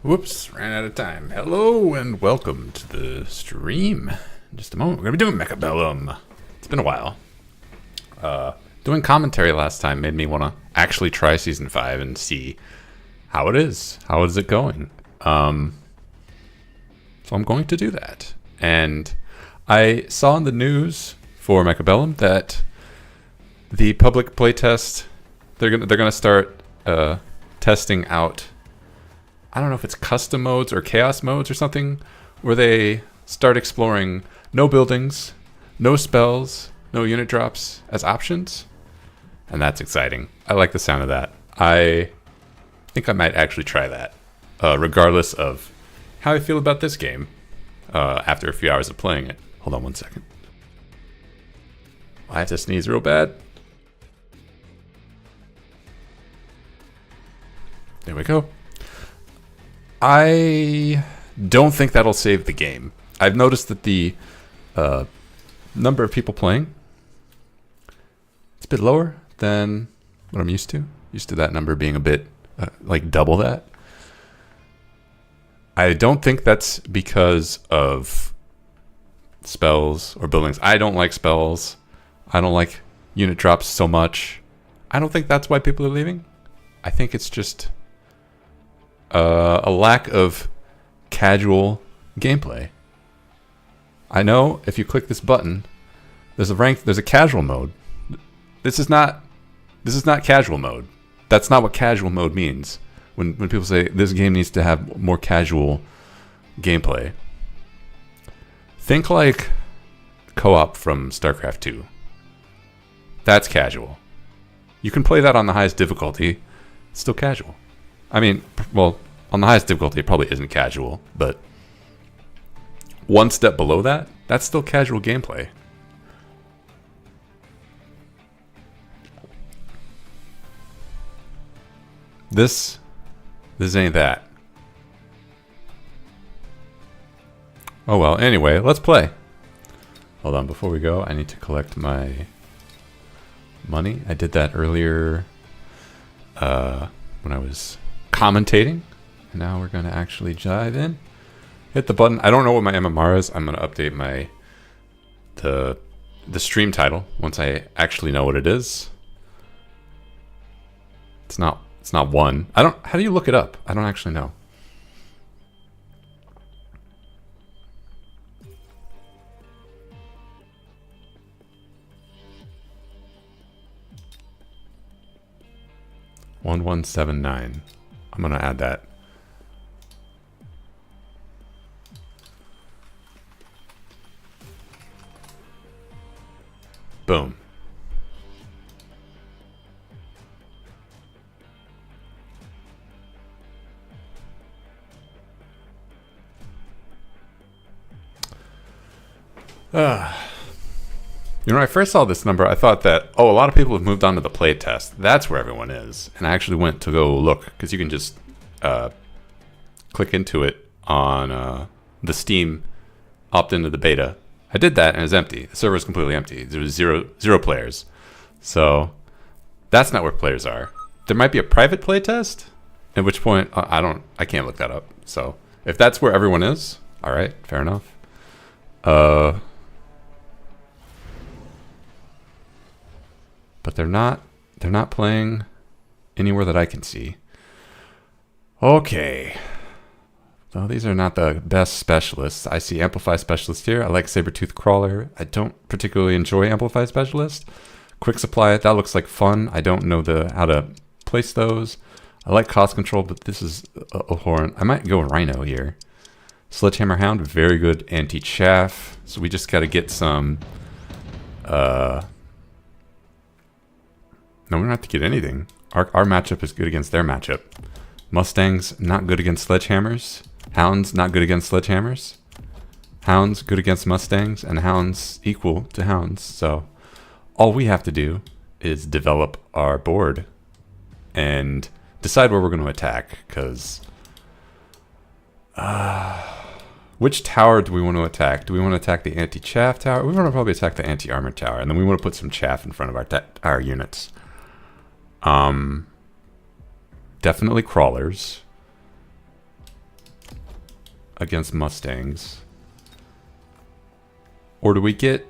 Whoops, ran out of time. Hello and welcome to the stream. In just a moment, we're going to be doing Mechabellum. It's been a while. Doing commentary last time made me want to actually try Season 5 and see how it is. How is it going? So I'm going to do that. And I saw in the news for Mechabellum that the public playtest, they're gonna start testing out, I don't know if it's custom modes or chaos modes or something, where they start exploring no buildings, no spells, no unit drops as options. And that's exciting. I like the sound of that. I think I might actually try that, regardless of how I feel about this game after a few hours of playing it. Hold on one second. I have to sneeze real bad. There we go. I don't think that'll save the game. I've noticed that the number of people playing, it's a bit lower than what I'm used to. Used to that number being a bit like double that. I don't think that's because of spells or buildings. I don't like spells. I don't like unit drops so much. I don't think that's why people are leaving. I think it's just a lack of casual gameplay. I know if you click this button, there's a casual mode. This is not casual mode. That's not what casual mode means. When people say this game needs to have more casual gameplay, think like co-op from StarCraft 2. That's casual. You can play that on the highest difficulty. It's still casual. I mean, well, on the highest difficulty, it probably isn't casual, but one step below that, that's still casual gameplay. This ain't that. Oh well, anyway, let's play. Hold on, before we go, I need to collect my money. I did that earlier when I was commentating. And now we're going to actually dive in. Hit the button. I don't know what my MMR is. I'm going to update the stream title once I actually know what it is. It's not 1. How do you look it up? I don't actually know. $1179. I'm gonna add that. Boom. You know, when I first saw this number, I thought that, a lot of people have moved on to the playtest. That's where everyone is. And I actually went to go look, because you can just click into it on the Steam, opt into the beta. I did that, and it's empty. The server is completely empty. There was zero players. So that's not where players are. There might be a private playtest, at which point I can't look that up. So if that's where everyone is, all right, fair enough. But they're not playing anywhere that I can see. Okay. Well, these are not the best specialists. I see Amplify Specialist here. I like Sabertooth Crawler. I don't particularly enjoy Amplify Specialist. Quick Supply, that looks like fun. I don't know how to place those. I like Cost Control, but this is a horn. I might go Rhino here. Sledgehammer Hound, very good anti-chaff. So we just got to get some... No, we don't have to get anything. Our matchup is good against their matchup. Mustangs, not good against sledgehammers. Hounds, not good against sledgehammers. Hounds, good against Mustangs. And Hounds, equal to Hounds. So all we have to do is develop our board and decide where we're going to attack. Because which tower do we want to attack? Do we want to attack the anti-chaff tower? We want to probably attack the anti-armor tower. And then we want to put some chaff in front of our units. Definitely crawlers. against Mustangs. Or do we get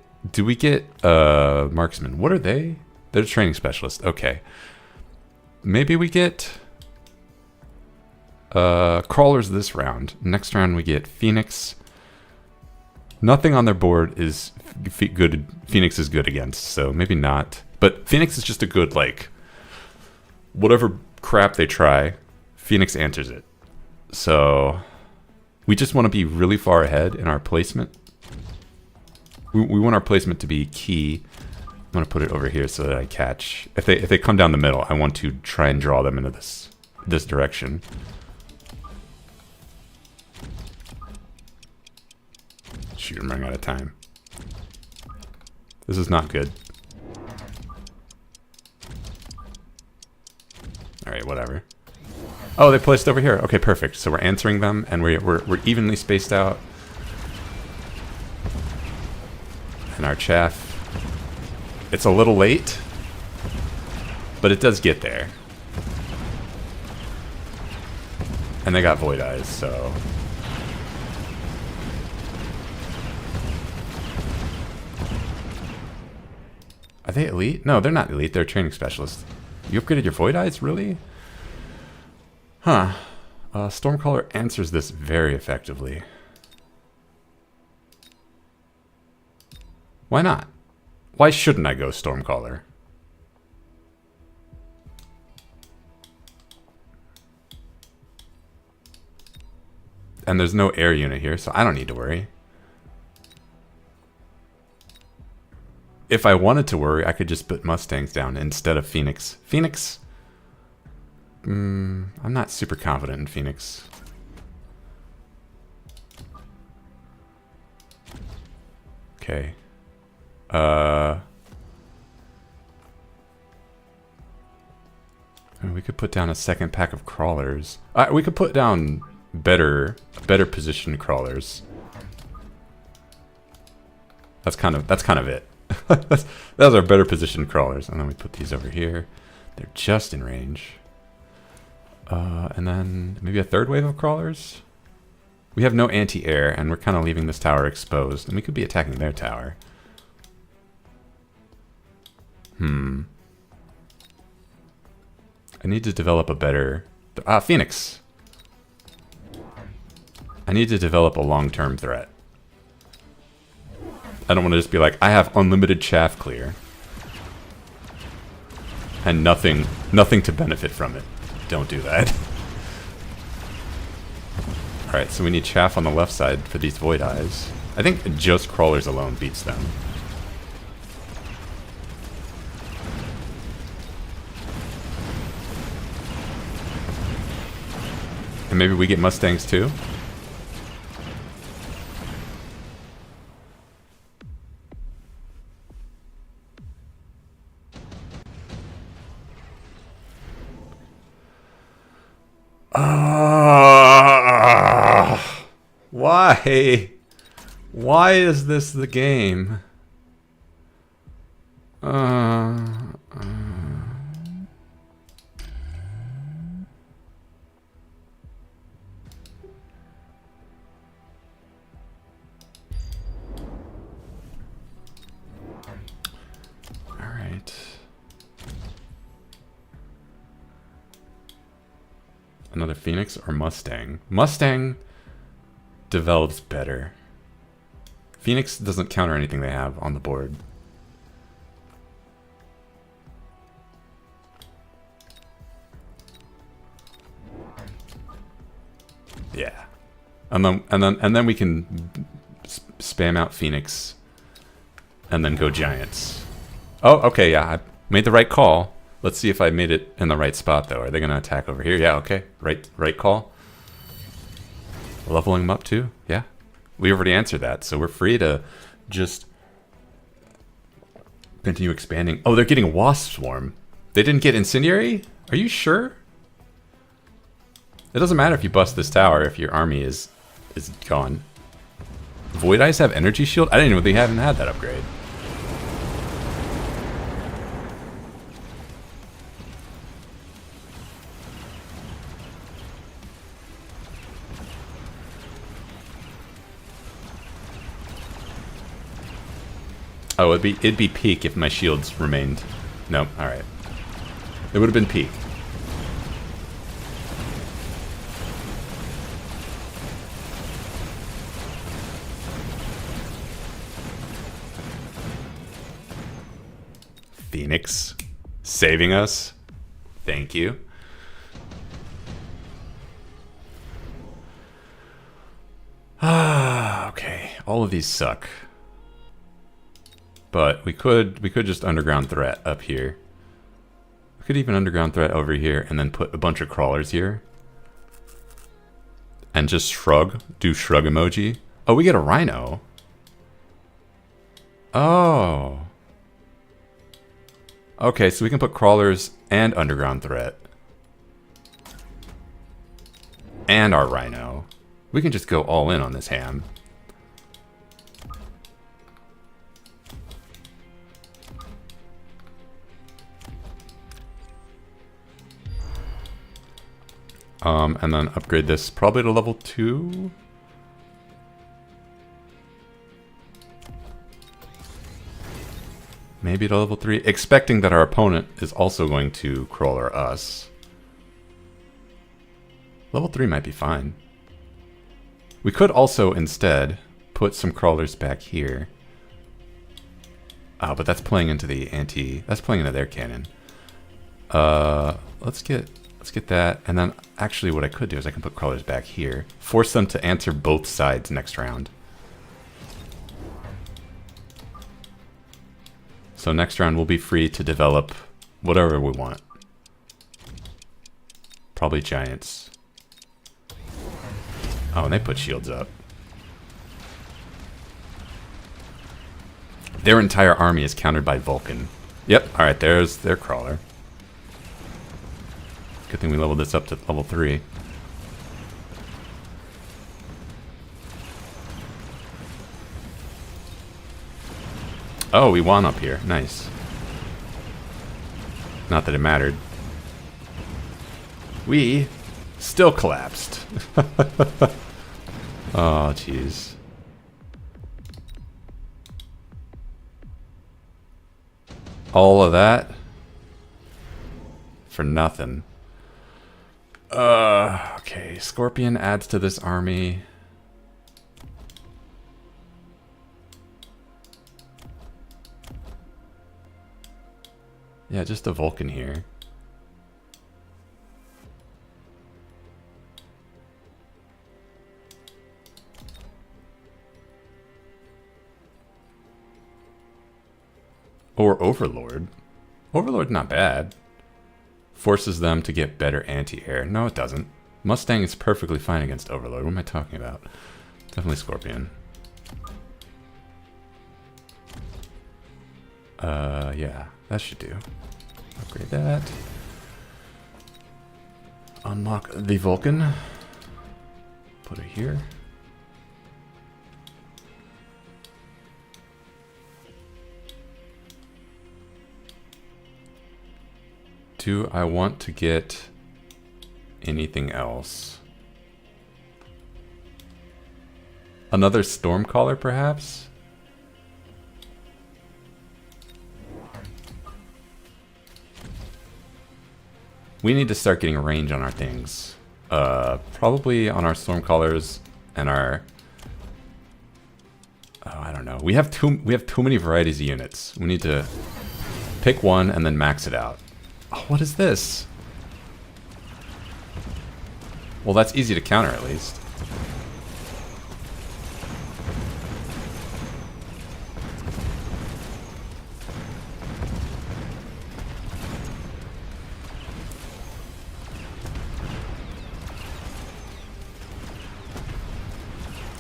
marksmen? What are they? They're training specialists. Okay. Maybe we get crawlers this round. Next round we get Phoenix. Nothing on their board is good. Phoenix is good against, so maybe not. But Phoenix is just a good, like, whatever crap they try, Phoenix answers it. So we just want to be really far ahead in our placement. We want our placement to be key. I'm going to put it over here so that I catch. If they come down the middle, I want to try and draw them into this direction. Shoot, I'm running out of time. This is not good. Alright, whatever. Oh, they placed over here. Okay, perfect. So we're answering them, and we're evenly spaced out. And our chaff. It's a little late, but it does get there. And they got Void Eyes, so... Are they elite? No, they're not elite. They're training specialists. You upgraded your Void Eyes? Really? Huh. Stormcaller answers this very effectively. Why not? Why shouldn't I go Stormcaller? And there's no air unit here, so I don't need to worry. If I wanted to worry, I could just put Mustangs down instead of Phoenix. Phoenix? I'm not super confident in Phoenix. Okay. We could put down a second pack of crawlers. We could put down better positioned crawlers. That's kind of it. Those are better positioned crawlers. And then we put these over here. They're just in range. And then maybe a third wave of crawlers. We have no anti-air, and we're kind of leaving this tower exposed. And we could be attacking their tower. I need to develop a better... Phoenix! I need to develop a long-term threat. I don't want to just be like, I have unlimited chaff clear. And nothing to benefit from it. Don't do that. Alright, so we need chaff on the left side for these Void Eyes. I think just crawlers alone beats them. And maybe we get Mustangs too? Why? Why is this the game? Alright. Another Phoenix or Mustang? Mustang develops better. Phoenix doesn't counter anything they have on the board. Yeah. And then we can spam out Phoenix and then go Giants. Oh, okay, yeah, I made the right call. Let's see if I made it in the right spot though. Are they going to attack over here? Yeah, okay. Right call. Leveling them up too? Yeah. We already answered that, so we're free to just continue expanding. Oh, they're getting Wasp Swarm. They didn't get Incendiary? Are you sure? It doesn't matter if you bust this tower if your army is gone. Void Eyes have Energy Shield? I didn't know they haven't had that upgrade. Oh, it'd be peak if my shields remained. Nope. All right. It would have been peak. Phoenix saving us. Thank you. Okay. All of these suck. But we could just underground threat up here. We could even underground threat over here and then put a bunch of crawlers here. And just shrug. Do shrug emoji. Oh, we get a rhino. Oh. Okay, so we can put crawlers and underground threat. And our rhino. We can just go all in on this ham. And then upgrade this probably to level 2. Maybe to level 3, expecting that our opponent is also going to crawler us. Level 3 might be fine. We could also instead put some crawlers back here. Oh, but that's playing into the that's playing into their cannon. Let's get that, and then actually what I could do is I can put crawlers back here. Force them to answer both sides next round. So next round we'll be free to develop whatever we want. Probably giants. Oh, and they put shields up. Their entire army is countered by Vulcan. Yep, alright, there's their crawler. Good thing we leveled this up to level 3. Oh, we won up here. Nice. Not that it mattered. We still collapsed. Oh, jeez. All of that for nothing. Okay. Scorpion adds to this army. Yeah, just a Vulcan here. Or Overlord. Overlord's not bad. Forces them to get better anti-air. No, it doesn't. Mustang is perfectly fine against Overlord. What am I talking about? Definitely Scorpion. Yeah, that should do. Upgrade that. Unlock the Vulcan. Put it here. Do I want to get anything else? Another Stormcaller, perhaps? We need to start getting range on our things. Probably on our Stormcallers and our... Oh, I don't know. We have too many varieties of units. We need to pick one and then max it out. Oh, what is this? Well, that's easy to counter at least.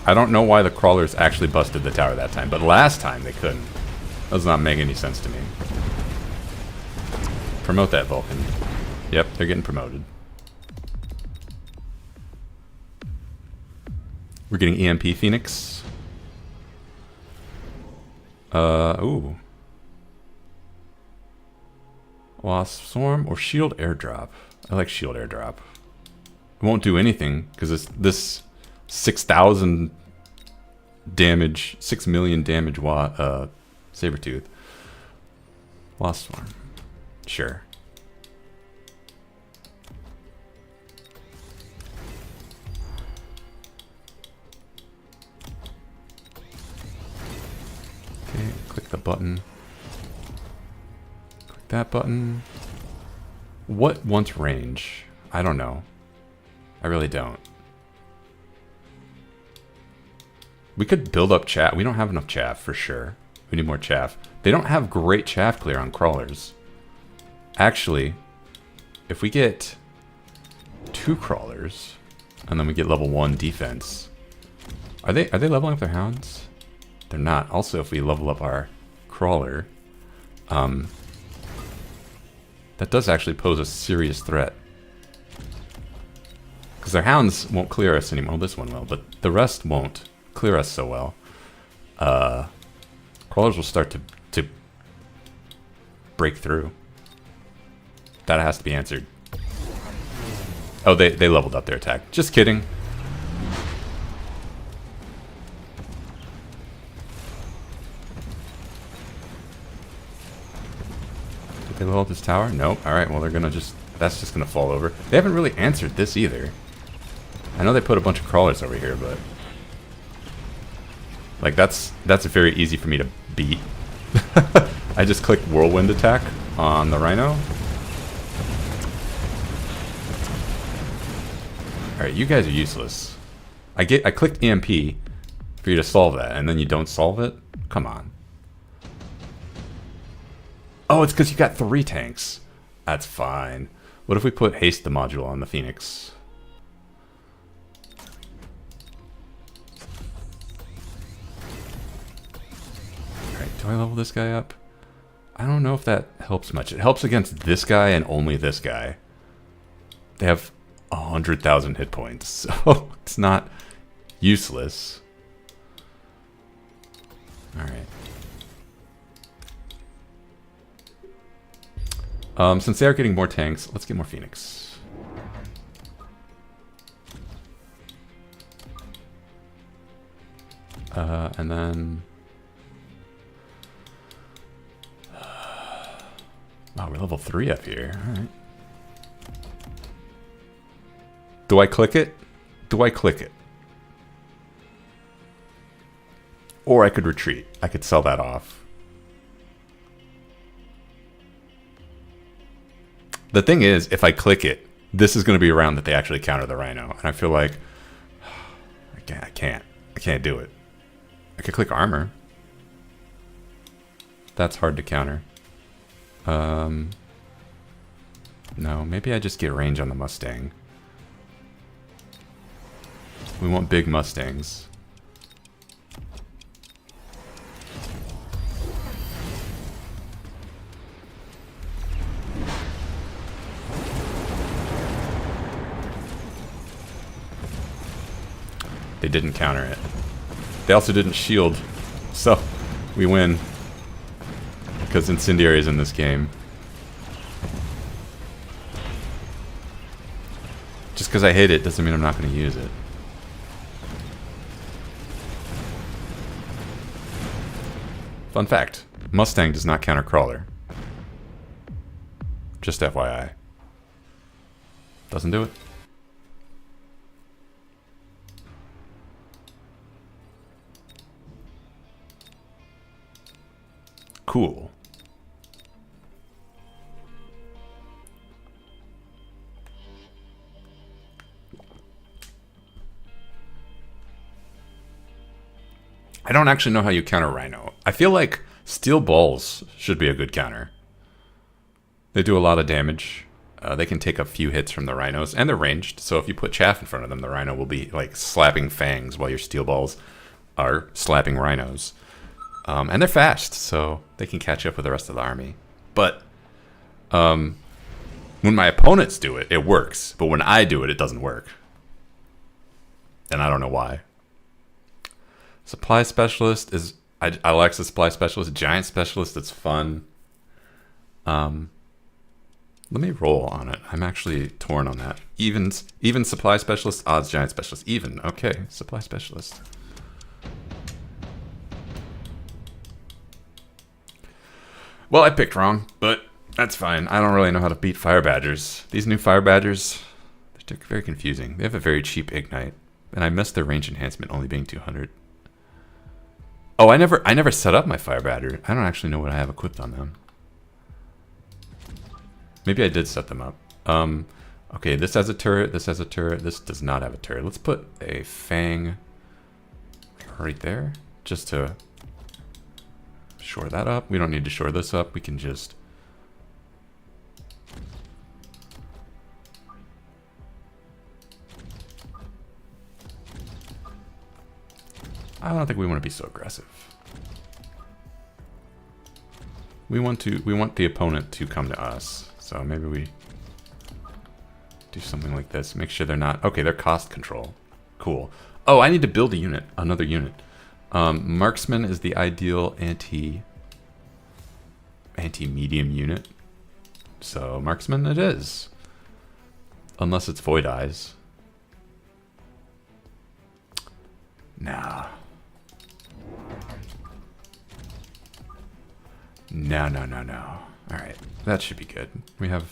I don't know why the crawlers actually busted the tower that time, but last time they couldn't. That does not make any sense to me. Promote that Vulcan. Yep, they're getting promoted. We're getting EMP Phoenix. Ooh. Wasp Swarm or Shield Airdrop. I like Shield Airdrop. It won't do anything because this 6,000 damage, 6 million damage Sabertooth. Lost Swarm. Sure. Okay, click the button. Click that button. What wants range? I don't know. I really don't. We could build up chaff. We don't have enough chaff for sure. We need more chaff. They don't have great chaff clear on crawlers. Actually, if we get 2 crawlers and then we get level 1 defense, are they leveling up their hounds? They're not. Also, if we level up our crawler, that does actually pose a serious threat. Because their hounds won't clear us anymore. Well, this one will, but the rest won't clear us so well. Crawlers will start to break through. That has to be answered. Oh, they leveled up their attack. Just kidding. Did they level up this tower? Nope. Alright, well they're gonna just... That's just gonna fall over. They haven't really answered this either. I know they put a bunch of crawlers over here, but... Like, that's very easy for me to beat. I just clicked Whirlwind Attack on the Rhino. Alright, you guys are useless. I clicked EMP for you to solve that, and then you don't solve it? Come on. Oh, it's because you got 3 tanks. That's fine. What if we put Haste the module on the Phoenix? Alright, do I level this guy up? I don't know if that helps much. It helps against this guy and only this guy. They have 100,000 hit points, so it's not useless. Alright. Since they are getting more tanks, let's get more Phoenix. And then... Wow, we're level 3 up here. Alright. Do I click it? Do I click it? Or I could retreat. I could sell that off. The thing is, if I click it, this is going to be a round that they actually counter the Rhino. And I feel like... I can't do it. I could click armor. That's hard to counter. No, maybe I just get range on the Mustang. We want big Mustangs. They didn't counter it. They also didn't shield. So, we win. Because Incendiary is in this game. Just because I hit it doesn't mean I'm not going to use it. Fun fact, Mustang does not counter Crawler. Just FYI. Doesn't do it. Cool. I don't actually know how you counter Rhino. I feel like Steel Balls should be a good counter. They do a lot of damage. They can take a few hits from the Rhinos, and they're ranged, so if you put Chaff in front of them, the Rhino will be like slapping fangs while your Steel Balls are slapping Rhinos. And they're fast, so they can catch up with the rest of the army. But when my opponents do it, it works. But when I do it, it doesn't work. And I don't know why. Supply Specialist is... I like the Supply Specialist. Giant Specialist, it's fun. Let me roll on it. I'm actually torn on that. Even Supply Specialist, odds Giant Specialist. Even. Okay, Supply Specialist. Well, I picked wrong, but that's fine. I don't really know how to beat fire badgers. These new fire badgers, they're very confusing. They have a very cheap ignite, and I missed their range enhancement only being 200. Oh, I never set up my fire badger. I don't actually know what I have equipped on them. Maybe I did set them up. Okay, this has a turret, this has a turret, this does not have a turret. Let's put a fang right there, just to shore that up. We don't need to shore this up, we can just... I don't think we want to be so aggressive. We want the opponent to come to us, so maybe we do something like this. Make sure they're not... Okay, they're cost control. Cool. Oh, I need to build a unit. Another unit. Marksman is the ideal anti-medium unit. So, Marksman it is. Unless it's Void Eyes. Nah. No. Alright, that should be good. We have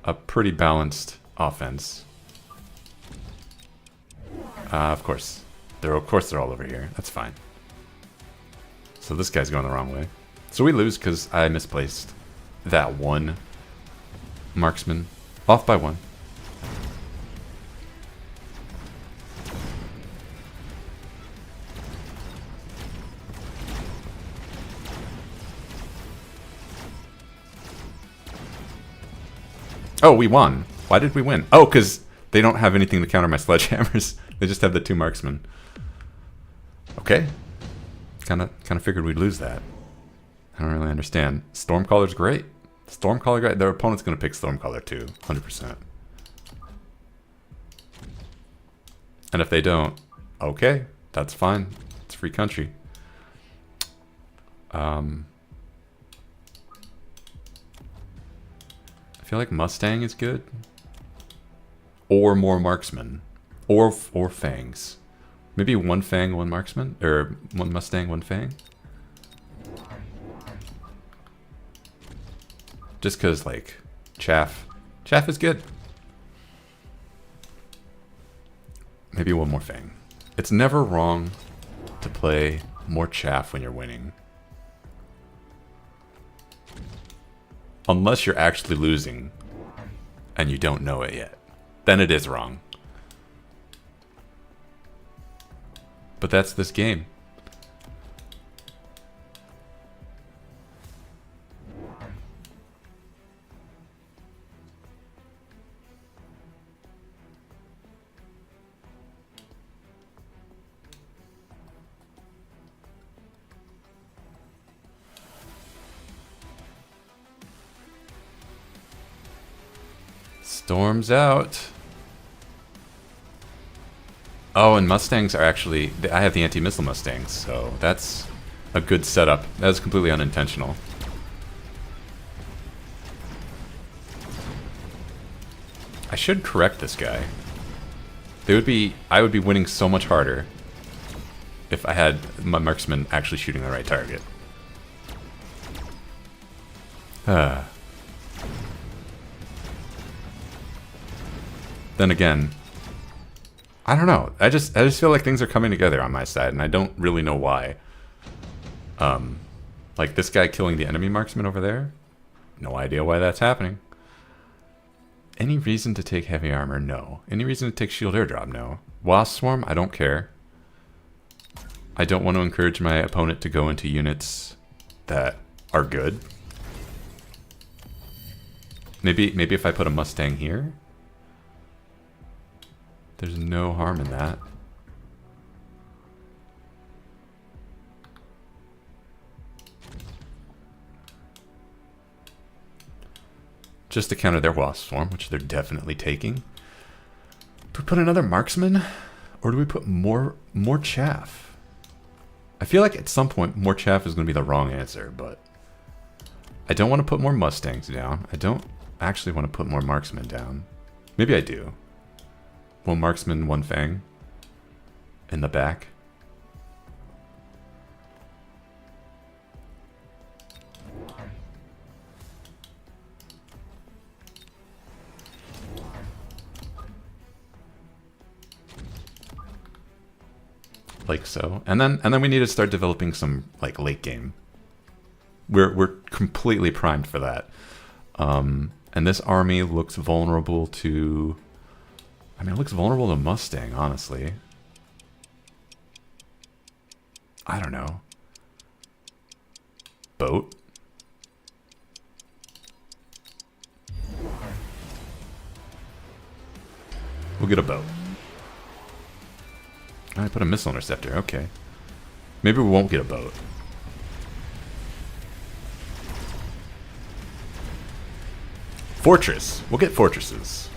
a pretty balanced offense. Of course. They're all over here. That's fine. So this guy's going the wrong way. So we lose because I misplaced that one marksman. Off by one. Oh, we won. Why did we win? Oh, because they don't have anything to counter my sledgehammers. They just have the 2 marksmen. Okay. Kind of figured we'd lose that. I don't really understand. Stormcaller's great. Stormcaller guy. Their opponent's gonna pick Stormcaller too, 100%. And if they don't, okay, that's fine. It's free country. I feel like Mustang is good. Or more marksman. Or fangs. Maybe 1 fang, 1 marksman? Or 1 Mustang, 1 fang? Just because, like, chaff. Chaff is good. Maybe 1 more fang. It's never wrong to play more chaff when you're winning. Unless you're actually losing and you don't know it yet. Then it is wrong. But that's this game. Storm's out. Oh, and Mustangs are actually... I have the anti-missile Mustangs, so that's a good setup. That was completely unintentional. I should correct this guy. I would be winning so much harder if I had my marksman actually shooting the right target. Then again, I don't know. I just feel like things are coming together on my side, and I don't really know why. Like this guy killing the enemy marksman over there? No idea why that's happening. Any reason to take heavy armor? No. Any reason to take shield airdrop? No. Wasp swarm? I don't care. I don't want to encourage my opponent to go into units that are good. Maybe if I put a Mustang here. There's no harm in that. Just to counter their wasp swarm, which they're definitely taking. Do we put another marksman? Or do we put more chaff? I feel like at some point more chaff is going to be the wrong answer, but I don't want to put more Mustangs down. I don't actually want to put more marksmen down. Maybe I do. 1 marksman, 1 fang in the back. like so. And then we need to start developing some like late game. We're completely primed for that. And this army looks vulnerable to... I mean, it looks vulnerable to Mustang, honestly. I don't know. Boat? We'll get a boat. I put a missile interceptor, okay. Maybe we won't get a boat. Fortress. We'll get fortresses.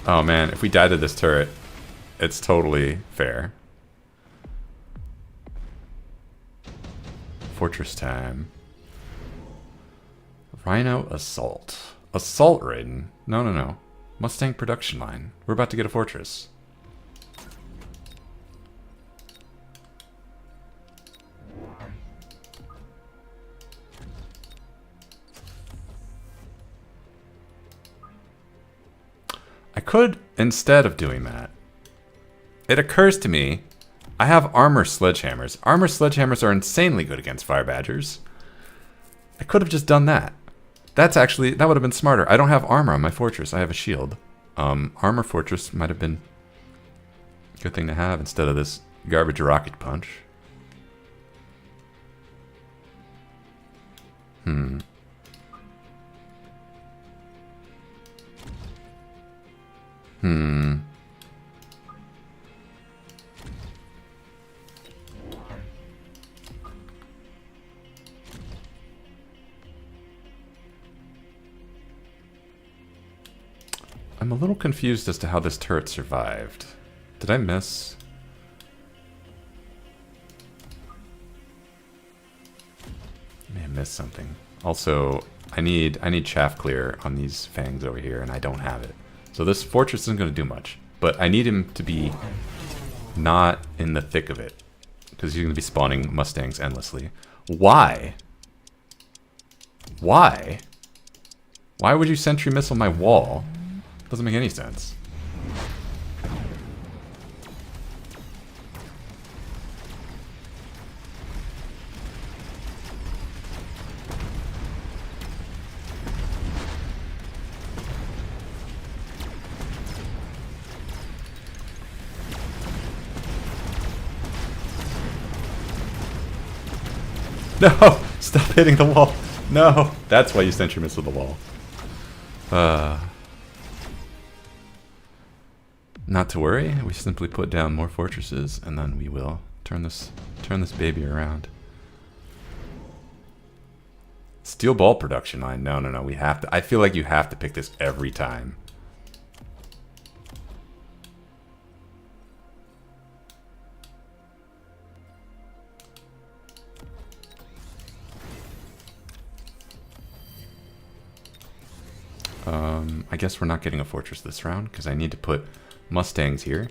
Oh man, if we die to this turret, it's totally fair. Fortress time. Rhino assault. Assault raiden? No, no, no. Mustang production line. We're about to get a fortress. I could, instead of doing that, it occurs to me, I have armor sledgehammers. Armor sledgehammers are insanely good against fire badgers. I could have just done that. That's actually, that would have been smarter. I don't have armor on my fortress. I have a shield. Armor fortress might have been a good thing to have instead of this garbage rocket punch. Hmm. I'm a little confused as to how this turret survived. Did I miss? I may have missed something. Also, I need chaff clear on these fangs over here, and I don't have it. So this fortress isn't going to do much. But I need him to be not in the thick of it, because he's going to be spawning Mustangs endlessly. Why? Why? Why would you sentry missile my wall? Doesn't make any sense. No! Stop hitting the wall! No! That's why you sentry missile the wall. Not to worry, we simply put down more fortresses, and then we will turn this baby around. Steel ball production line. No, no, no. We have to. I feel like you have to pick this every time. I guess we're not getting a fortress this round because I need to put Mustangs here.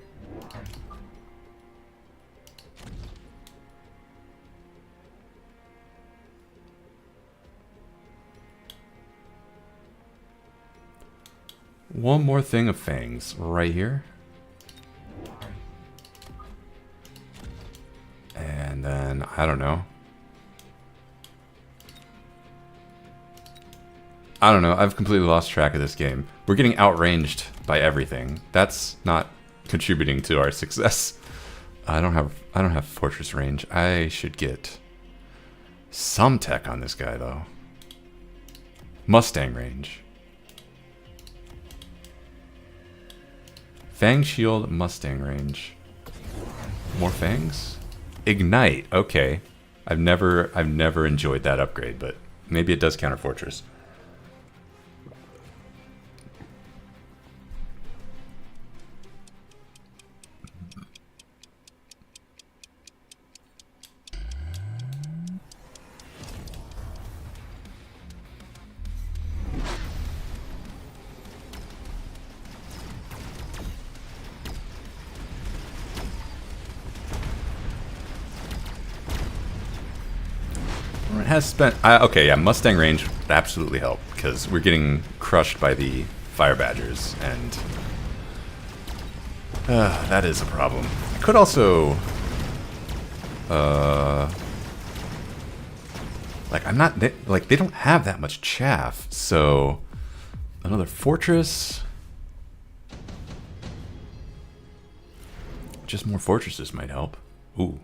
One more thing of fangs right here. And then, I don't know. I don't know, I've completely lost track of this game. We're getting outranged by everything. That's not contributing to our success. I don't have fortress range. I should get some tech on this guy though. Mustang range. Fang shield, Mustang range. More fangs? Ignite, okay. I've never enjoyed that upgrade, but maybe it does counter fortress. has spent... okay, yeah, Mustang range would absolutely help, because we're getting crushed by the fire badgers, and... that is a problem. I could also... like, I'm not... they don't have that much chaff, so... Another fortress... Just more fortresses might help. Ooh.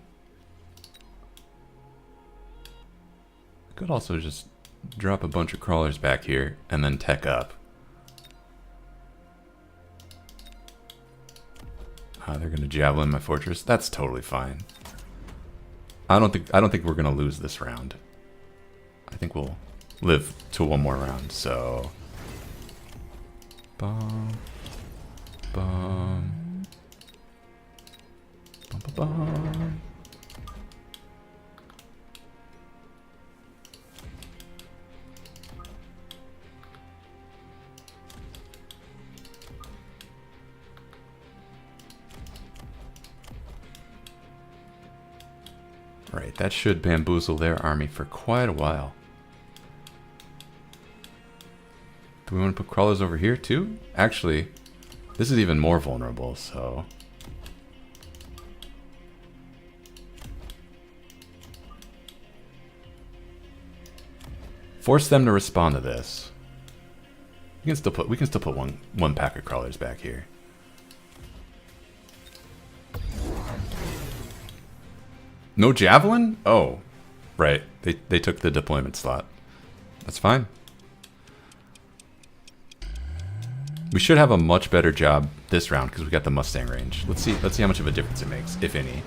Could also just drop a bunch of crawlers back here and then tech up. They're gonna javelin my fortress. That's totally fine. I don't think we're gonna lose this round. I think we'll live to one more round. So, bomb, bomb. Bum. Right, that should bamboozle their army for quite a while. Do we want to put crawlers over here too? Actually, this is even more vulnerable, so... Force them to respond to this. We can still put one pack of crawlers back here. No javelin? Oh, right. They took the deployment slot. That's fine. We should have a much better job this round because we got the Mustang range. Let's see how much of a difference it makes, if any.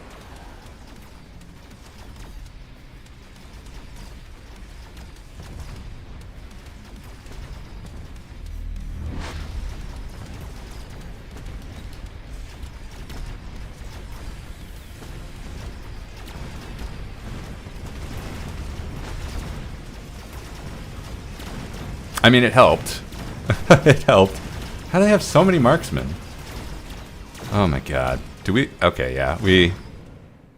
I mean, it helped. It helped. How do they have so many marksmen? Oh my god. Do we... Okay, yeah. We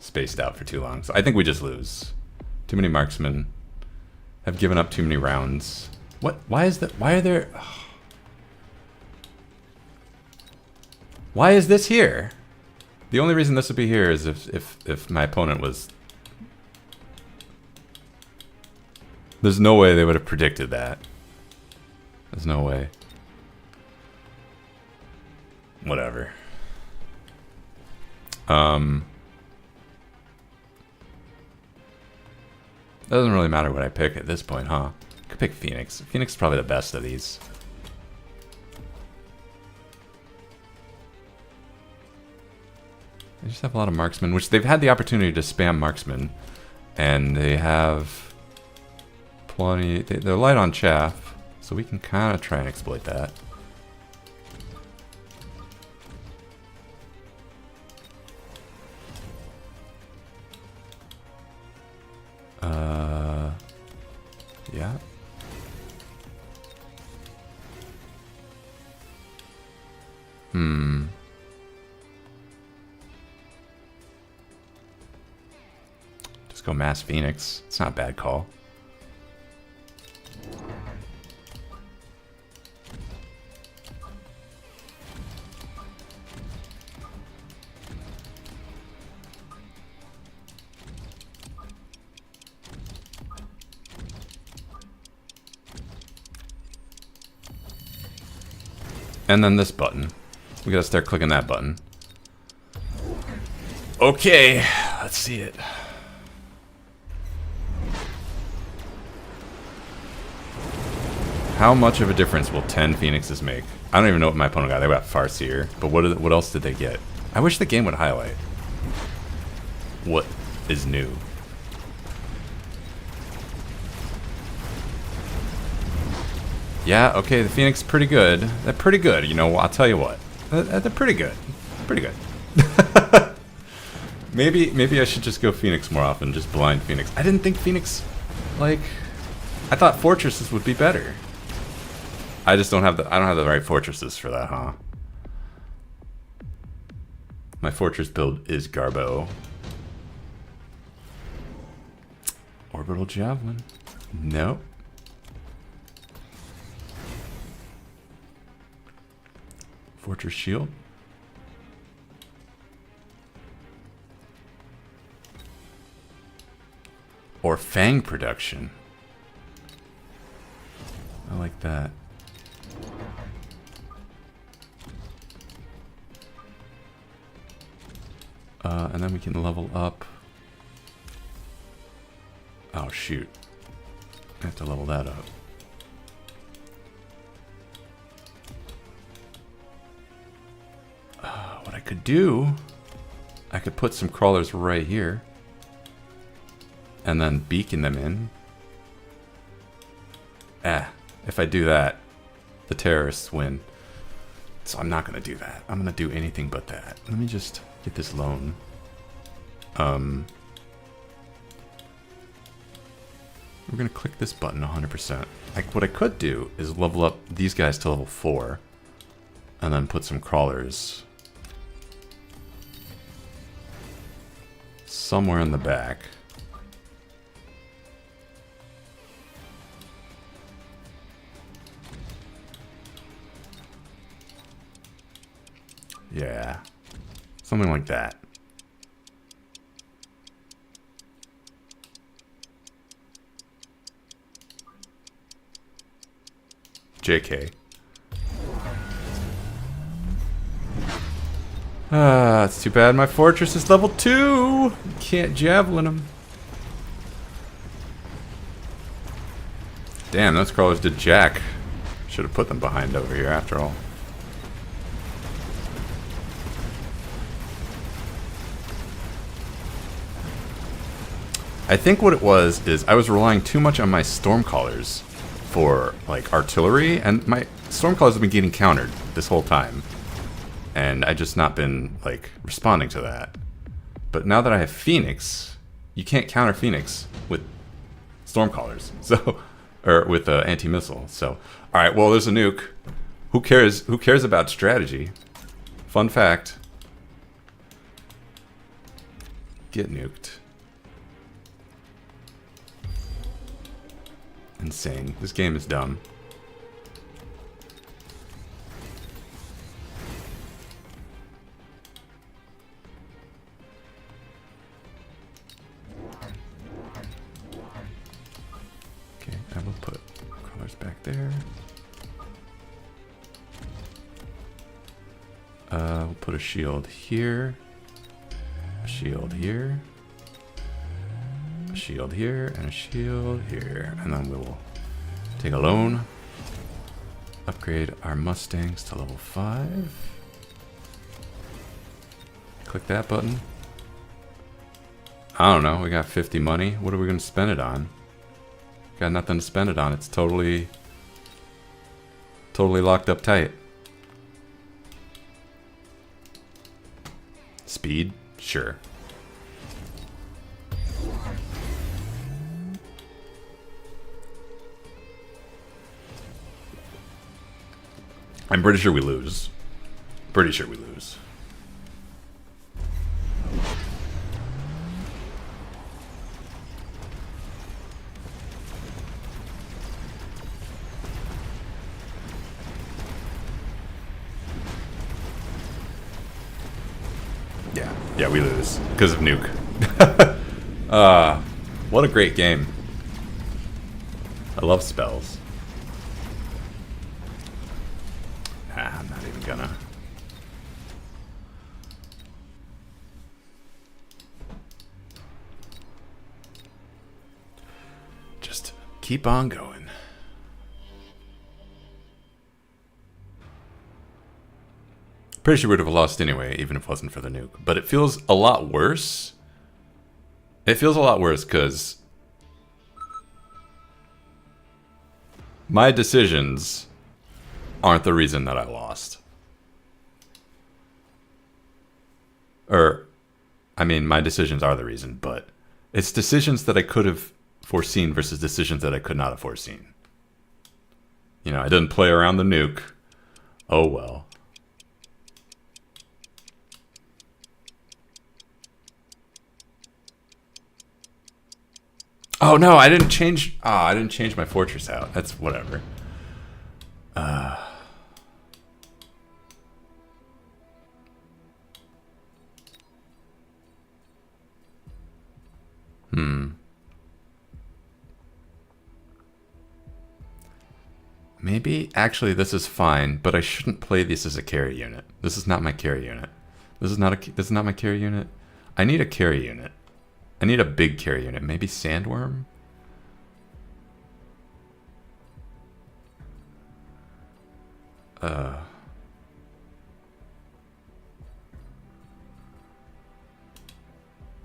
spaced out for too long. So I think we just lose. Too many marksmen. Have given up too many rounds. What? Why is that? Why are there... Oh. Why is this here? The only reason this would be here is if my opponent was... There's no way they would have predicted that. There's no way. Whatever. Doesn't really matter what I pick at this point, huh? I could pick Phoenix. Phoenix is probably the best of these. They just have a lot of marksmen, which they've had the opportunity to spam marksmen. And they have plenty... They're light on chaff. So we can kind of try and exploit that. Yeah. Just go mass Phoenix. It's not a bad call. And then this button. We gotta start clicking that button. Okay, let's see it. How much of a difference will 10 Phoenixes make? I don't even know what my opponent got. They got Farseer, but what else did they get? I wish the game would highlight what is new. Yeah, okay, the Phoenix is pretty good. They're pretty good, you know, I'll tell you what. They're pretty good. Pretty good. Maybe I should just go Phoenix more often, just blind Phoenix. I didn't think Phoenix, like... I thought fortresses would be better. I just don't have the right fortresses for that, huh? My fortress build is Garbo. Or Orbital Javelin. Nope. Fortress Shield. Or Fang Production. I like that. And then we can level up. Oh shoot. I have to level that up. What I could do, I could put some crawlers right here. And then beacon them in. If I do that, the terrorists win. So I'm not going to do that. I'm going to do anything but that. Let me just get this loan. We're going to click this button 100%. Like, what I could do is level up these guys to level 4. And then put some crawlers somewhere in the back. Yeah, something like that. JK. It's too bad my fortress is level 2. You can't javelin them. Damn, those crawlers did jack. Should have put them behind over here after all. I think what it was is I was relying too much on my Stormcallers for like artillery, and my Stormcallers have been getting countered this whole time. And I just not been like responding to that. But now that I have Phoenix, you can't counter Phoenix with Stormcallers. So or with anti-missile. So alright, well there's a nuke. Who cares about strategy? Fun fact. Get nuked. Insane. This game is dumb. Okay, I will put colors back there. We'll put a shield here. A shield here. A shield here and a shield here, and then we will take a loan, upgrade our Mustangs to level 5, click that button. I don't know, we got 50 money. What are we going to spend it on? Got nothing to spend it on. It's totally locked up tight. Speed? Sure. I'm pretty sure we lose. Pretty sure we lose. Yeah, we lose because of nuke. What a great game. I love spells. I'm not even gonna. Just keep on going. Pretty sure we would have lost anyway, even if it wasn't for the nuke. But it feels a lot worse. It feels a lot worse because my decisions aren't the reason that I lost. Or, I mean, my decisions are the reason, but it's decisions that I could have foreseen versus decisions that I could not have foreseen. You know, I didn't play around the nuke. Oh well. Oh no, I didn't change. I didn't change my fortress out. That's whatever. Maybe actually this is fine, but I shouldn't play this as a carry unit. This is not my carry unit. This is not my carry unit. I need a carry unit. I need a big carry unit. Maybe Sandworm?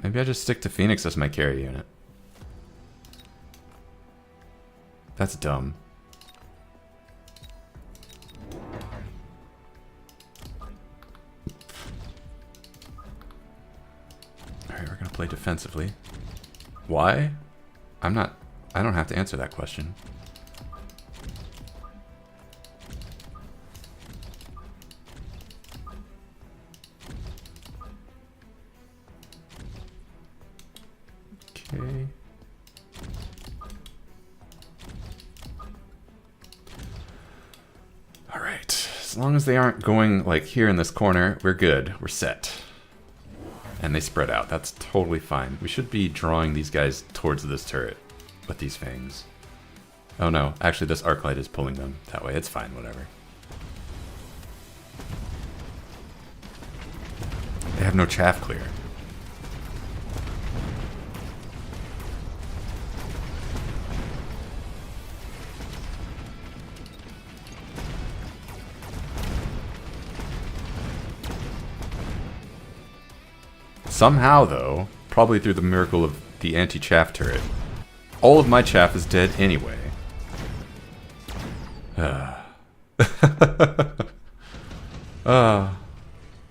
Maybe I just stick to Phoenix as my carry unit. That's dumb. Alright, we're gonna play defensively. Why? I don't have to answer that question. Okay. Alright. As long as they aren't going like here in this corner, we're good. We're set. And they spread out. That's totally fine. We should be drawing these guys towards this turret with these fangs. Oh no, actually this arc light is pulling them that way. It's fine, whatever. They have no chaff clear. Somehow, though, probably through the miracle of the anti-chaff turret, all of my chaff is dead anyway.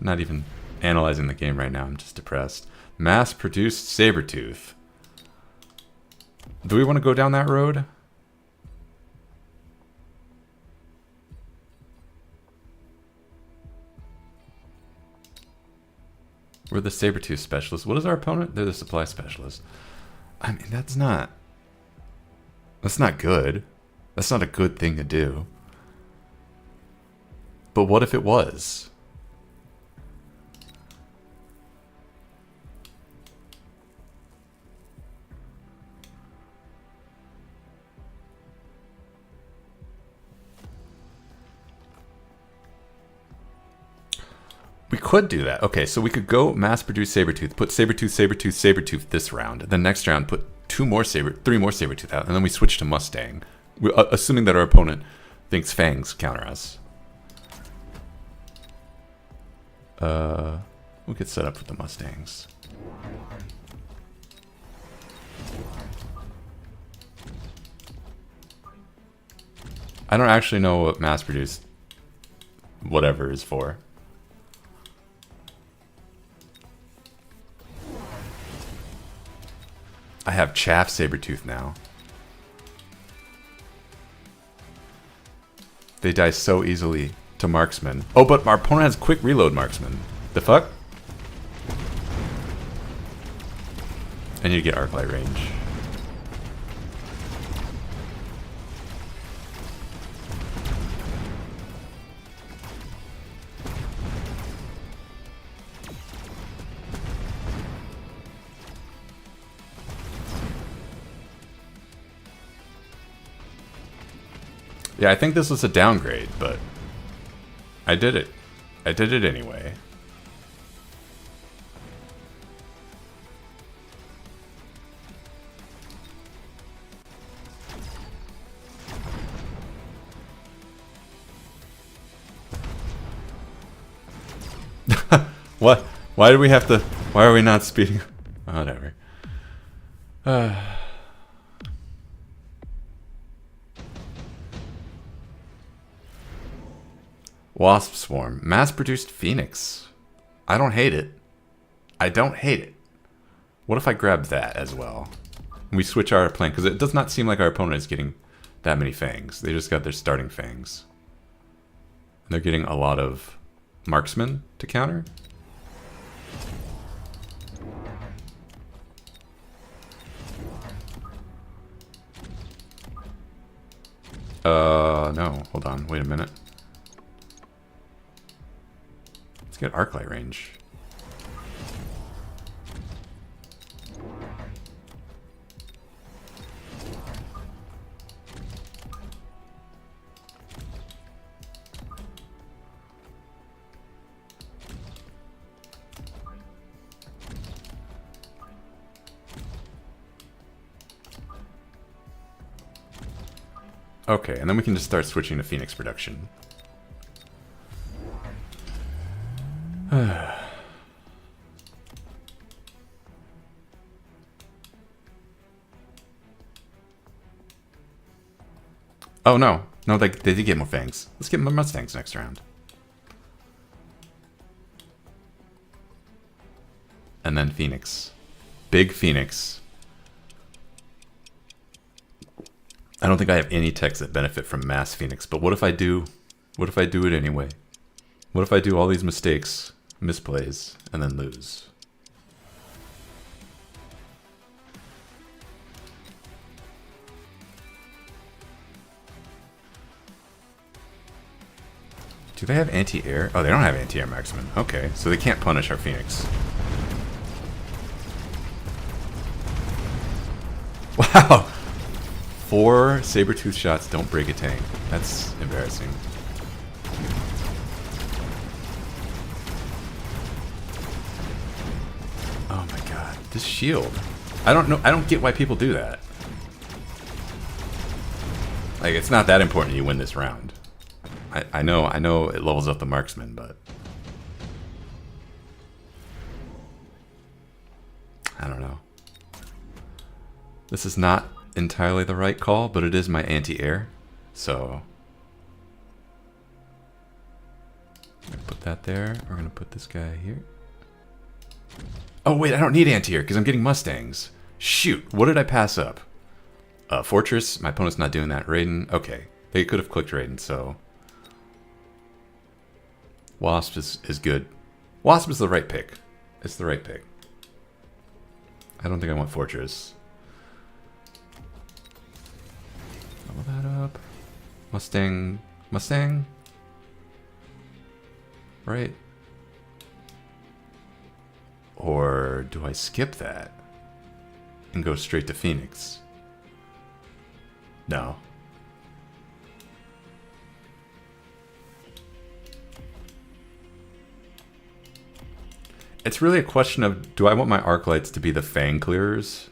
Not even analyzing the game right now, I'm just depressed. Mass-produced Sabertooth. Do we want to go down that road? We're the Sabertooth specialist. What is our opponent? They're the supply specialist. I mean, that's not good. That's not a good thing to do. But what if it was? We could do that. Okay, so we could go mass-produce Sabertooth, put Sabertooth, Sabertooth, Sabertooth this round. The next round, put three more Sabertooth out, and then we switch to Mustang. Assuming that our opponent thinks Fangs counter us. We'll get set up with the Mustangs. I don't actually know what mass-produced whatever is for. I have Chaff Sabertooth now. They die so easily to Marksman. Oh, but our opponent has quick reload Marksman. The fuck? I need to get Arclight range. Yeah, I think this was a downgrade, but I did it. I did it anyway. What? Why do we have to... Why are we not speeding? Whatever. Wasp Swarm. Mass-produced Phoenix. I don't hate it. I don't hate it. What if I grab that as well? We switch our plan, because it does not seem like our opponent is getting that many fangs. They just got their starting fangs. And they're getting a lot of marksmen to counter. No. Hold on. Wait a minute. Let's get arc light range. Okay, and then we can just start switching to Phoenix production. Oh no. No, they did get more fangs. Let's get more Mustangs next round. And then Phoenix. Big Phoenix. I don't think I have any techs that benefit from mass Phoenix, but what if I do? What if I do it anyway? What if I do all these mistakes, misplays, and then lose? Do they have anti-air? Oh, they don't have anti-air marksman. Okay, so they can't punish our Phoenix. Wow! 4 saber-tooth shots don't break a tank. That's embarrassing. Oh my god, this shield. I don't know. I don't get why people do that. Like, it's not that important you win this round. I know it levels up the marksman, but I don't know. This is not entirely the right call, but it is my anti-air, so I'm gonna put that there. We're gonna put this guy here. Oh wait, I don't need anti-air because I'm getting Mustangs. Shoot, what did I pass up? Fortress, my opponent's not doing that. Raiden, okay. They could have clicked Raiden, so Wasp is good. Wasp is the right pick. It's the right pick. I don't think I want Fortress. Level that up. Mustang. Mustang? Right? Or do I skip that and go straight to Phoenix? No. It's really a question of, do I want my arc lights to be the fang clearers?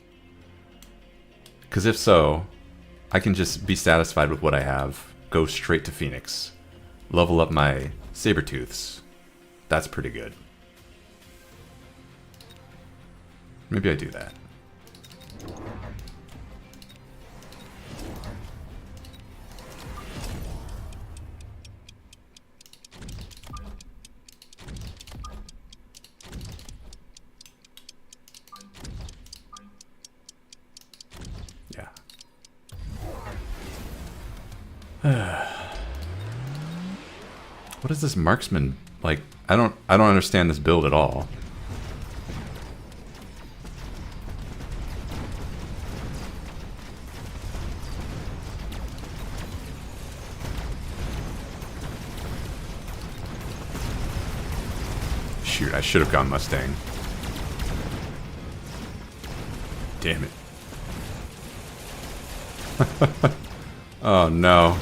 Because if so, I can just be satisfied with what I have, go straight to Phoenix, level up my saber-tooths. That's pretty good. Maybe I do that. What is this marksman like? I don't understand this build at all. Shoot, I should have gone Mustang. Damn it. Oh no.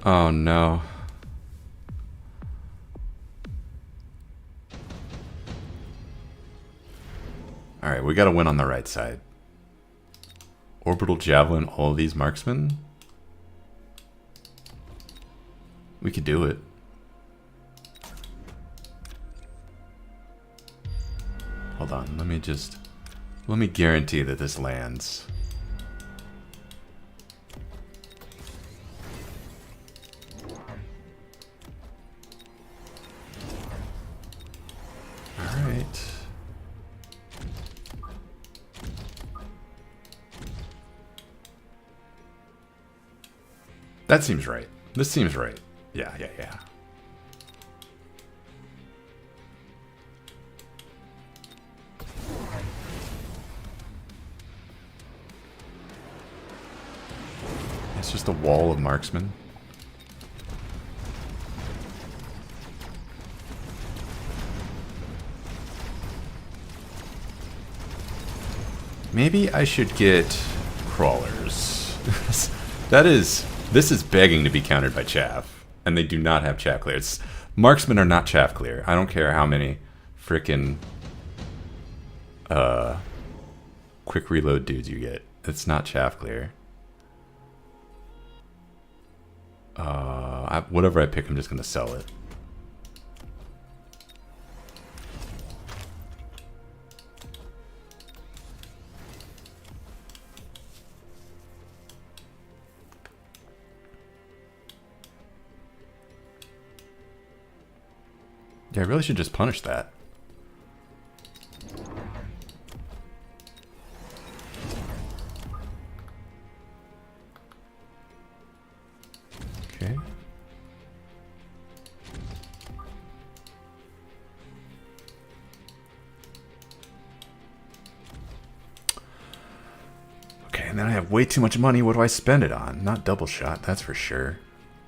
Oh no. Alright, we gotta win on the right side. Orbital Javelin, all these marksmen? We could do it. Hold on, let me guarantee that this lands. Alright. That seems right. This seems right. Yeah. just a wall of marksmen. Maybe I should get crawlers. This is begging to be countered by chaff, and they do not have chaff clear. Marksmen are not chaff clear. I don't care how many frickin' quick reload dudes you get. It's not chaff clear. Whatever I pick, I'm just gonna sell it. Yeah, I really should just punish that. Okay. Okay, and then I have way too much money. What do I spend it on? Not double shot, that's for sure.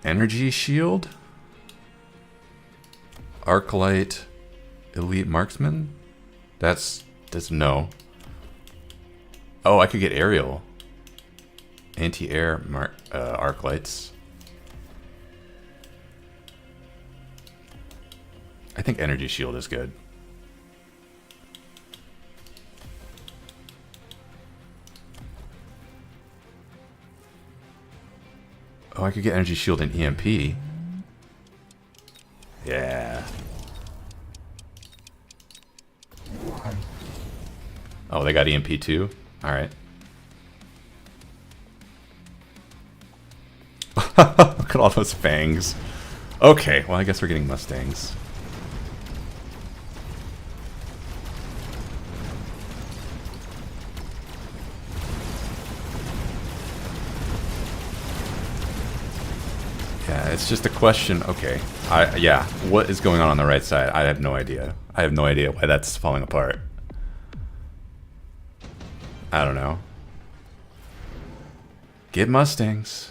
Energy shield? Arclight, elite marksman? That's no. Oh, I could get aerial. Anti-air arclights. I think energy shield is good. Oh, I could get energy shield and EMP. Yeah. Oh, they got EMP too? Alright. Look at all those fangs. Okay, well I guess we're getting Mustangs. Yeah, it's just a question. Okay. Yeah, what is going on the right side? I have no idea. I have no idea why that's falling apart. I don't know. Get Mustangs.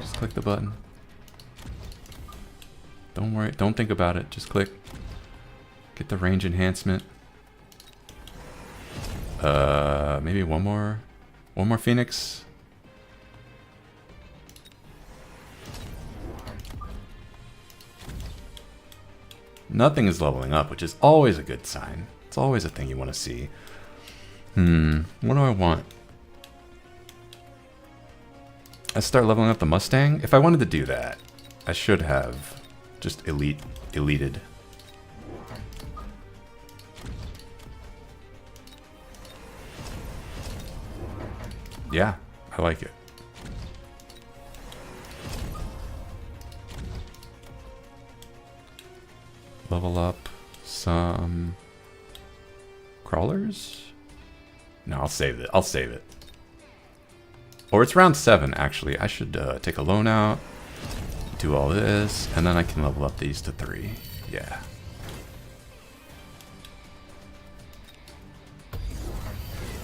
Just click the button. Don't worry. Don't think about it. Just click. Get the range enhancement. Maybe one more Phoenix. Nothing is leveling up, which is always a good sign. It's always a thing you want to see. What do I want? I start leveling up the Mustang. If I wanted to do that, I should have just elited. Yeah, I like it. Level up some crawlers? No, I'll save it. I'll save it. Or it's round 7, actually. I should take a loan out, do all this, and then I can level up these to 3. Yeah.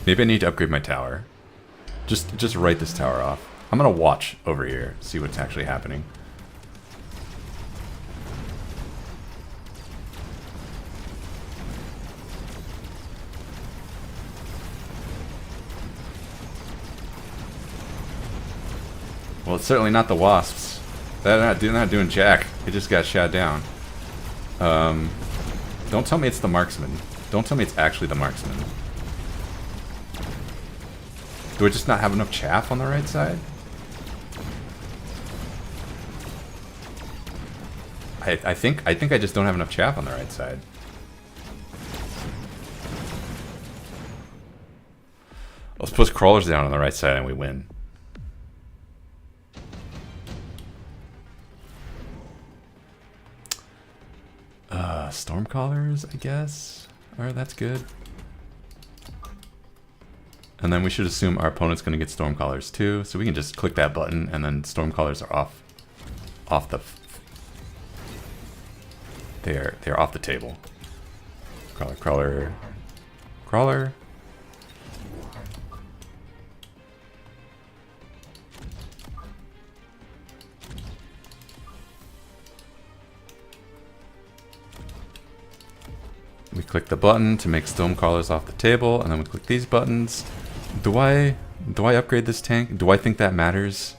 Maybe I need to upgrade my tower. Just write this tower off. I'm gonna watch over here, see what's actually happening. Well, it's certainly not the wasps. They're not doing jack. It just got shot down. Don't tell me it's the marksman. Don't tell me it's actually the marksman. Do I just not have enough chaff on the right side? I think I just don't have enough chaff on the right side. Let's put crawlers down on the right side and we win. Stormcallers, I guess. Alright, that's good. And then we should assume our opponent's going to get Stormcallers too, so we can just click that button and then Stormcallers are off the... They're off the table. Crawler, crawler, crawler. We click the button to make stone crawlers off the table, and then we click these buttons. Do I upgrade this tank? Do I think that matters?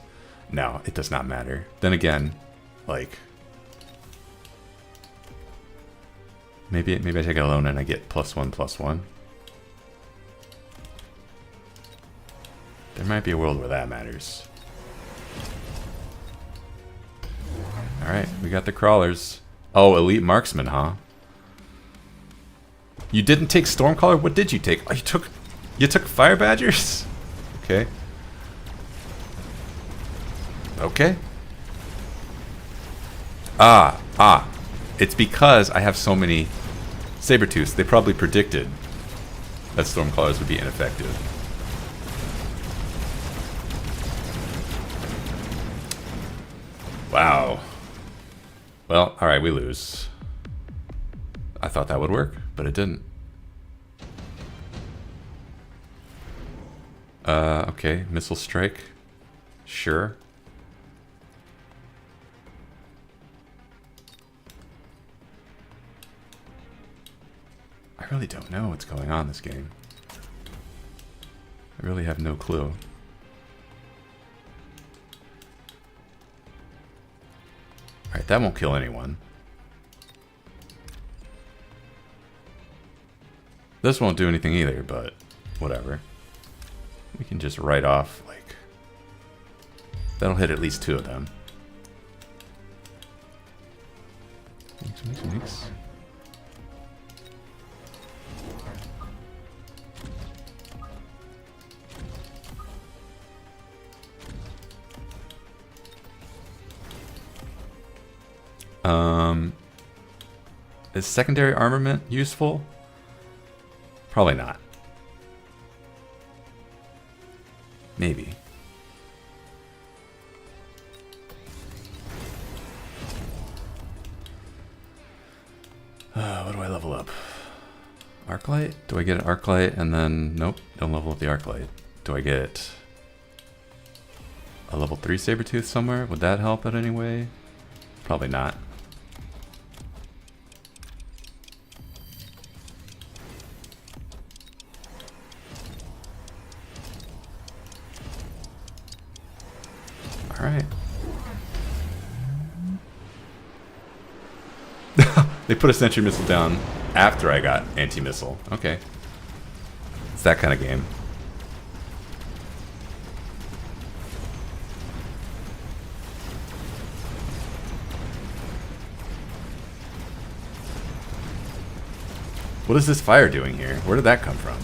No, it does not matter. Then again, like, maybe I take it alone and I get +1/+1. There might be a world where that matters. All right, we got the crawlers. Oh, elite marksman, huh? You didn't take Stormcaller? What did you take? Oh, you took Fire Badgers? Okay. Okay. It's because I have so many Sabertooths. They probably predicted that Stormcallers would be ineffective. Wow. Well, alright, we lose. I thought that would work, but it didn't. Okay, missile strike. Sure. I really don't know what's going on in this game. I really have no clue. Alright, that won't kill anyone. This won't do anything either, but whatever. We can just write off, like... That'll hit at least 2 of them. Mix. Is secondary armament useful? Probably not. Maybe. What do I level up? Arclight? Do I get an Arclight and then... Nope, don't level up the Arclight. Do I get a level 3 Sabertooth somewhere? Would that help in any way? Probably not. Alright. They put a sentry missile down after I got anti-missile. Okay. It's that kind of game. What is this fire doing here? Where did that come from?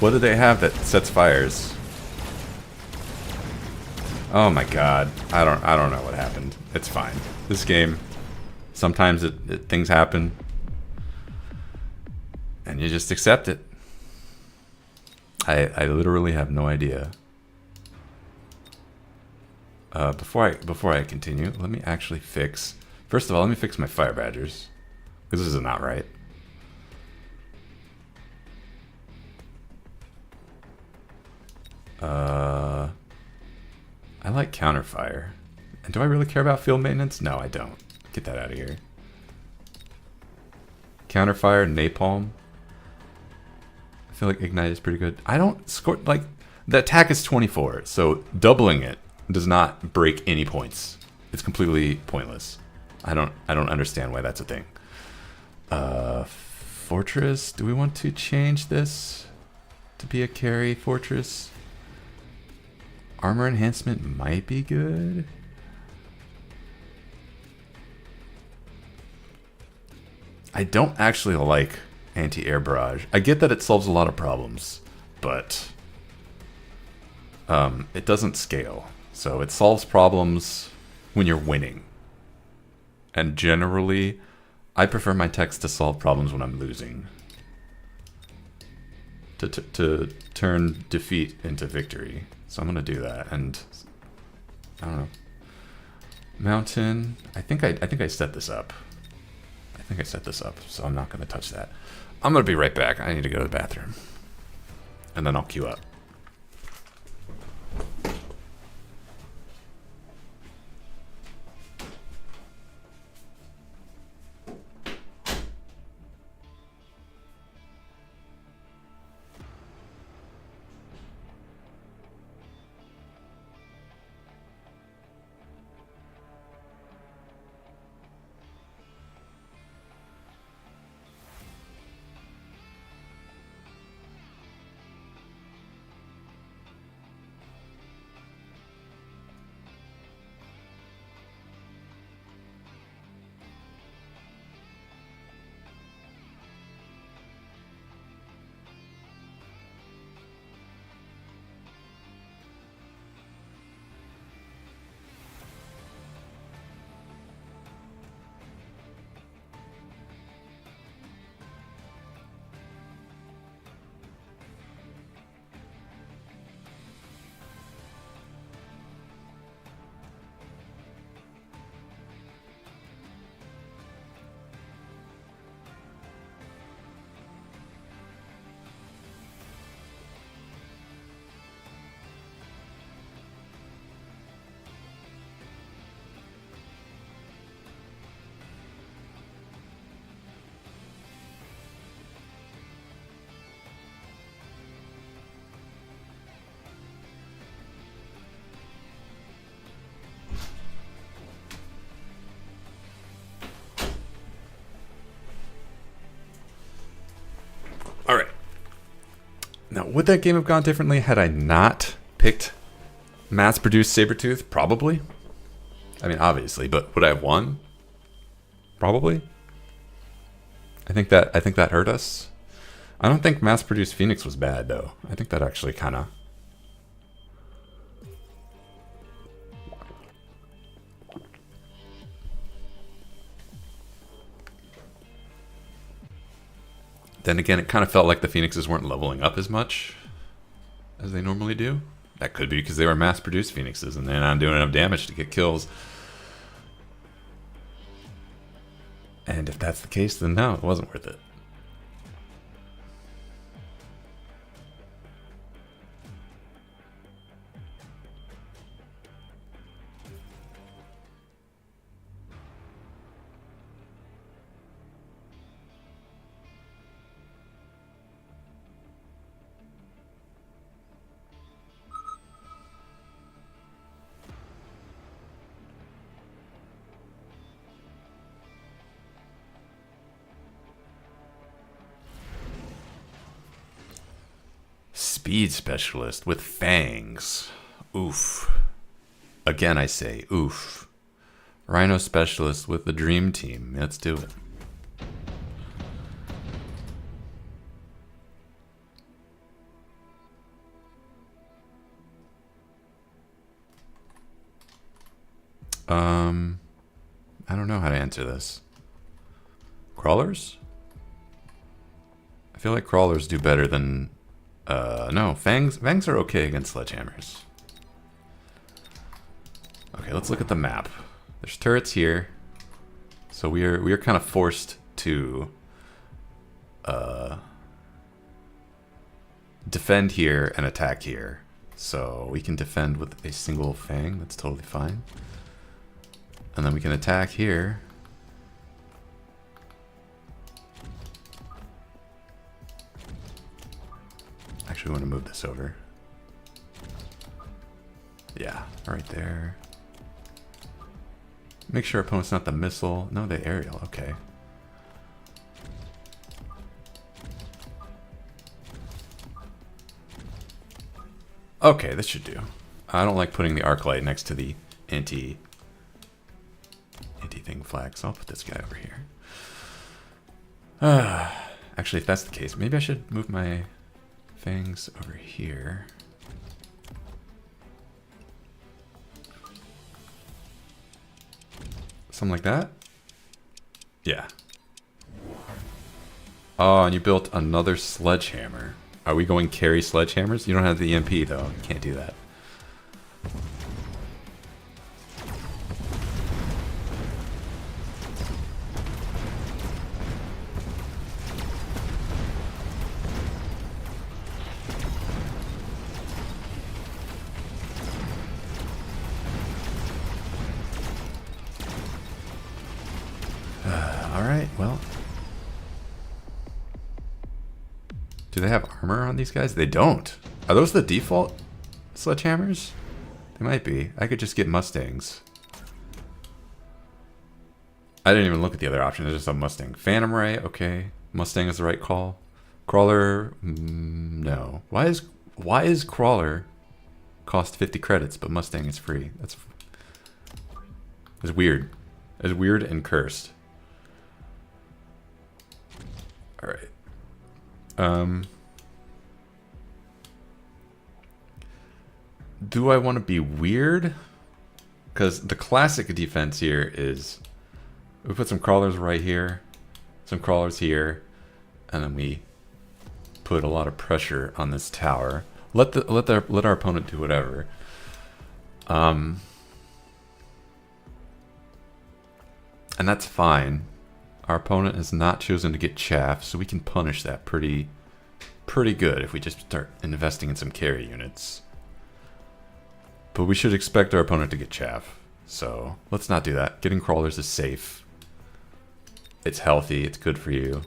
What do they have that sets fires? Oh my god. I don't know what happened. It's fine. This game, sometimes things happen and you just accept it. I literally have no idea. Before I continue, let me actually fix... First of all, let me fix my Fire Badgers. Because this is not right. I like counterfire. And do I really care about field maintenance? No, I don't. Get that out of here. Counterfire, napalm. I feel like ignite is pretty good. I don't score, like, the attack is 24, so doubling it does not break any points. It's completely pointless. I don't understand why that's a thing. Fortress, do we want to change this to be a carry fortress? Armor enhancement might be good. I don't actually like anti-air barrage. I get that it solves a lot of problems, but it doesn't scale. So it solves problems when you're winning. And generally, I prefer my techs to solve problems when I'm losing. To turn defeat into victory. So I'm going to do that. And, I don't know. Mountain. I think I set this up. I think I set this up, so I'm not going to touch that. I'm going to be right back. I need to go to the bathroom. And then I'll queue up. All right. Now, would that game have gone differently had I not picked mass-produced Sabretooth? Probably. I mean, obviously, but would I have won? Probably. I think that hurt us. I don't think mass-produced Phoenix was bad, though. I think that actually kind of... Then again, it kind of felt like the Phoenixes weren't leveling up as much as they normally do. That could be because they were mass-produced Phoenixes and they're not doing enough damage to get kills. And if that's the case, then no, it wasn't worth it. Speed specialist with fangs. Oof. Again, I say oof. Rhino specialist with the dream team. Let's do it. I don't know how to answer this. Crawlers? I feel like crawlers do better than... no, fangs are okay against sledgehammers. Okay, let's look at the map. There's turrets here. So we are kind of forced to defend here and attack here. So we can defend with a single fang, that's totally fine. And then we can attack here. Actually, we want to move this over. Yeah, right there. Make sure our opponent's not the missile. No, the aerial. Okay. Okay, this should do. I don't like putting the arc light next to the anti-thing flag, so I'll put this guy over here. Actually, if that's the case, maybe I should move my fangs over here. Something like that? Yeah. Oh, and you built another sledgehammer. Are we going carry sledgehammers? You don't have the EMP though. You can't do that. Alright, well. Do they have armor on these guys? They don't. Are those the default sledgehammers? They might be. I could just get Mustangs. I didn't even look at the other option. There's just a Mustang. Phantom Ray, okay. Mustang is the right call. Crawler, no. Why is Crawler cost 50 credits, but Mustang is free? That's weird. It's weird and cursed. All right. Do I want to be weird? Because the classic defense here is we put some crawlers right here, some crawlers here, and then we put a lot of pressure on this tower. Let our opponent do whatever. And that's fine. Our opponent has not chosen to get chaff, so we can punish that pretty good if we just start investing in some carry units. But we should expect our opponent to get chaff. So let's not do that. Getting crawlers is safe. It's healthy. It's good for you.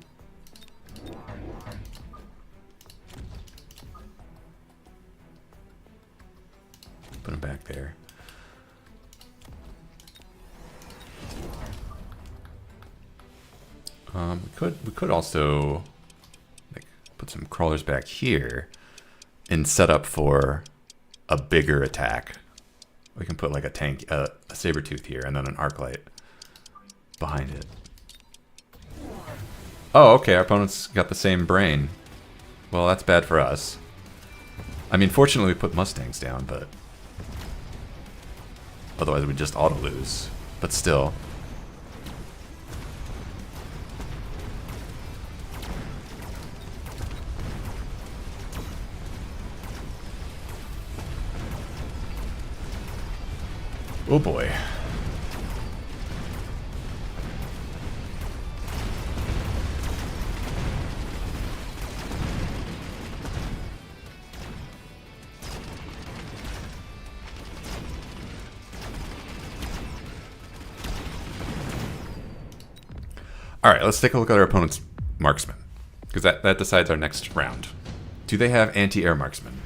Put him back there. We could also like put some crawlers back here and set up for a bigger attack. We can put like a tank, a saber-tooth here, and then an arc light behind it. Oh, okay, our opponent's got the same brain. Well, that's bad for us. I mean, fortunately we put Mustangs down, but otherwise we'd just auto-lose. But still. Oh boy. All right, let's take a look at our opponent's marksman, because that decides our next round. Do they have anti-air marksman?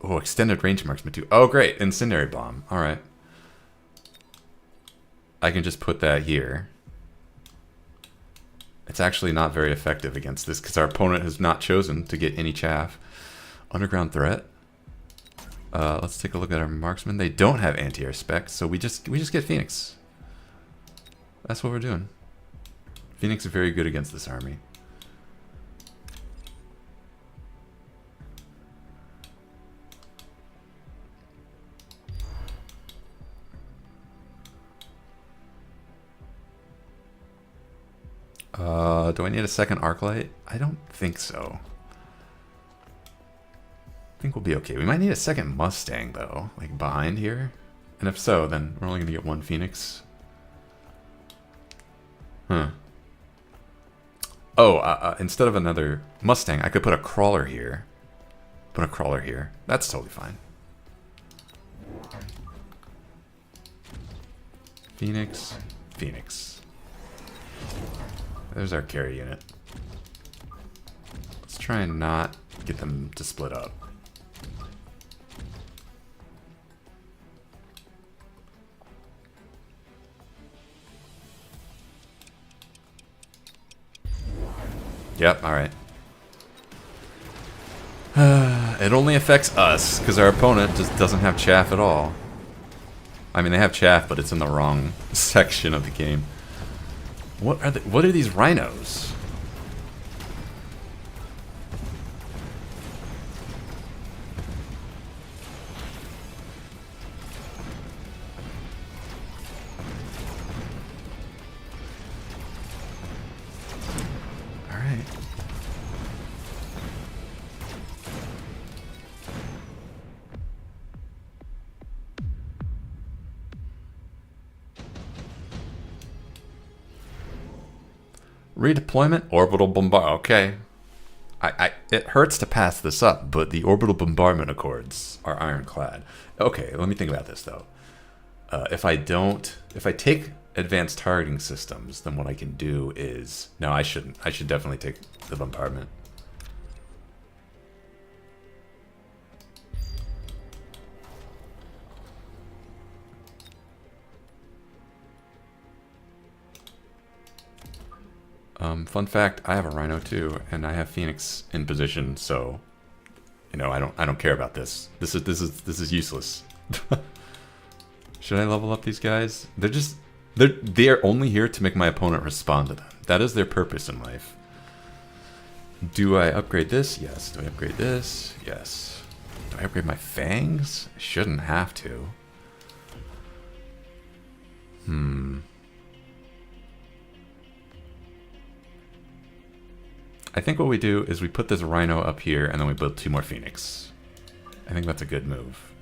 Oh, extended range marksman too. Oh, great. Incendiary bomb. All right. I can just put that here. It's actually not very effective against this because our opponent has not chosen to get any chaff. Underground threat. Let's take a look at our marksman. They don't have anti-air specs, so we just get Phoenix. That's what we're doing. Phoenix is very good against this army. Do I need a second arc light? I don't think so. I think we'll be okay. We might need a second Mustang, though, like behind here. And if so, then we're only going to get one Phoenix. Huh. Oh, instead of another Mustang, I could put a crawler here. Put a crawler here. That's totally fine. Phoenix. Phoenix. There's our carry unit. Let's try and not get them to split up. Yep, alright. It only affects us, because our opponent just doesn't have chaff at all. I mean, they have chaff, but it's in the wrong section of the game. What are these rhinos? All right. Redeployment, orbital bombard. Okay, it hurts to pass this up, but the orbital bombardment accords are ironclad. Okay, let me think about this though. If I advanced targeting systems, then what I can do is... No, I shouldn't. I should definitely take the bombardment. Fun fact, I have a Rhino too, and I have Phoenix in position, so you know, I don't care about this. This is useless. Should I level up these guys? They're only here to make my opponent respond to them. That is their purpose in life. Do I upgrade this? Yes. Do I upgrade this? Yes. Do I upgrade my fangs? I shouldn't have to. I think what we do is we put this Rhino up here and then we build 2 more Phoenix. I think that's a good move.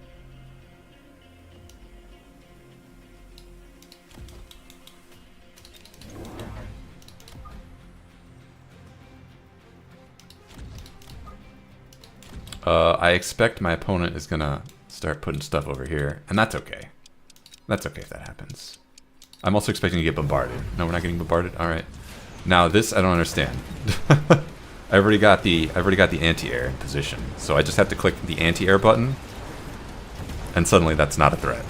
I expect my opponent is gonna start putting stuff over here, and that's okay. That's okay if that happens. I'm also expecting to get bombarded. No, we're not getting bombarded? Alright. Now this I don't understand. I've already got the anti-air in position, so I just have to click the anti-air button, and suddenly that's not a threat.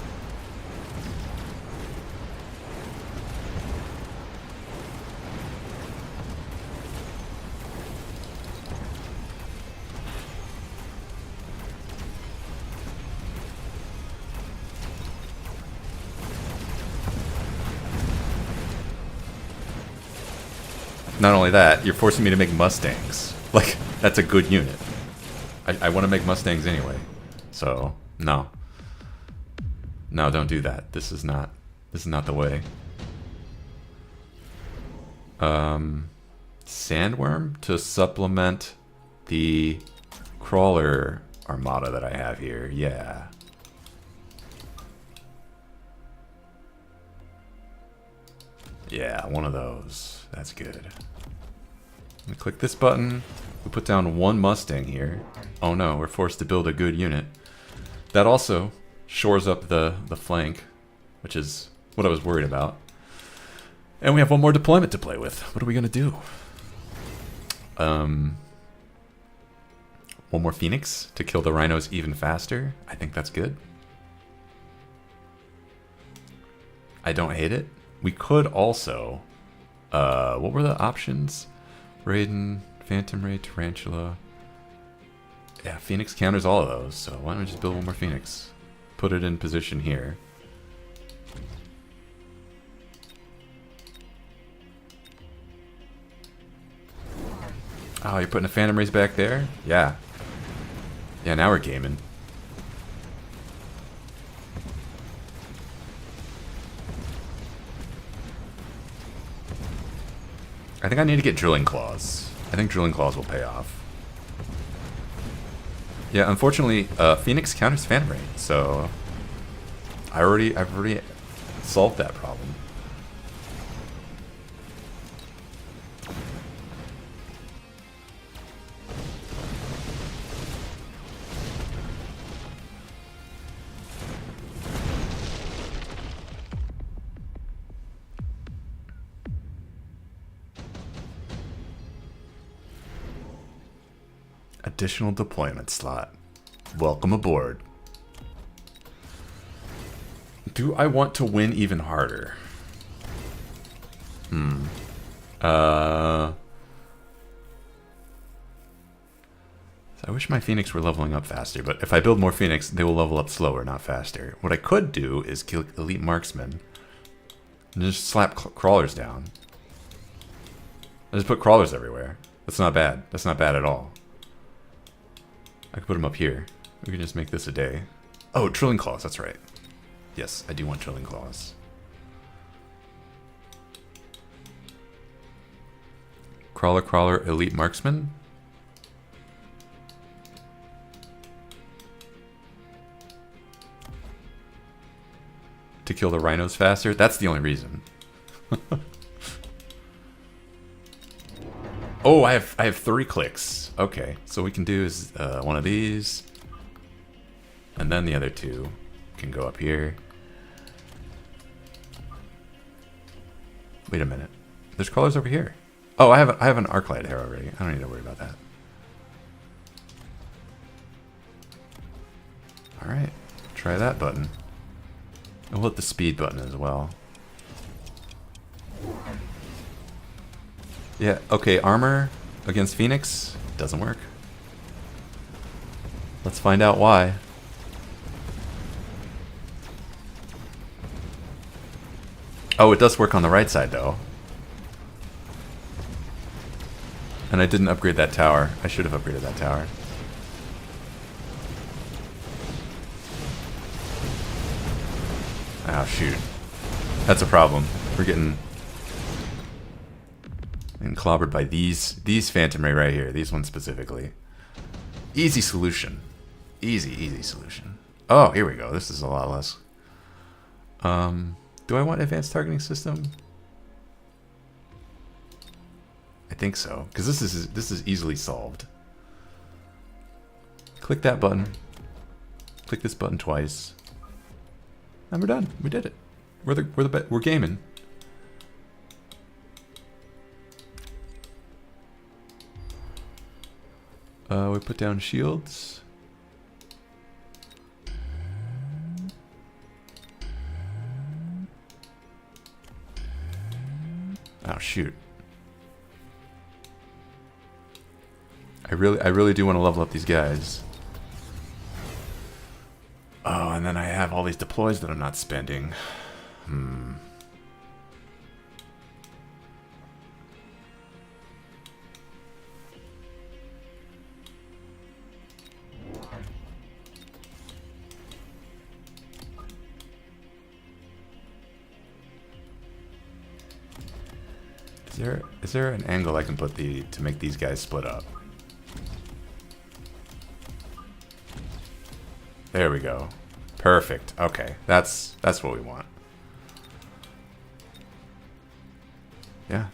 Not only that, you're forcing me to make Mustangs. Like, that's a good unit. I want to make Mustangs anyway. So, no. No, don't do that. This is not the way. Sandworm to supplement the crawler armada that I have here. Yeah. Yeah, one of those. That's good. We click this button. We put down 1 Mustang here. Oh no, we're forced to build a good unit. That also shores up the flank, which is what I was worried about. And we have 1 more deployment to play with. What are we gonna do? 1 more Phoenix to kill the Rhinos even faster. I think that's good. I don't hate it. We could also... what were the options? Raiden, Phantom Ray, Tarantula. Yeah, Phoenix counters all of those, so why don't we just build 1 more Phoenix? Put it in position here. Oh, you're putting a Phantom Rays back there? Yeah. Yeah, now we're gaming. I think I need to get Drilling Claws. I think Drilling Claws will pay off. Yeah, unfortunately, Phoenix counters Phantom Ray, so I've already solved that problem. Additional deployment slot. Welcome aboard. Do I want to win even harder? I wish my Phoenix were leveling up faster, but if I build more Phoenix, they will level up slower, not faster. What I could do is kill Elite Marksman and just slap crawlers down. I just put crawlers everywhere. That's not bad. That's not bad at all. I could put them up here. We can just make this a day. Oh, Drilling Claws, that's right. Yes, I do want Drilling Claws. Crawler, Elite Marksman. To kill the Rhinos faster? That's the only reason. Oh, I have 3 clicks. Okay, so what we can do is 1 of these, and then the other 2 can go up here. Wait a minute. There's crawlers over here. Oh, I have an arc light here already. I don't need to worry about that. Alright. Try that button. And we'll hit the speed button as well. Yeah, okay, armor against Phoenix doesn't work. Let's find out why. Oh, it does work on the right side, though. And I didn't upgrade that tower. I should have upgraded that tower. Oh, shoot. That's a problem. We're getting clobbered by these Phantom Ray right here. These ones specifically. Easy solution. Easy solution. Oh, here we go. This is a lot less. Do I want advanced targeting system? I think so, because this is easily solved. Click that button. Click this button twice. And we're done. We did it. We're gaming. We put down shields. Oh shoot. I really do want to level up these guys. Oh, and then I have all these deploys that I'm not spending. Is there an angle I can put to make these guys split up? There we go. Perfect. Okay, that's what we want. Yeah.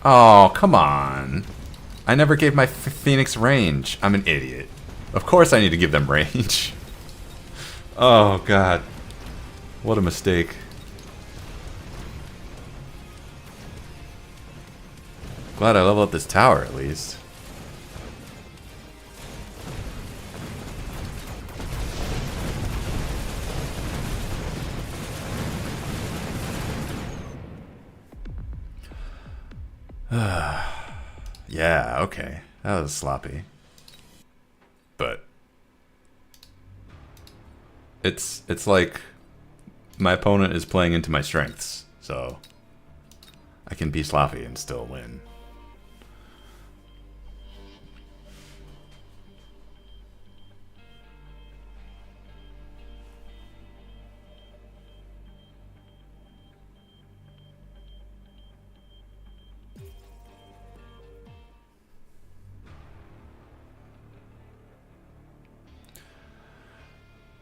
Oh, come on. I never gave my Phoenix range. I'm an idiot. Of course I need to give them range. Oh, God. What a mistake. Glad I leveled up this tower, at least. Yeah, okay. That was sloppy. But it's like my opponent is playing into my strengths, so I can be sloppy and still win.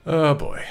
Oh boy.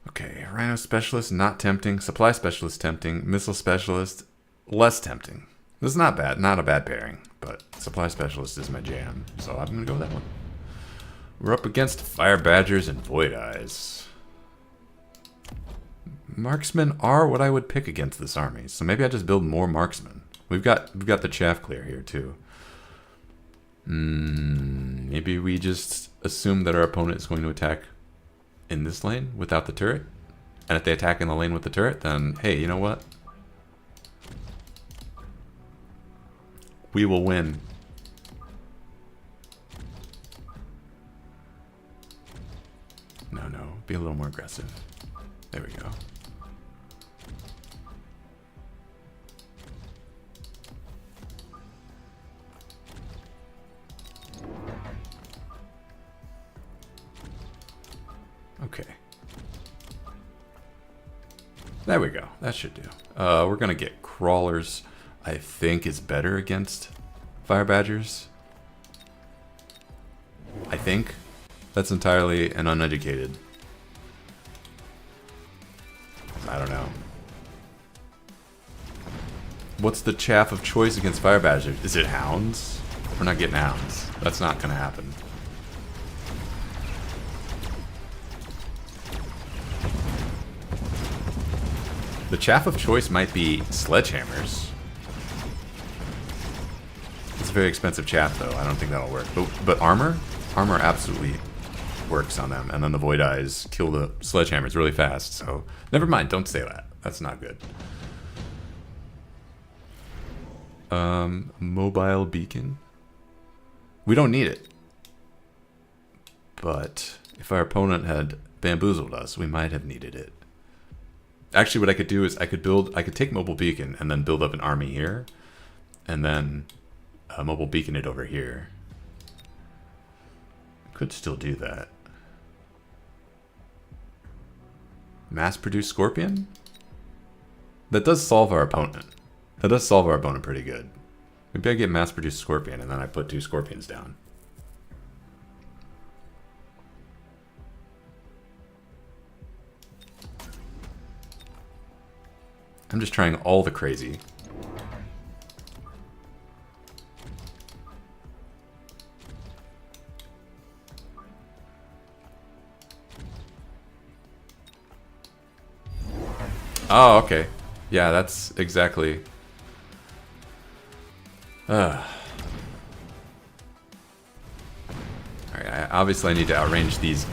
Okay, Rhino Specialist, not tempting. Supply Specialist, tempting. Missile Specialist, less tempting. This is not bad, not a bad pairing, but Supply Specialist is my jam, so I'm gonna go with that one. We're up against Fire Badgers and Void Eyes. Marksmen are what I would pick against this army, so maybe I just build more marksmen. We've got the chaff clear here too. Maybe we just assume that our opponent is going to attack in this lane without the turret, and if they attack in the lane with the turret, then hey, you know what? We will win. No, be a little more aggressive. There we go. Okay. There we go. That should do. We're going to get crawlers, I think, is better against fire badgers. I think. That's entirely an uneducated. I don't know. What's the chaff of choice against fire badgers? Is it hounds? We're not getting hounds. That's not going to happen. The chaff of choice might be sledgehammers. It's a very expensive chaff, though. I don't think that'll work. But armor? Armor absolutely works on them. And then the void eyes kill the sledgehammers really fast. So never mind. Don't say that. That's not good. Mobile beacon. We don't need it. But if our opponent had bamboozled us, we might have needed it. Actually, what I could do is I could take mobile beacon and then build up an army here, and then mobile beacon it over here. Could still do that. Mass produce scorpion? That does solve our opponent. That does solve our opponent pretty good. Maybe I get mass produce scorpion and then I put 2 scorpions down. I'm just trying all the crazy. Oh, okay. Yeah, that's exactly... Alright, obviously I need to outrange these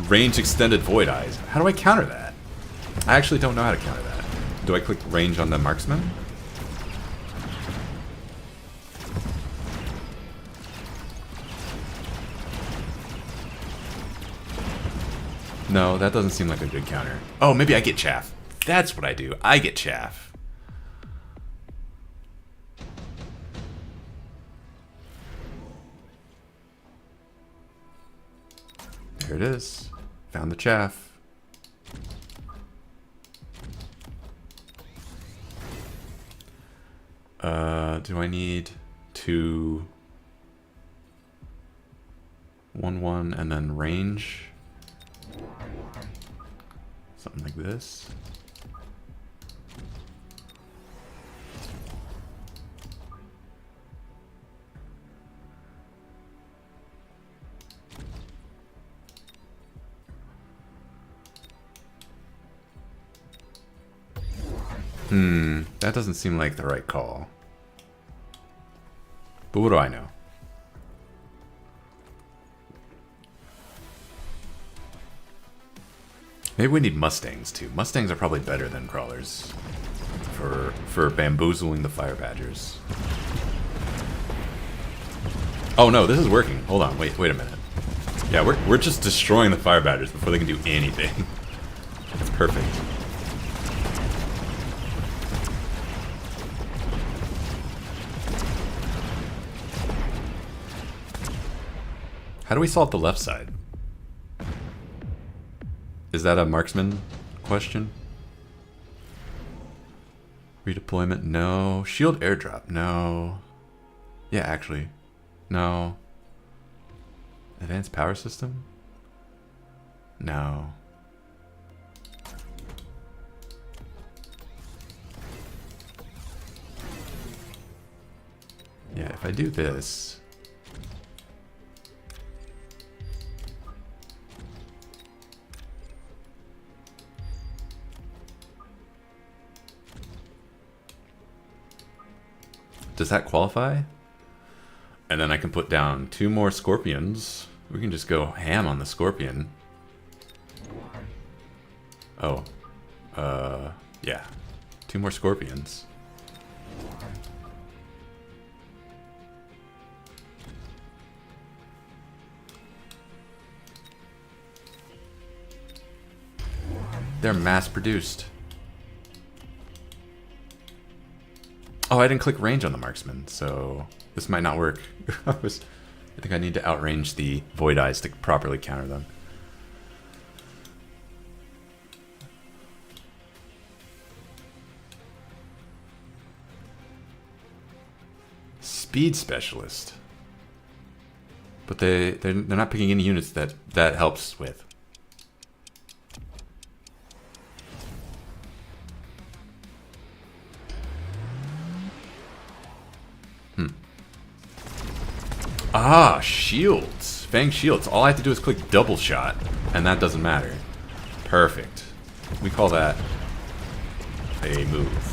range extended void eyes. How do I counter that? I actually don't know how to counter that. Do I click range on the marksman? No, that doesn't seem like a good counter. Oh, maybe I get chaff. That's what I do. I get chaff. There it is. Found the chaff. Do I need to 1-1 and then range? Something like this. That doesn't seem like the right call. But what do I know? Maybe we need Mustangs too. Mustangs are probably better than crawlers for bamboozling the fire badgers. Oh no, this is working. Hold on, wait a minute. Yeah, we're just destroying the fire badgers before they can do anything. It's perfect. How do we solve the left side? Is that a marksman question? Redeployment? No. Shield airdrop? No. Yeah, actually. No. Advanced power system? No. Yeah, if I do this... Does that qualify? And then I can put down 2 more scorpions. We can just go ham on the scorpion. Oh. Yeah. 2 more scorpions. They're mass produced. Oh, I didn't click range on the marksman, so this might not work. I think I need to outrange the void eyes to properly counter them. speed specialist. But they're not picking any units that helps with. Ah, shields. Fang shields. All I have to do is click double shot, and that doesn't matter. Perfect. We call that a move.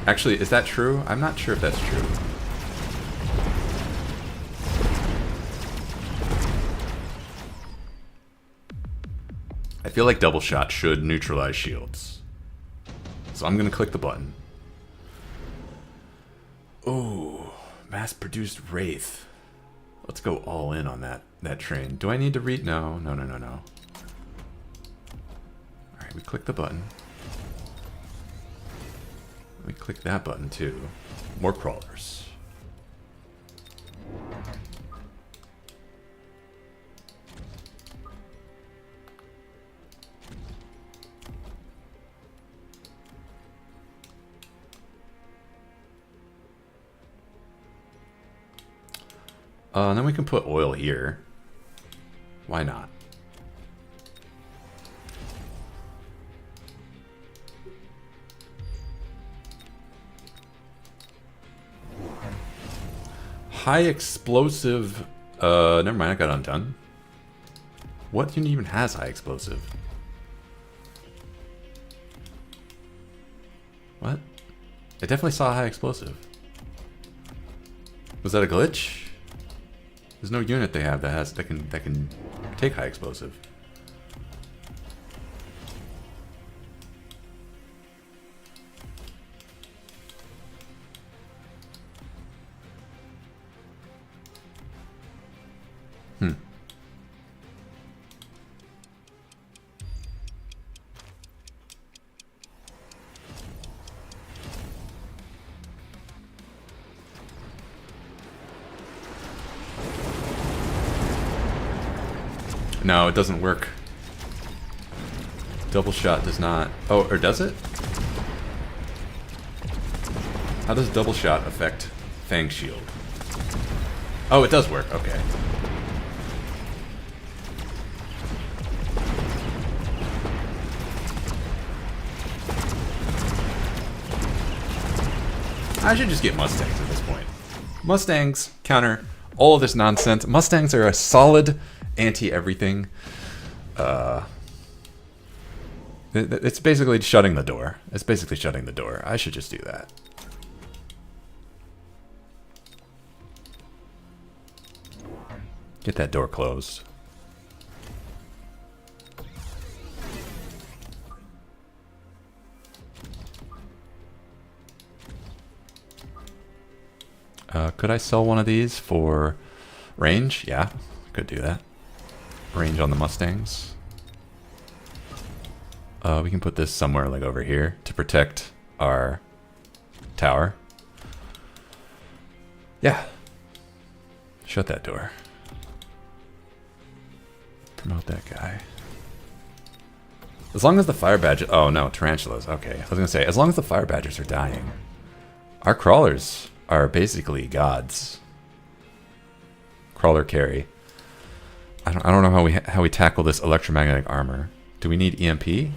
Actually, is that true? I'm not sure if that's true. I feel like double shot should neutralize shields. So I'm gonna click the button. Ooh, mass-produced Wraith. Let's go all in on that train. Do I need to read? No. Alright, we click the button. We click that button too. More crawlers. And then we can put oil here. Why not? High explosive. Never mind, I got undone. What unit even has high explosive? What? I definitely saw a high explosive. Was that a glitch? There's no unit they have that can take high explosive. No, it doesn't work. Double shot does not. Oh, or does it? How does double shot affect Fang Shield? Oh, it does work. Okay. I should just get Mustangs at this point. Mustangs counter all of this nonsense. Mustangs are a solid anti-everything. It's basically shutting the door. It's basically shutting the door. I should just do that. Get that door closed. Could I sell one of these for range? Yeah, could do that. Range on the Mustangs. We can put this somewhere like over here to protect our tower. Yeah. Shut that door. Promote that guy. As long as the fire badger... Oh no, tarantulas. Okay. I was going to say, as long as the fire badgers are dying, our crawlers are basically gods. Crawler carry. I don't know how we tackle this electromagnetic armor. Do we need EMP?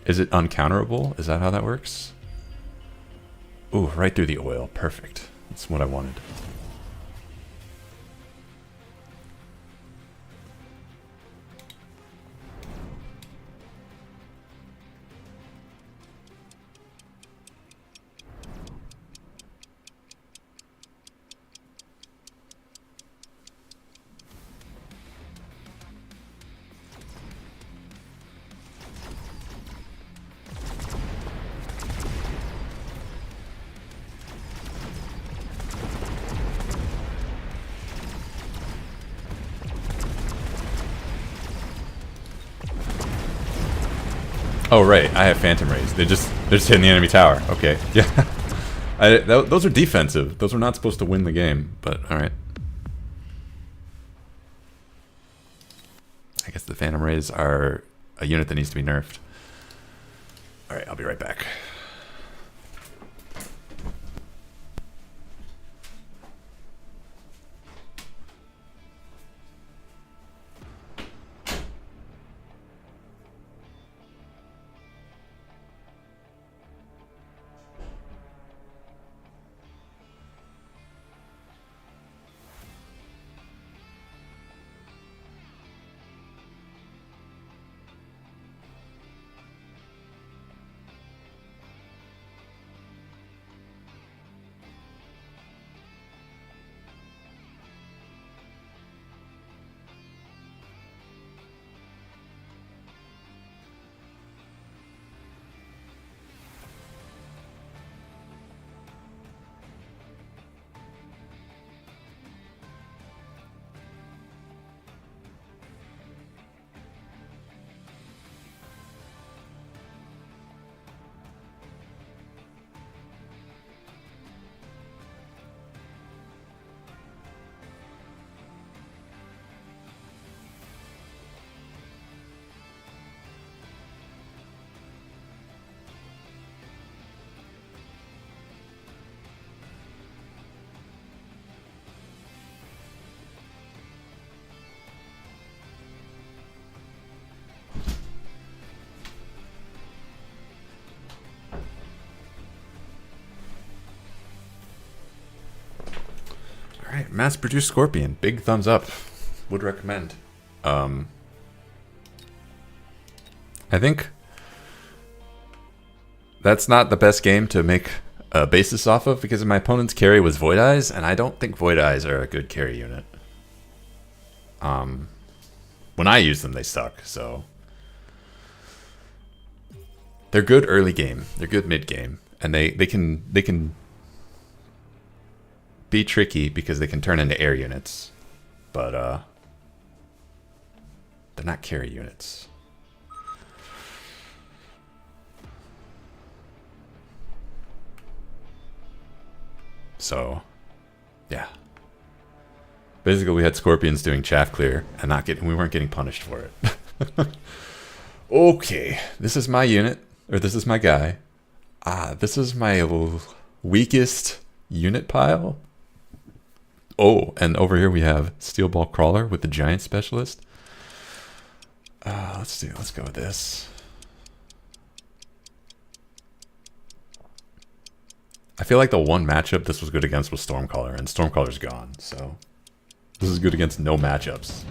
Is it uncounterable? Is that how that works? Ooh, right through the oil. Perfect. That's what I wanted. Oh right, I have Phantom Rays. They're just hitting the enemy tower. Okay, yeah. Those are defensive. Those are not supposed to win the game. But all right. I The Phantom Rays are a unit that needs to be nerfed. Alright, I'll be right back. Alright, mass-produced Scorpion. Big thumbs up. Would recommend. I think that's not the best game to make a basis off of because my opponent's carry was Void Eyes, and I don't think Void Eyes are a good carry unit. When I use them, they suck, so... They're good early game. They're good mid game. And they can be tricky because they can turn into air units. But they're not carry units. So, yeah. Basically, we had Scorpions doing chaff clear and we weren't getting punished for it. Okay, this is my unit, or this is my guy. This is my weakest unit pile. Oh, and over here we have Steel Ball Crawler with the Giant Specialist. Let's go with this. I feel like the one matchup this was good against was Stormcaller, and Stormcaller's gone, so this is good against no matchups.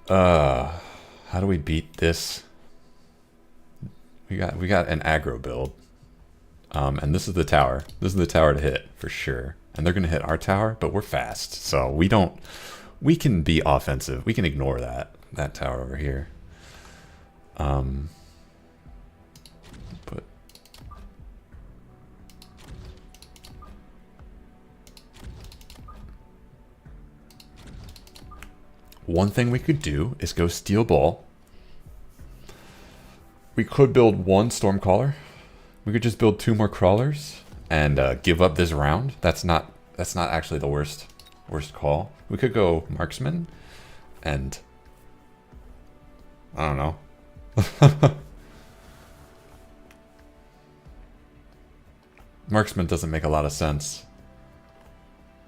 How do we beat this? We got an aggro build. And this is the tower. This is the tower to hit for sure. And they're gonna hit our tower, but we're fast, so we can be offensive. We can ignore that tower over here. But one thing we could do is go Steel Ball. We could build one Stormcaller. We could just build 2 more crawlers and give up this round. That's not actually the worst call. We could go Marksman and I don't know. Marksman doesn't make a lot of sense.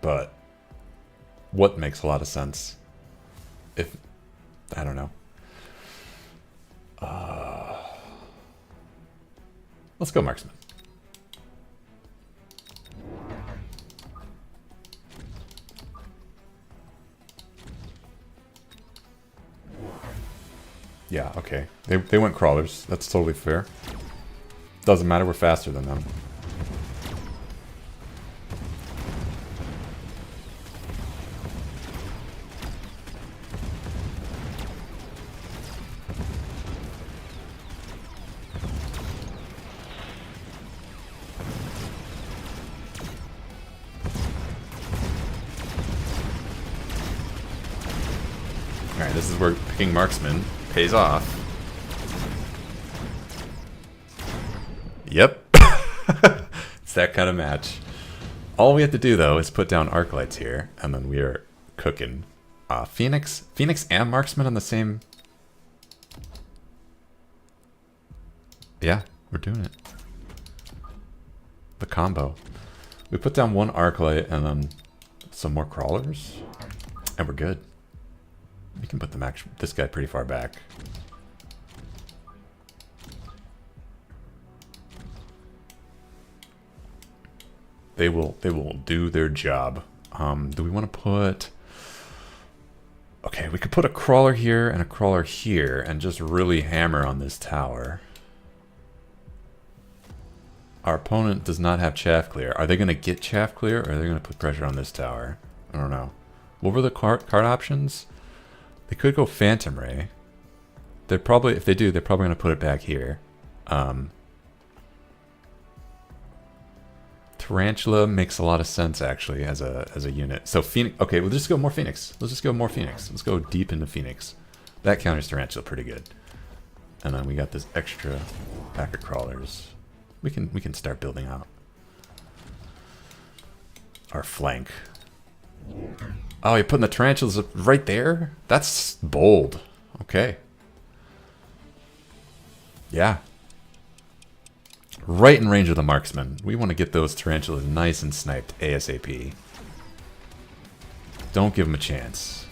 But what makes a lot of sense? If I don't know. Let's go Marksman. Yeah, okay. They went crawlers. That's totally fair. Doesn't matter, we're faster than them. Alright, this is where picking Marksman pays off. Yep. It's that kind of match. All we have to do, though, is put down arc lights here, and then we are cooking. Phoenix and Marksman on the same. Yeah, we're doing it. The combo. We put down one Arclight and then some more crawlers, and we're good. We can put this guy pretty far back. They will do their job. Do we want to put... Okay, we could put a crawler here and a crawler here and just really hammer on this tower. Our opponent does not have chaff clear. Are they going to get chaff clear, or are they going to put pressure on this tower? I don't know. What were the card options? They could go Phantom Ray. They're probably, if they do, they're probably going to put it back here. Tarantula makes a lot of sense, actually, as a unit. So Phoenix. Okay, we'll just go more Phoenix. Let's just go more Phoenix. Let's go deep into Phoenix. That counters Tarantula pretty good. And then we got this extra pack of crawlers. We can start building out our flank. Oh, you're putting the tarantulas right there? That's bold. Okay. Yeah. Right in range of the marksman. We want to get those tarantulas nice and sniped ASAP. Don't give them a chance.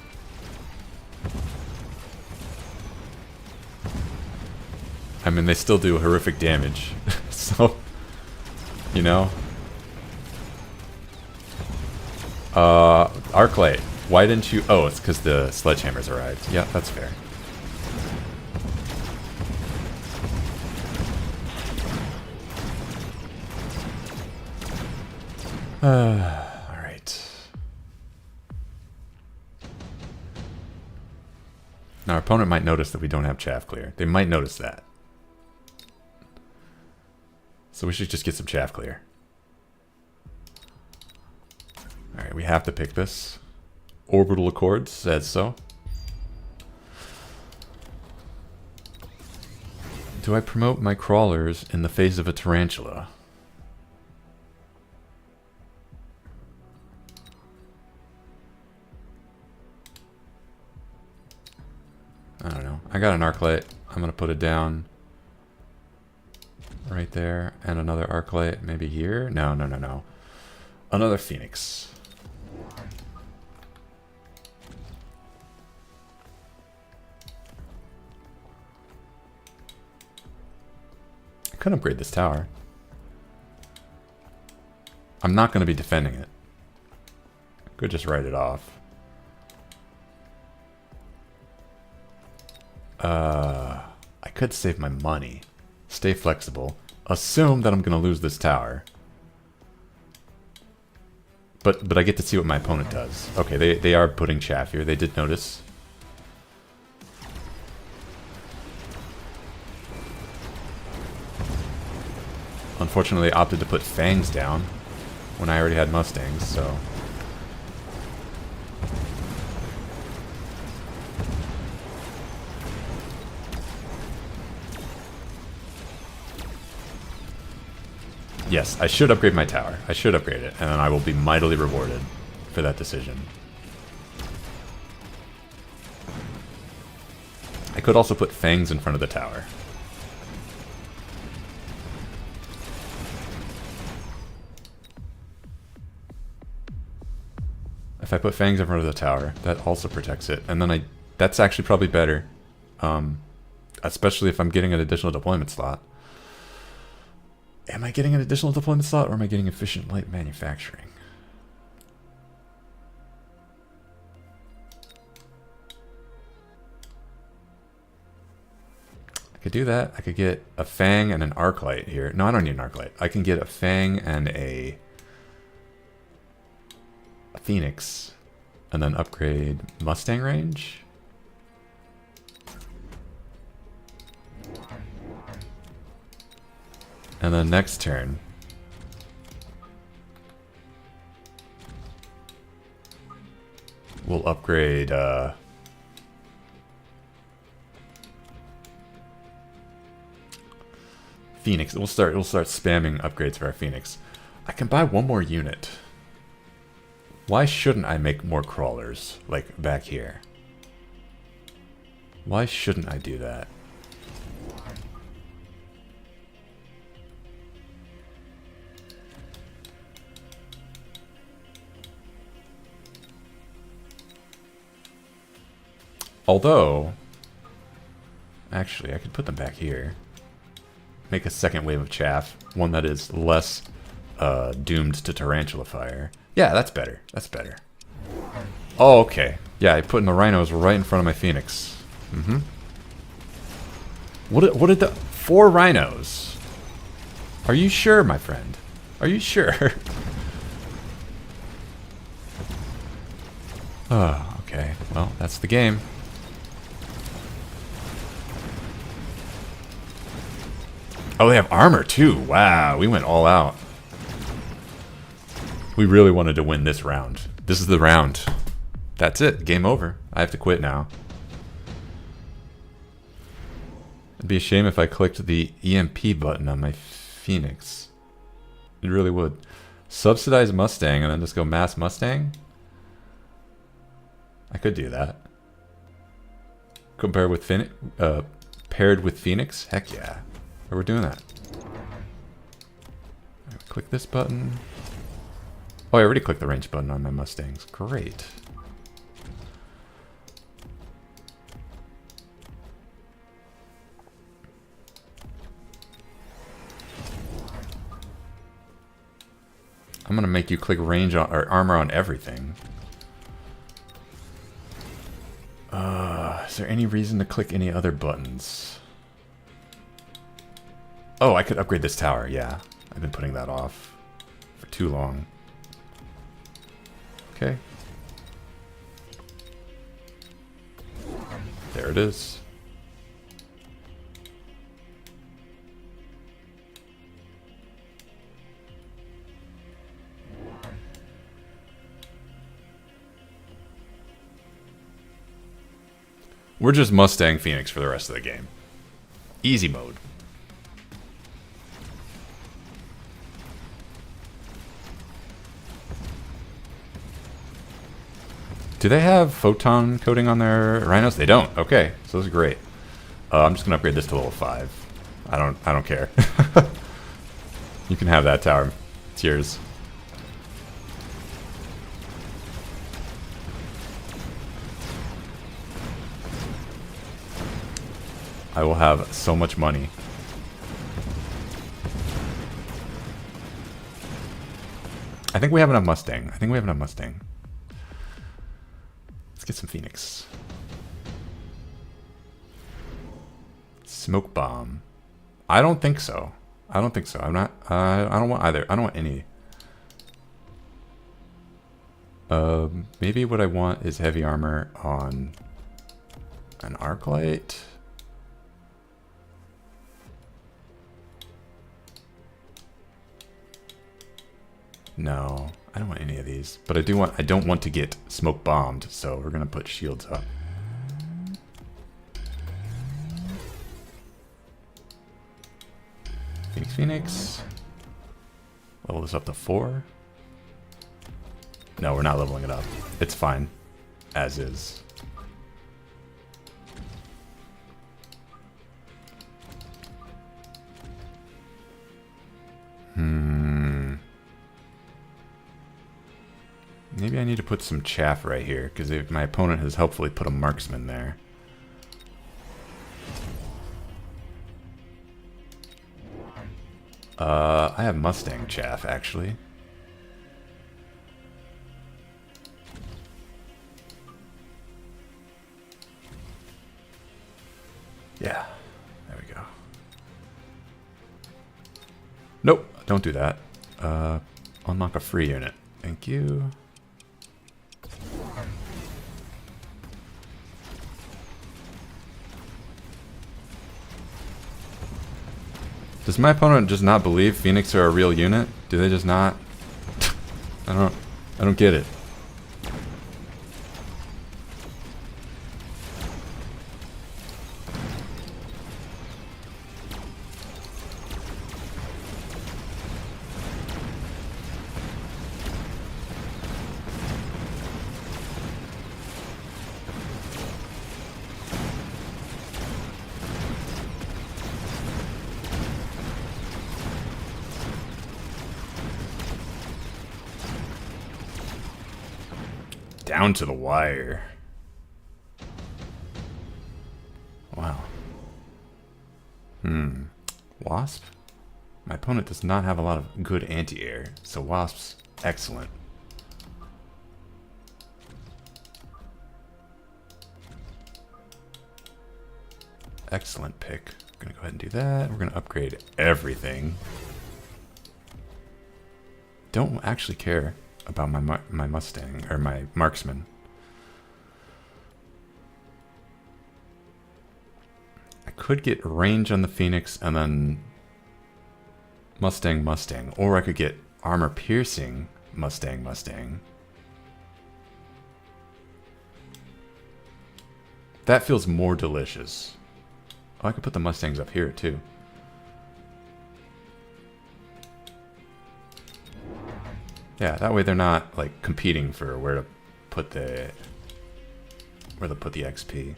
I mean, they still do horrific damage. So, you know. Arclight, why didn't you... Oh, it's because the sledgehammers arrived. Yeah, that's fair. Alright. Now, our opponent might notice that we don't have chaff clear. They might notice that. So we should just get some chaff clear. Alright, we have to pick this. Orbital Accord says so. Do I promote my crawlers in the face of a tarantula? I don't know. I got an Arclight. I'm going to put it down right there. And another Arclight maybe here. No. Another Phoenix. I could upgrade this tower. I'm not going to be defending it. Could just write it off. I could save my money. Stay flexible. Assume that I'm going to lose this tower. But I get to see what my opponent does. Okay, they are putting chaff here. They did notice. Unfortunately, they opted to put Fangs down when I already had Mustangs, so... Yes, I should upgrade my tower. I should upgrade it, and then I will be mightily rewarded for that decision. I could also put Fangs in front of the tower. If I put Fangs in front of the tower, that also protects it. And then that's actually probably better. Especially if I'm getting an additional deployment slot. Am I getting an additional deployment slot, or am I getting efficient light manufacturing? I could do that. I could get a Fang and an Arclight here. No, I don't need an Arclight. I can get a Fang and a Phoenix, and then upgrade Mustang range. And then next turn, we'll upgrade Phoenix. We'll start spamming upgrades for our Phoenix. I can buy one more unit. Why shouldn't I make more crawlers, like back here? Why shouldn't I do that? Although, actually, I could put them back here. Make a second wave of chaff. One that is less doomed to tarantula fire. Yeah, that's better. That's better. Oh, okay. Yeah, I put in the rhinos right in front of my phoenix. Mm-hmm. What did the... 4 rhinos? Are you sure, my friend? Are you sure? Oh, okay. Well, that's the game. Oh, they have armor too. Wow, we went all out. We really wanted to win this round. This is the round. That's it. Game over. I have to quit now. It'd be a shame if I clicked the EMP button on my Phoenix. It really would. Subsidize Mustang and then just go mass Mustang? I could do that. Compare with paired with Phoenix? Heck yeah. We're doing that. Click this button. Oh, I already clicked the range button on my Mustangs. Great. I'm gonna make you click range on, or armor on everything. Is there any reason to click any other buttons? Oh, I could upgrade this tower, yeah. I've been putting that off for too long. Okay. There it is. We're just Mustang Phoenix for the rest of the game. Easy mode. Do they have photon coating on their rhinos? They don't. Okay, so this is great. I'm just gonna upgrade this to level 5. I don't care. You can have that tower. It's yours. I will have so much money. I think we have enough Mustang. I think we have enough Mustang. Let's get some Phoenix. Smoke bomb. I don't think so. I don't think so. I'm not. I don't want either. I don't want any. Maybe what I want is heavy armor on an arc light. No, I don't want any of these. But I do want. I don't want to get smoke bombed, so we're gonna put shields up. Phoenix, Phoenix. Level this up to 4. No, we're not leveling it up. It's fine, as is. Maybe I need to put some chaff right here, because my opponent has helpfully put a marksman there. I have Mustang chaff, actually. Yeah, there we go. Nope, don't do that. Unlock a free unit. Thank you. Does my opponent just not believe Phoenix are a real unit? Do they just not? I don't get it. Down to the wire. Wow. Wasp? My opponent does not have a lot of good anti-air, so Wasp's excellent. Excellent pick. We're gonna go ahead and do that. We're gonna upgrade everything. Don't actually care about my Mustang, or my Marksman. I could get range on the Phoenix and then Mustang, or I could get armor piercing Mustang. That feels more delicious. Oh, I could put the Mustangs up here too. Yeah, that way they're not like competing for where to put the XP.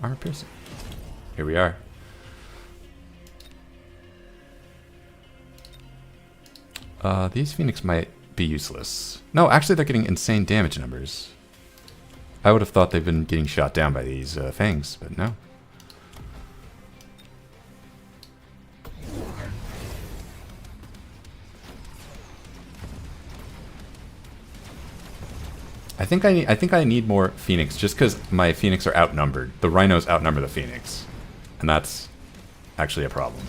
Armor piercing. Here we are. These Phoenix might be useless. No, actually they're getting insane damage numbers. I would have thought they've been getting shot down by these fangs, but no. I think I need more Phoenix just because my Phoenix are outnumbered. The Rhinos outnumber the Phoenix, and that's actually a problem.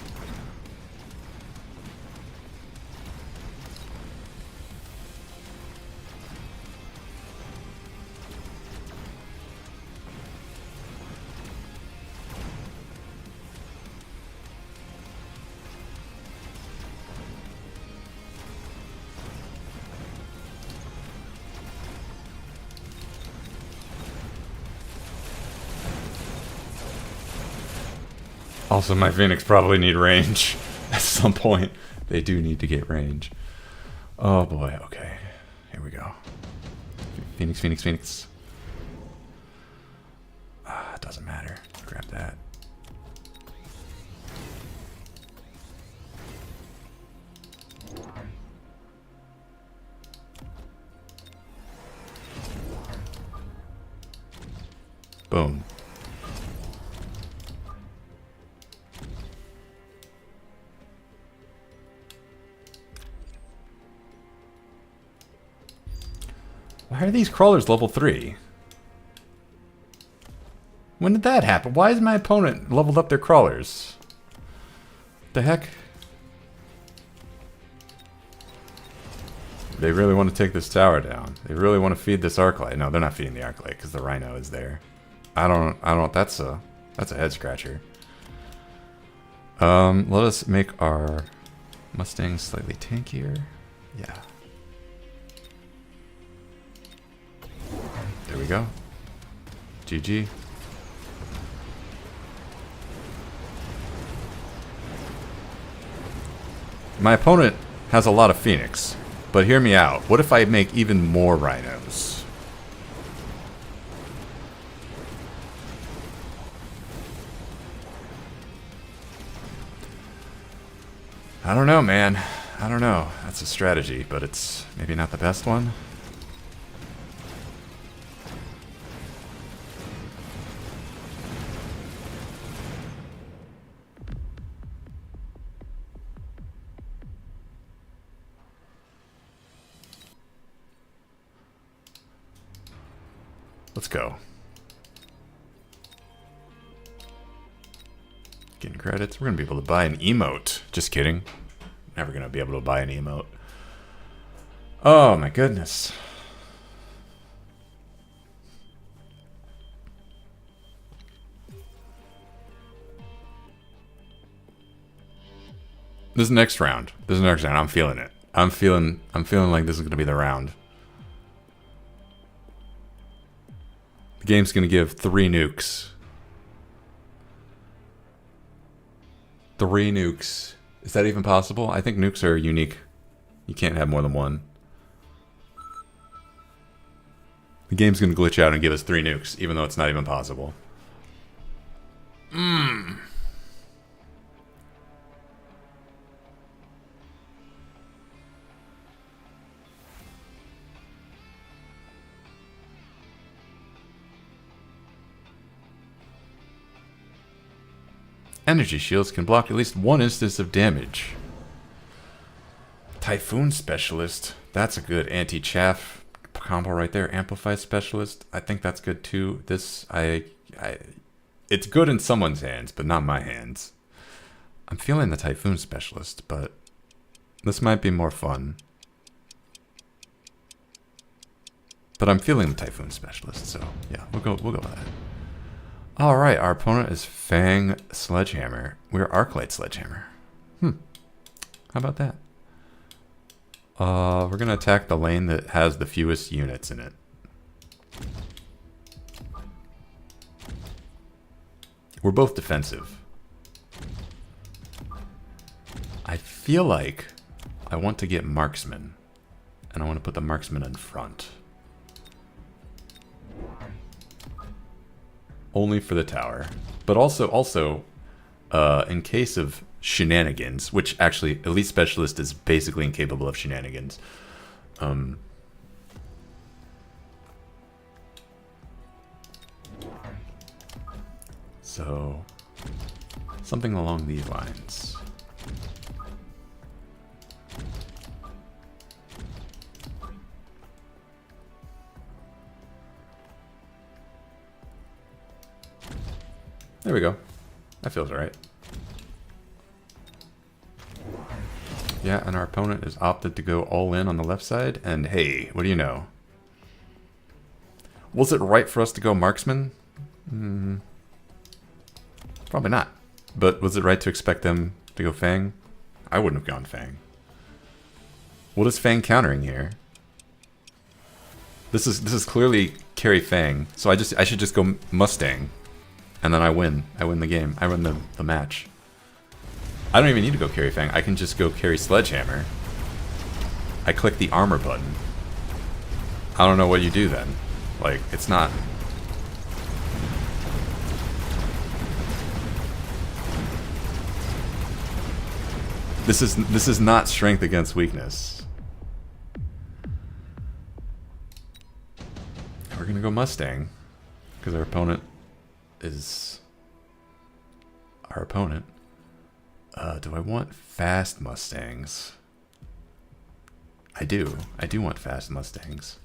Also, my Phoenix probably need range at some point. They do need to get range. Oh boy, okay. Here we go. Phoenix. It doesn't matter. Grab that. Boom. Why are these crawlers level 3? When did that happen? Why is my opponent leveled up their crawlers? The heck? They really want to take this tower down. They really want to feed this Arclight. No, they're not feeding the Arclight because the Rhino is there. I don't. That's a head scratcher. Let us make our Mustang slightly tankier. Yeah. There we go. GG. My opponent has a lot of Phoenix, but hear me out. What if I make even more Rhinos? I don't know, man. I don't know. That's a strategy, but it's maybe not the best one. Let's go. Getting credits. We're going to be able to buy an emote. Just kidding. Never going to be able to buy an emote. Oh my goodness. This is next round. I'm feeling it. I'm feeling like this is going to be the round. The game's going to give 3 nukes. 3 nukes. Is that even possible? I think nukes are unique. You can't have more than one. The game's going to glitch out and give us 3 nukes, even though it's not even possible. Energy shields can block at least one instance of damage. Typhoon Specialist. That's a good anti-chaff combo right there. Amplify Specialist. I think that's good too. This, it's good in someone's hands, but not my hands. I'm feeling the Typhoon Specialist, but this might be more fun. But I'm feeling the Typhoon Specialist, so yeah, we'll go with that. All right, our opponent is Fang Sledgehammer. We're Arclight Sledgehammer. How about that? We're gonna attack the lane that has the fewest units in it. We're both defensive. I feel like I want to get Marksman, and I want to put the Marksman in front. Only for the tower, but also, in case of shenanigans, which actually Elite Specialist is basically incapable of shenanigans. So something along these lines. There we go. That feels right. Yeah, and our opponent has opted to go all in on the left side, and hey, what do you know? Was it right for us to go Marksman? Probably not. But was it right to expect them to go Fang? I wouldn't have gone Fang. What is Fang countering here? This is clearly carry Fang, so I should just go Mustang. And then I win. I win the game. I win the match. I don't even need to go carry Fang. I can just go carry Sledgehammer. I click the armor button. I don't know what you do then. Like, it's not... This is not strength against weakness. We're gonna go Mustang. Because our opponent is our opponent. Do I want fast Mustangs? I do. I do want fast Mustangs.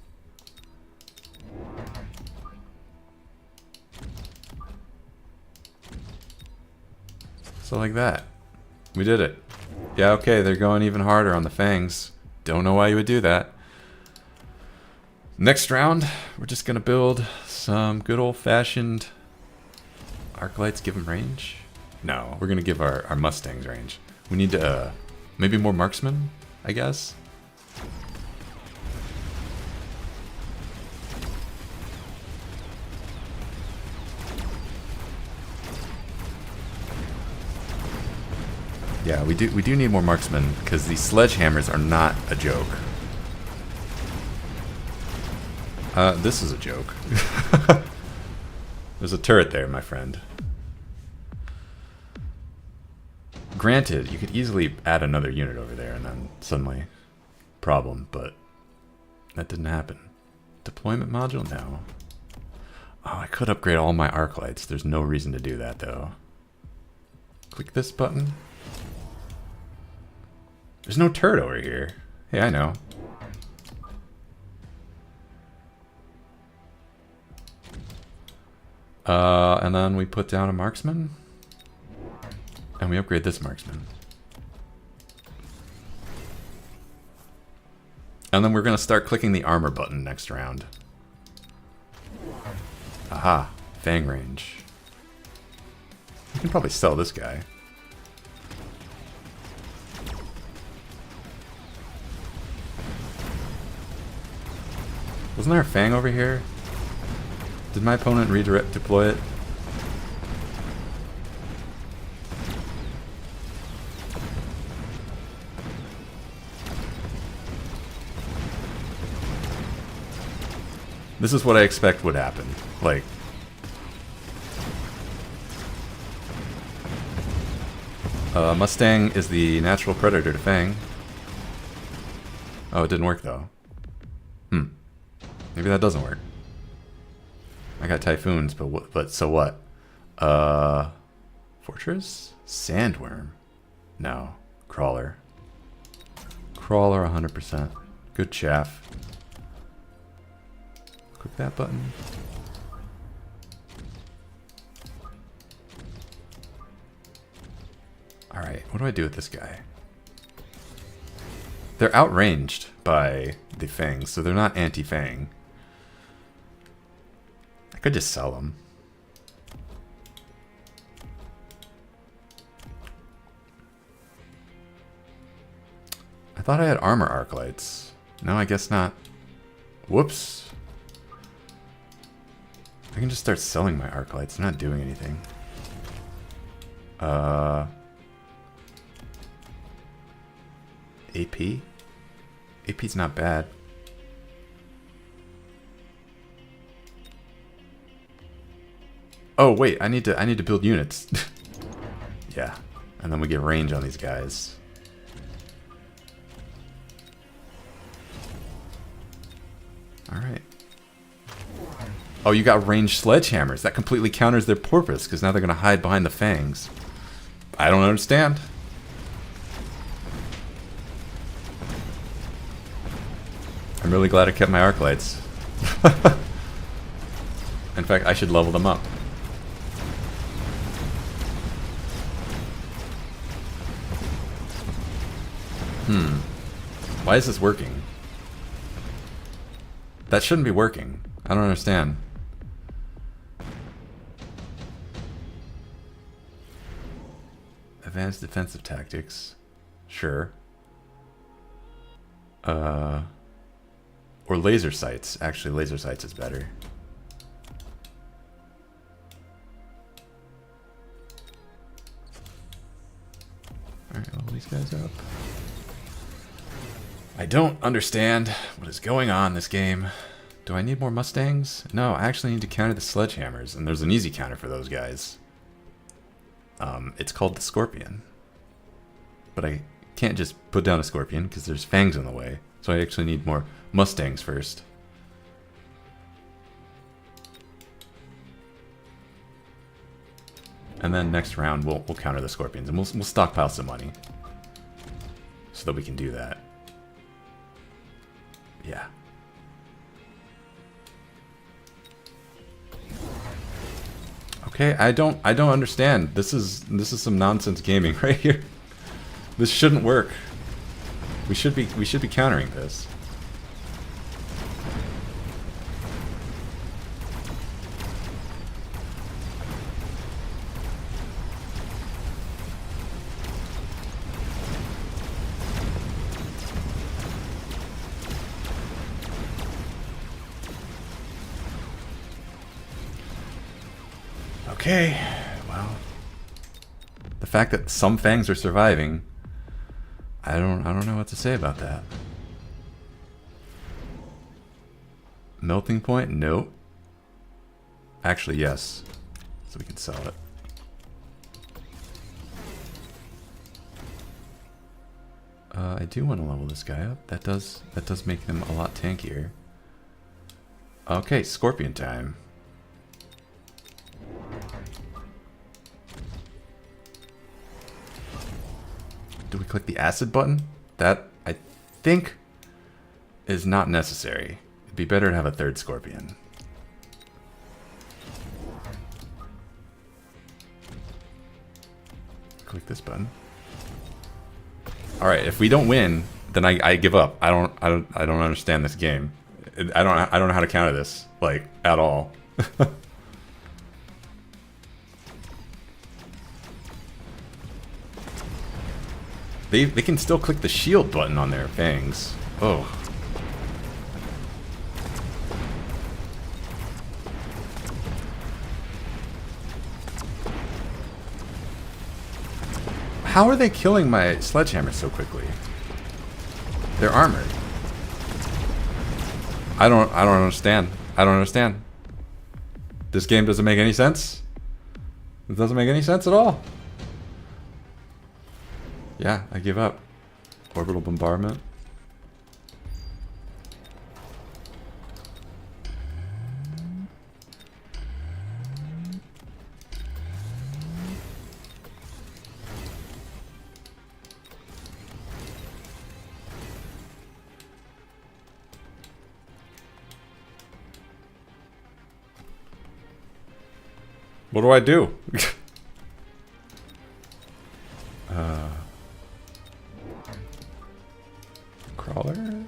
So like that. We did it. Yeah, okay, they're going even harder on the Fangs. Don't know why you would do that. Next round, we're just gonna build some good old-fashioned Arclights. Give them range? No, we're gonna give our Mustangs range. We need to, maybe more Marksman, I guess? Yeah, we do need more Marksmen, because these Sledgehammers are not a joke. This is a joke. There's a turret there, my friend. Granted, you could easily add another unit over there and then suddenly problem, but that didn't happen. Deployment module? No. Oh, I could upgrade all my Arclights. There's no reason to do that, though. Click this button. There's no turret over here. Hey, I know. And then we put down a Marksman. And we upgrade this Marksman. And then we're going to start clicking the armor button next round. Aha, Fang range. We can probably sell this guy. Wasn't there a Fang over here? Did my opponent deploy it? This is what I expect would happen. Like... Mustang is the natural predator to Fang. Oh, it didn't work though. Maybe that doesn't work. I got Typhoons, but so what? Fortress? Sandworm? No. Crawler. Crawler 100%. Good chaff. Click that button. Alright, what do I do with this guy? They're outranged by the fangs, so they're not anti-fang. I could just sell them. I thought I had armor arc lights. No, I guess not. Whoops. I can just start selling my arc lights. They're not doing anything. AP? AP's not bad. Oh wait, I need to build units. Yeah. And then we get range on these guys. Alright. Oh, you got ranged sledgehammers. That completely counters their purpose, because now they're going to hide behind the fangs. I don't understand. I'm really glad I kept my arc lights. In fact, I should level them up. Why is this working? That shouldn't be working. I don't understand. Advanced defensive tactics. Sure. Or laser sights. Actually, laser sights is better. Alright, level these guys up. I don't understand what is going on in this game. Do I need more Mustangs? No, I actually need to counter the sledgehammers, and there's an easy counter for those guys. It's called the Scorpion. But I can't just put down a Scorpion, because there's fangs in the way. So I actually need more Mustangs first. And then next round, we'll counter the Scorpions, and we'll stockpile some money. So that we can do that. Yeah. Okay, I don't understand. This is some nonsense gaming right here. This shouldn't work. We should be countering this. Okay, well, the fact that some fangs are surviving, I don't know what to say about that. Melting point? Nope. Actually, yes. So we can sell it. I do want to level this guy up. That does make them a lot tankier. Okay, Scorpion time. Do we click the acid button? That, I think, is not necessary. It'd be better to have a third Scorpion. Click this button. All right, if we don't win, then I give up. I don't understand this game. I don't know how to counter this, like, at all. They can still click the shield button on their fangs. Oh. How are they killing my sledgehammer so quickly? They're armored. I don't understand. I don't understand. This game doesn't make any sense. It doesn't make any sense at all. Yeah, I give up. Orbital bombardment. What do I do? Crawler?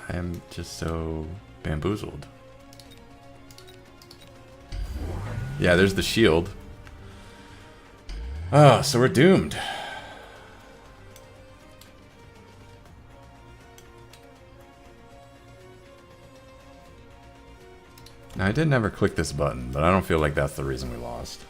I am just so bamboozled. Yeah, there's the shield. Oh, so we're doomed. Now, I did never click this button, but I don't feel like that's the reason we lost.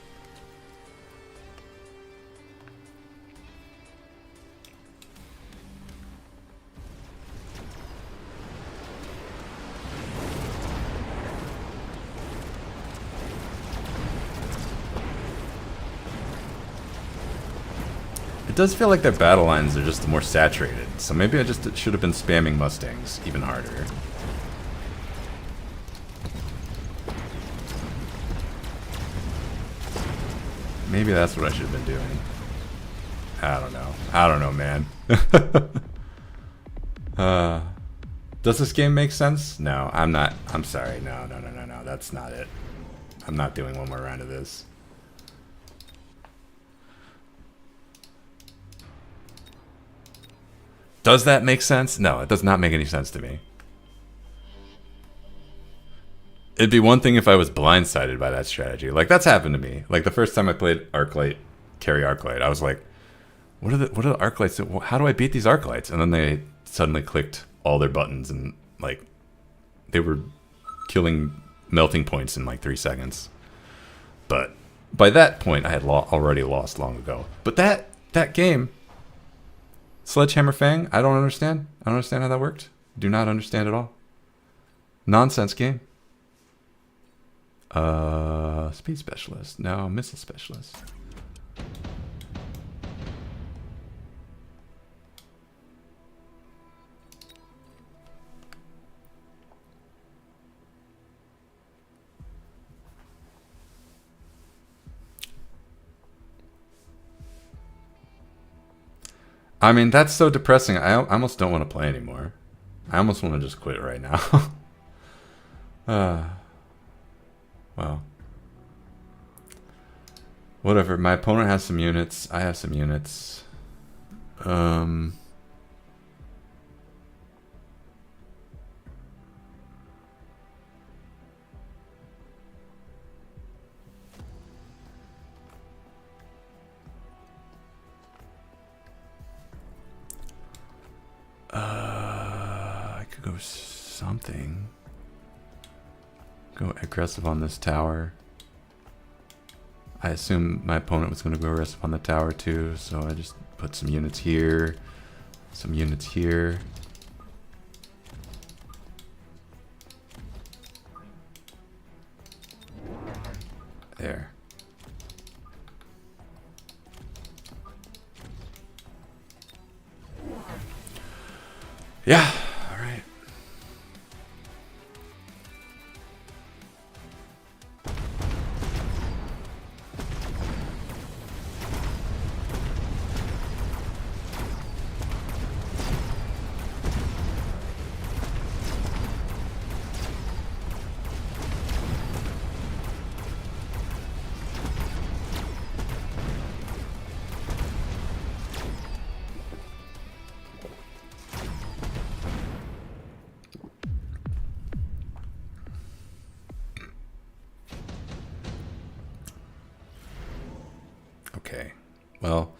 It does feel like their battle lines are just more saturated, so maybe I just should have been spamming Mustangs even harder. Maybe that's what I should have been doing. I don't know. I don't know, man. Does this game make sense? No, I'm not. I'm sorry. No. That's not it. I'm not doing one more round of this. Does that make sense? No, it does not make any sense to me. It'd be one thing if I was blindsided by that strategy. Like, that's happened to me. Like, the first time I played Arclight, Carry Arclight, I was like, what are the Arclights? How do I beat these Arclights? And then they suddenly clicked all their buttons and, like, they were killing melting points in, like, 3 seconds. But by that point, I had already lost long ago. But that game... Sledgehammer Fang, I don't understand. I don't understand how that worked. Do not understand at all. Nonsense game. Speed specialist. No, missile specialist. I mean, that's so depressing. I almost don't want to play anymore. I almost want to just quit right now. Well. Whatever. My opponent has some units. I have some units. I could go something. Go aggressive on this tower. I assume my opponent was going to go aggressive on the tower too, so I just put some units here, some units here. There. Yeah, all right. Okay, well,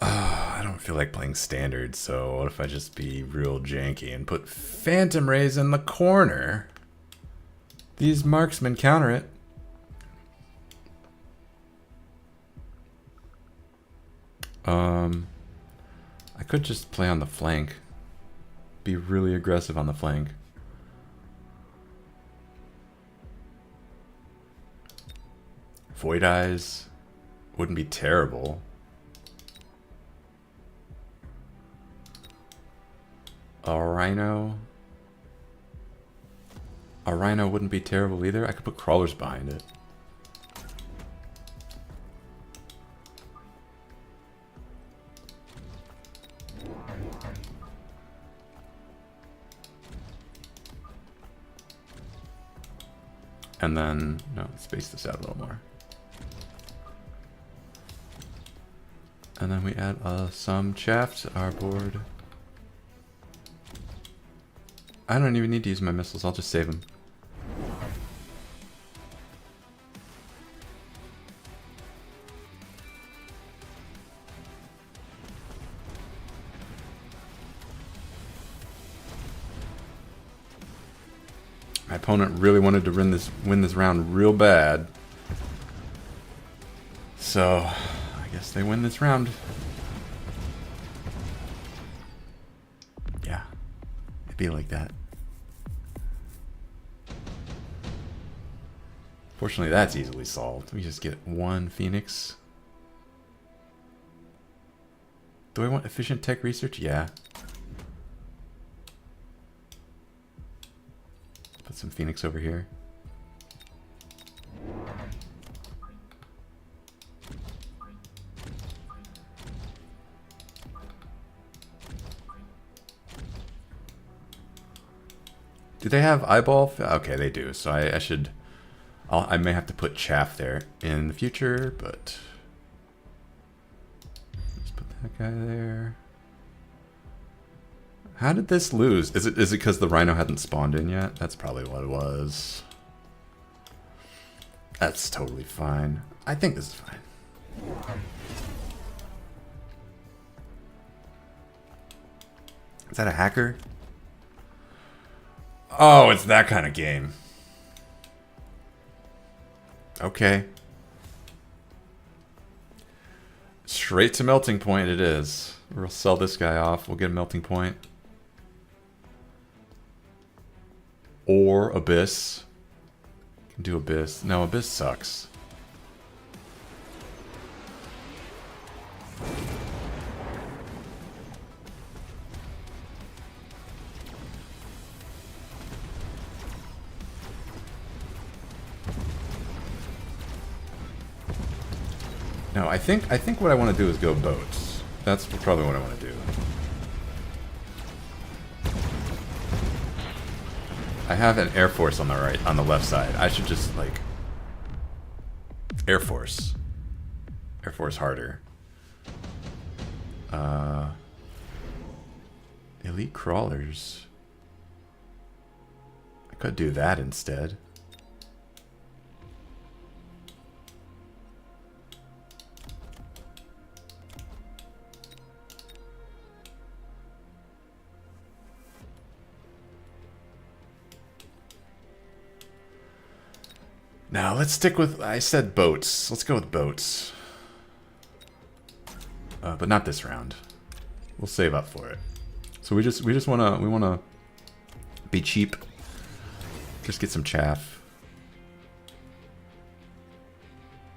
I don't feel like playing standard, so what if I just be real janky and put Phantom Rays in the corner? These marksmen counter it. I could just play on the flank. Be really aggressive on the flank. Void Eyes wouldn't be terrible. A Rhino. A Rhino wouldn't be terrible either. I could put crawlers behind it. And then, no, space this out a little more. And then we add some chaff to our board. I don't even need to use my missiles, I'll just save them. My opponent really wanted to win this round real bad. So, I guess they win this round. Yeah, it'd be like that. Fortunately, that's easily solved. We just get one Phoenix. Do I want efficient tech research? Yeah. Put some Phoenix over here. Do they have eyeball? Okay, they do. So I should... I may have to put chaff there in the future, but... Let's put that guy there. How did this lose? Is it because the rhino hadn't spawned in yet? That's probably what it was. That's totally fine. I think this is fine. Is that a hacker? Oh, it's that kind of game. Okay. Straight to melting point it is. We'll sell this guy off. We'll get a melting point. Or Abyss. Can do Abyss. No, Abyss sucks. No, I think what I want to do is go boats. That's probably what I want to do. I have an Air Force on the right, on the left side. I should just like Air Force harder. Elite crawlers. I could do that instead. Now let's stick with, I said boats. Let's go with boats. But not this round. We'll save up for it. So we just wanna be cheap. Just get some chaff.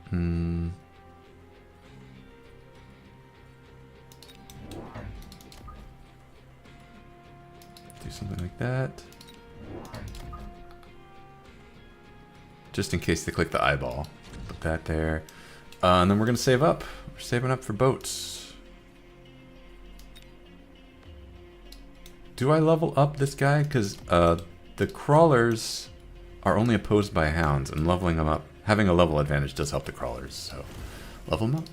Do something like that. Just in case they click the eyeball. Put that there. And then we're going to save up. We're saving up for boats. Do I level up this guy? Because the crawlers are only opposed by hounds, and leveling them up, having a level advantage does help the crawlers. So, level them up.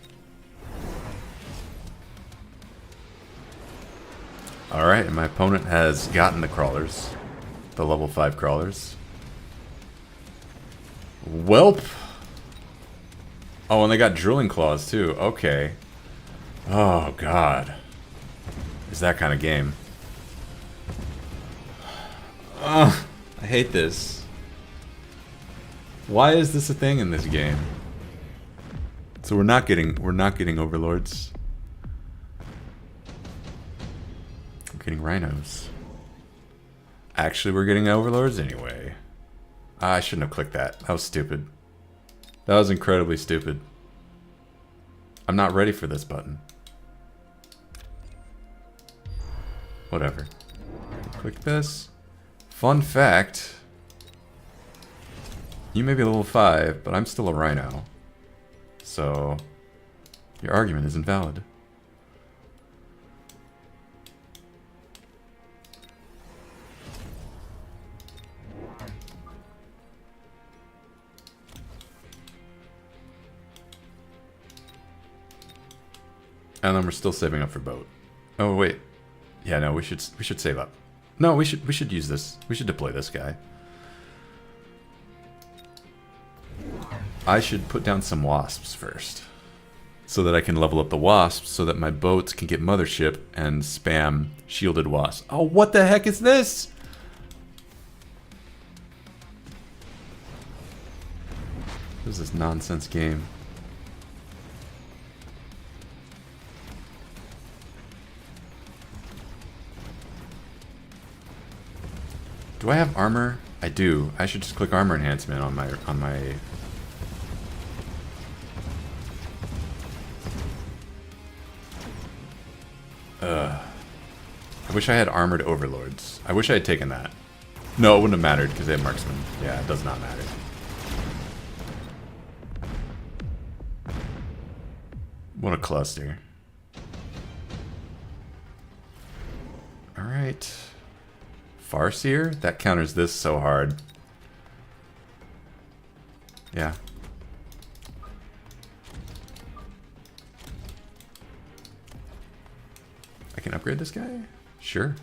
Alright, and my opponent has gotten the crawlers. The level 5 crawlers. Welp. Oh, and they got drilling claws too. Okay. Oh, God. Is that kind of game. Ugh, I hate this. Why is this a thing in this game? So we're not getting overlords. We're getting rhinos. Actually, we're getting overlords anyway. I shouldn't have clicked that. That was stupid. That was incredibly stupid. I'm not ready for this button. Whatever. Click this. Fun fact. You may be level 5, but I'm still a rhino. So, your argument is invalid. And then we're still saving up for boat. Oh wait. Yeah, no, we should save up. No, we should use this. We should deploy this guy. I should put down some wasps first, so that I can level up the wasps, so that my boats can get mothership and spam shielded wasps. Oh, what the heck is this? What is this nonsense game? Do I have armor? I do. I should just click armor enhancement on my I wish I had armored overlords. I wish I had taken that. No, it wouldn't have mattered because they have marksman. Yeah, it does not matter. What a cluster. Alright. Farseer? That counters this so hard. Yeah. I can upgrade this guy? Sure.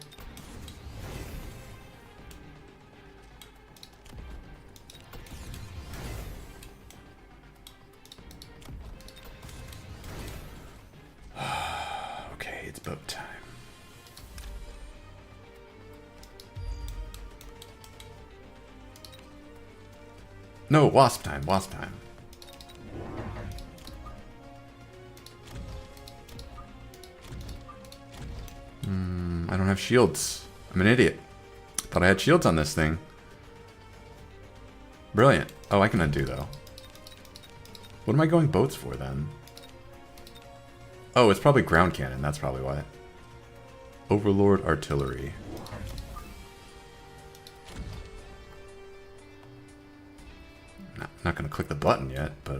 Okay, it's boat time. No, wasp time, wasp time. I don't have shields. I'm an idiot. Thought I had shields on this thing. Brilliant. Oh, I can undo though. What am I going boats for then? Oh, it's probably ground cannon. That's probably why. Overlord artillery. Not gonna click the button yet, but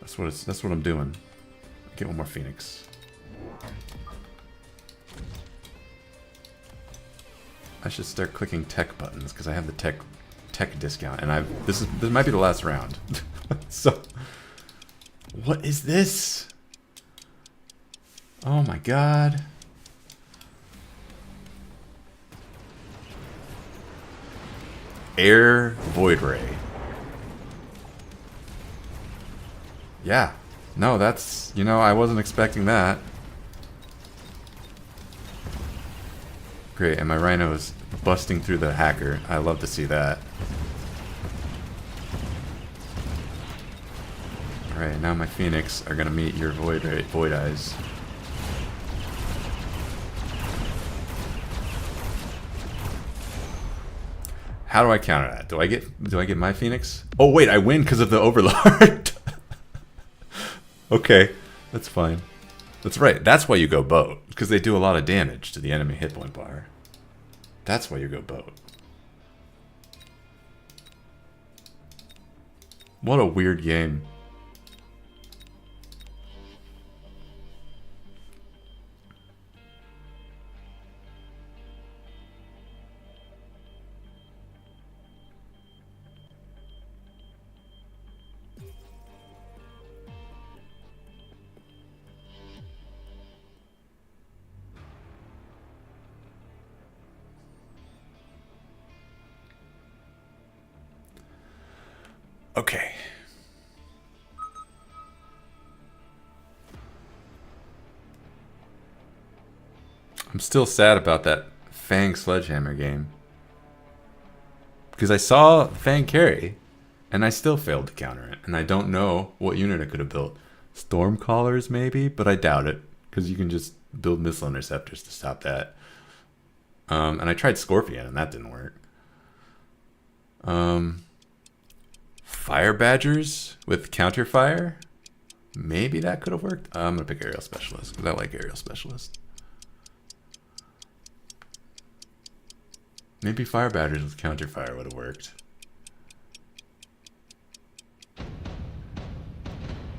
that's what I'm doing. Get one more Phoenix. I should start clicking tech buttons because I have the tech discount, and this might be the last round. So, what is this? Oh my god. Air Void Ray. Yeah. No, that's, I wasn't expecting that. Great, and my rhino is busting through the hacker. I love to see that. Alright, now my Phoenix are gonna meet your Void Eyes. How do I counter that? Do I get my Phoenix? Oh wait, I win because of the Overlord. Okay, that's fine. That's right. That's why you go boat, because they do a lot of damage to the enemy hit point bar. That's why you go boat. What a weird game. Okay. I'm still sad about that Fang Sledgehammer game. Because I saw Fang carry, and I still failed to counter it. And I don't know what unit I could have built. Stormcallers maybe, but I doubt it. Because you can just build missile interceptors to stop that. And I tried Scorpion, and that didn't work. Fire Badgers with counter fire? Maybe that could have worked. I'm going to pick Aerial Specialist, because I like Aerial Specialist. Maybe Fire Badgers with counter fire would have worked.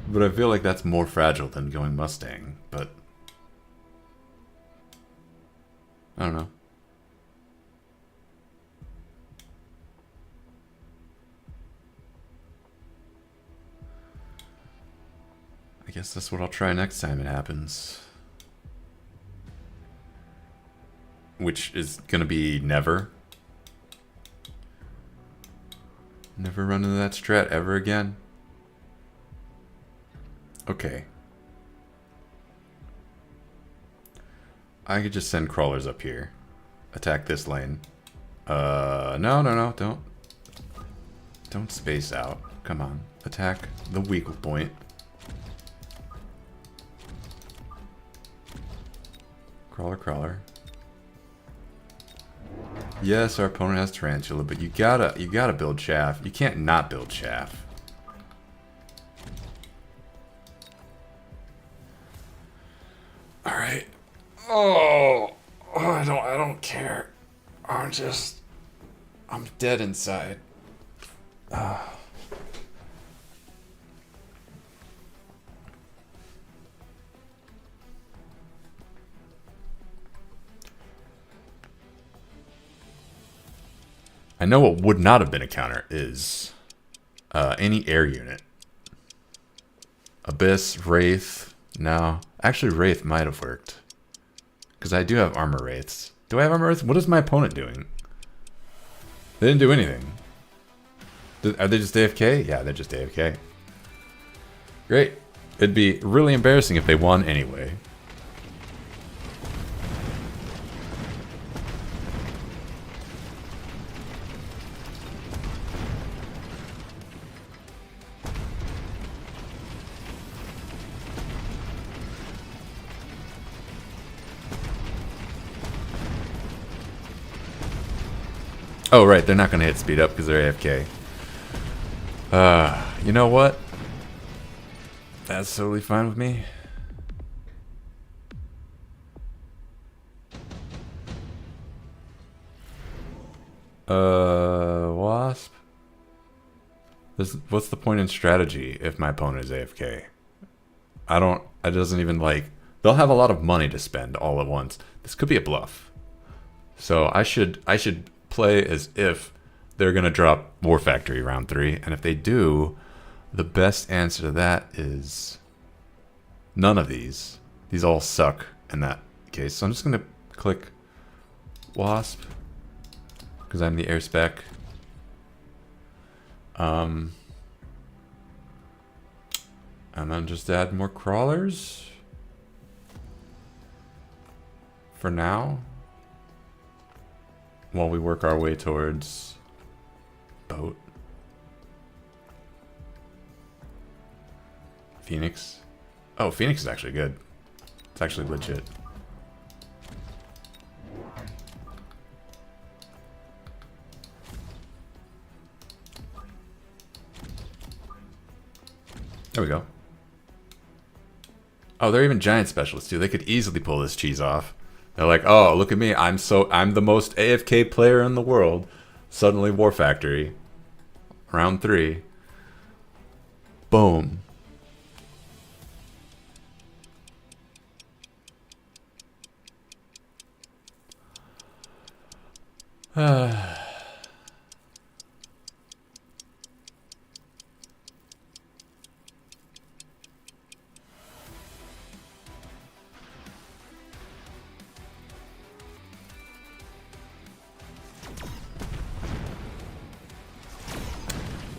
But I feel like that's more fragile than going Mustang, but I don't know. I guess that's what I'll try next time it happens. Which is gonna be never. Never run into that strat ever again. Okay. I could just send crawlers up here. Attack this lane. No, don't. Don't space out. Come on. Attack the weak point. Crawler. Yes, our opponent has Tarantula, but you gotta build Chaff. You can't not build Chaff. Alright. Oh, I don't care. I'm dead inside. I know what would not have been a counter is any air unit. Abyss, Wraith. No. Actually, Wraith might have worked. Because I do have armor Wraiths. Do I have armor Wraiths? What is my opponent doing? They didn't do anything. Are they just AFK? Yeah, they're just AFK. Great. It'd be really embarrassing if they won anyway. Oh, right, they're not going to hit speed up because they're AFK. You know what? That's totally fine with me. Wasp? What's the point in strategy if my opponent is AFK? It doesn't even like... They'll have a lot of money to spend all at once. This could be a bluff. So I should play as if they're going to drop War Factory round 3. And if they do, the best answer to that is none of these. These all suck in that case. So I'm just going to click Wasp because I'm the air spec. And then just add more crawlers for now. While we work our way towards boat. Phoenix. Oh, Phoenix is actually good. It's actually legit. There we go. Oh, they're even giant specialists too. They could easily pull this cheese off. They're like, oh, look at me. I'm the most AFK player in the world. Suddenly War Factory. Round 3. Boom.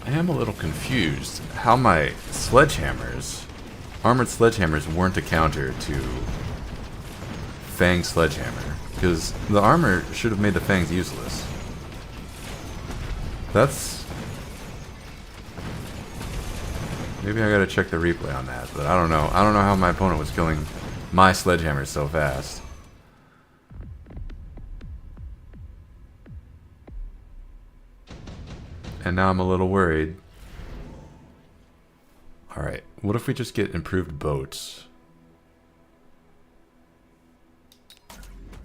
I am a little confused how my sledgehammers, armored sledgehammers, weren't a counter to Fang Sledgehammer. Because the armor should have made the Fangs useless. That's... Maybe I gotta check the replay on that, but I don't know. I don't know how my opponent was killing my sledgehammer so fast. And now I'm a little worried. Alright, what if we just get improved boats?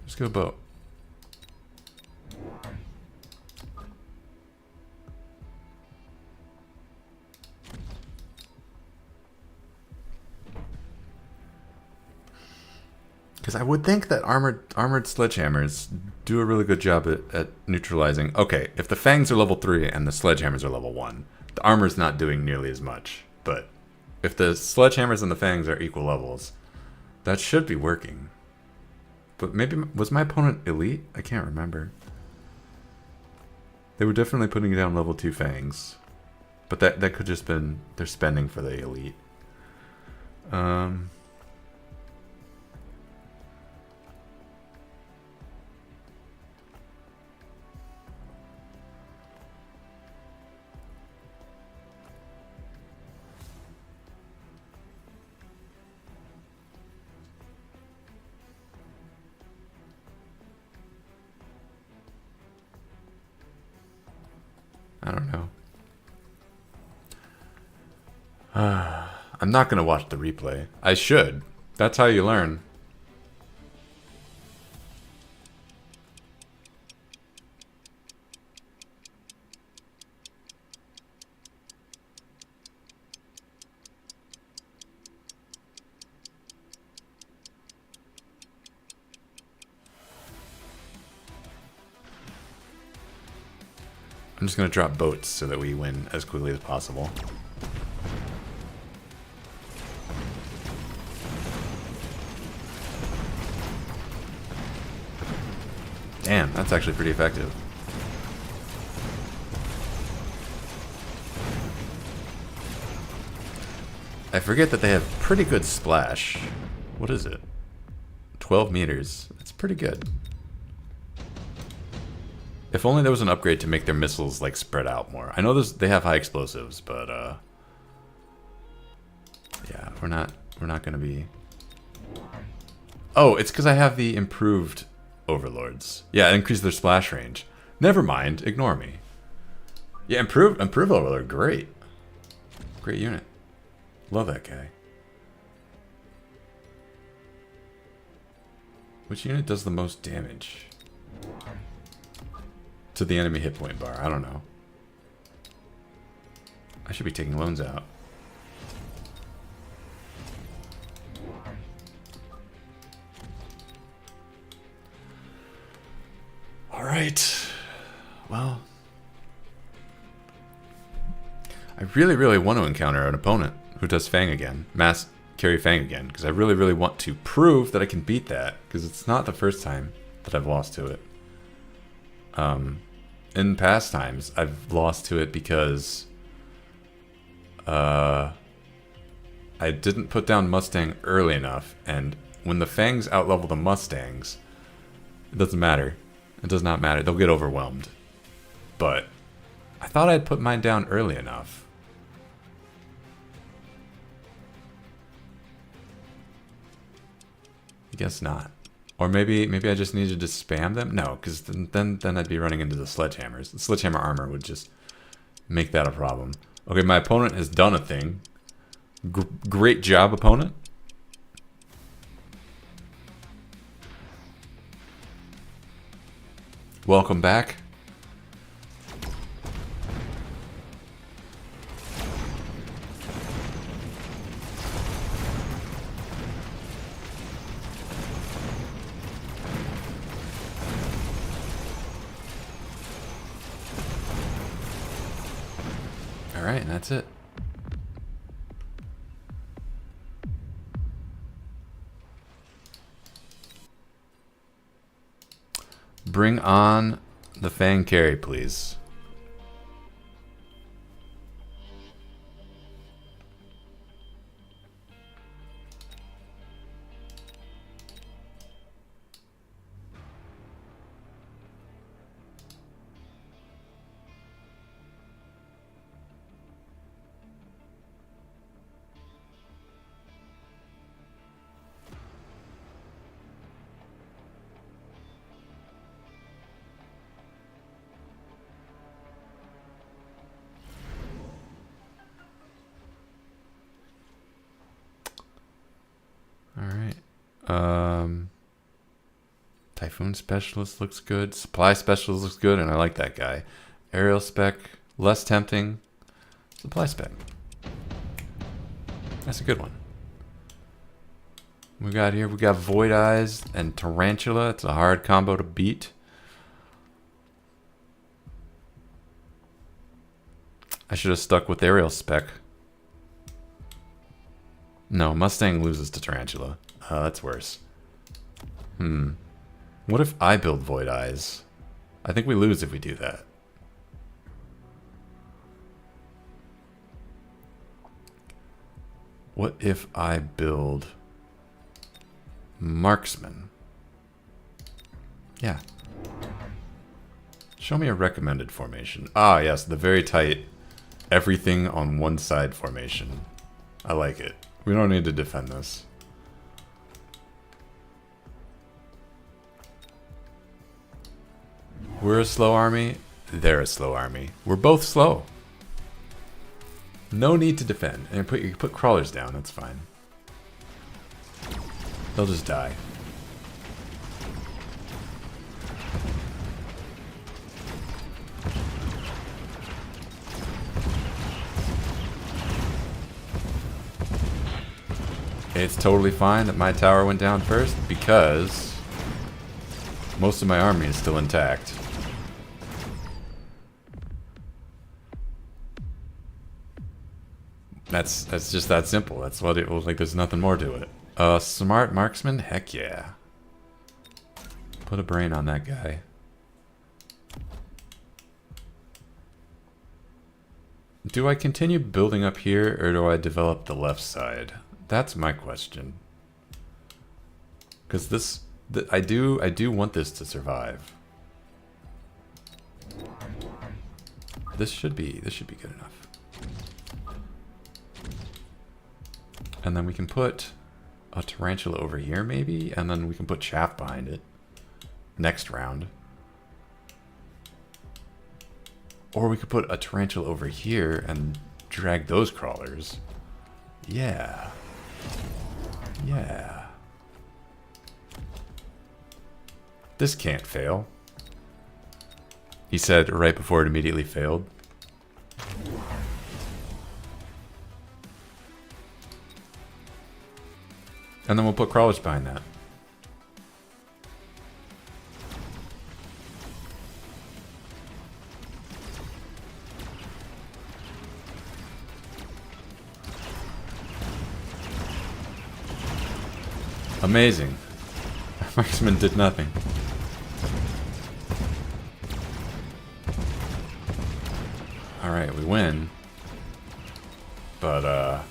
Let's go boat. Because I would think that armored sledgehammers do a really good job at neutralizing. Okay, if the fangs are level 3 and the sledgehammers are level 1, the armor's not doing nearly as much. But If the sledgehammers and the fangs are equal levels, that should be working. But maybe, was my opponent elite? I can't remember. They were definitely putting down level 2 fangs. But that could just been they're spending for the elite. I don't know. I'm not going to watch the replay. I should. That's how you learn. I'm just going to drop boats so that we win as quickly as possible. Damn, that's actually pretty effective. I forget that they have pretty good splash. What is it? 12 meters. That's pretty good. If only there was an upgrade to make their missiles like spread out more. I know they have high explosives, but yeah, we're not gonna be. Oh, it's because I have the improved overlords. Yeah, increase their splash range. Never mind, ignore me. Yeah, improved overlord, great, great unit. Love that guy. Which unit does the most damage? To the enemy hit point bar. I don't know. I should be taking loans out. Alright. Well. I really want to encounter an opponent who does Fang again. Mass carry Fang again. Because I really want to prove that I can beat that. Because it's not the first time that I've lost to it. In past times, I've lost to it because I didn't put down Mustang early enough, and when the Fangs outlevel the Mustangs, it doesn't matter. It does not matter. They'll get overwhelmed. But I thought I'd put mine down early enough. I guess not. Or maybe I just needed to spam them? No, because then I'd be running into the sledgehammers. The sledgehammer armor would just make that a problem. Okay, my opponent has done a thing. Great job, opponent. Welcome back. Alright, and that's it. Bring on the Fang carry, please. Typhoon Specialist looks good. Supply Specialist looks good, and I like that guy. Aerial Spec, less tempting. Supply Spec. That's a good one. We got Void Eyes and Tarantula. It's a hard combo to beat. I should have stuck with Aerial Spec. No, Mustang loses to Tarantula. That's worse. What if I build Void Eyes? I think we lose if we do that. What if I build Marksman? Yeah. Show me a recommended formation. Ah, yes, the very tight, everything on one side formation. I like it. We don't need to defend this. We're a slow army. They're a slow army. We're both slow. No need to defend. And you put crawlers down, that's fine. They'll just die. It's totally fine that my tower went down first because most of my army is still intact. That's just that simple. That's what it was like. There's nothing more to it. Smart marksman? Heck yeah. Put a brain on that guy. Do I continue building up here or do I develop the left side? That's my question. Because I do want this to survive. This should be good enough. And then we can put a tarantula over here maybe, and then we can put chaff behind it next round. Or we could put a tarantula over here and drag those crawlers. Yeah. Yeah. This can't fail. He said right before it immediately failed. And then we'll put crawlers behind that. Amazing. Marksman did nothing. Alright, we win. But,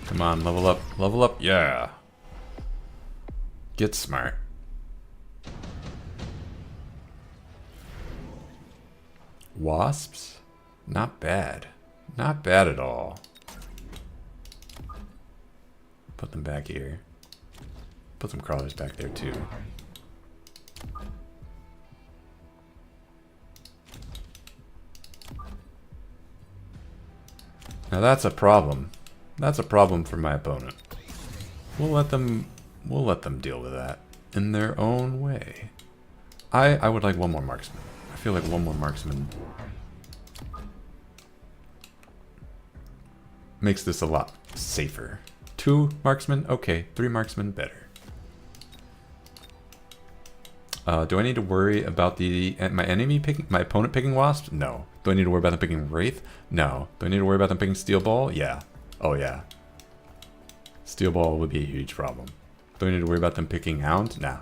come on, level up. Level up, yeah. Get smart. Wasps? Not bad. Not bad at all. Put them back here. Put some crawlers back there too. Now that's a problem. That's a problem for my opponent. We'll let them deal with that in their own way. I would like one more marksman. I feel like one more marksman makes this a lot safer. 2 marksmen? Okay. 3 marksmen? Better. Do I need to worry about my opponent picking wasps? No. Do I need to worry about them picking wraith? No. Do I need to worry about them picking steel ball? Yeah. Oh yeah. Steel ball would be a huge problem. Do I need to worry about them picking hound? Nah.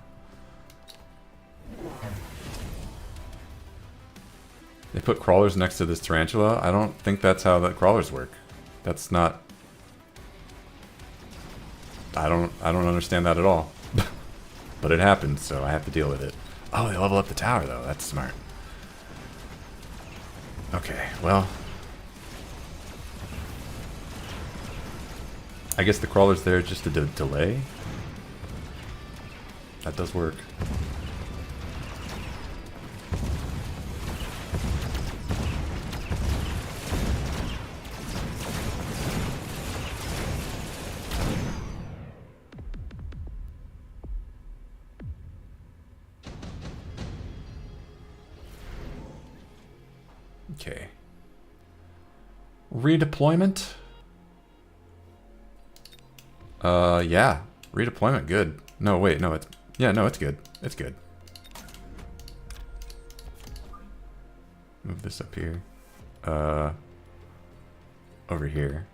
They put crawlers next to this tarantula? I don't think that's how the crawlers work. That's not... I don't understand that at all. But it happened, so I have to deal with it. Oh, they level up the tower, though. That's smart. Okay, well... I guess the crawler's there just to delay? That does work. Okay. Redeployment? Yeah. Redeployment, good. No, wait, no, it's... Yeah, no, it's good. It's good. Move this up here. over here.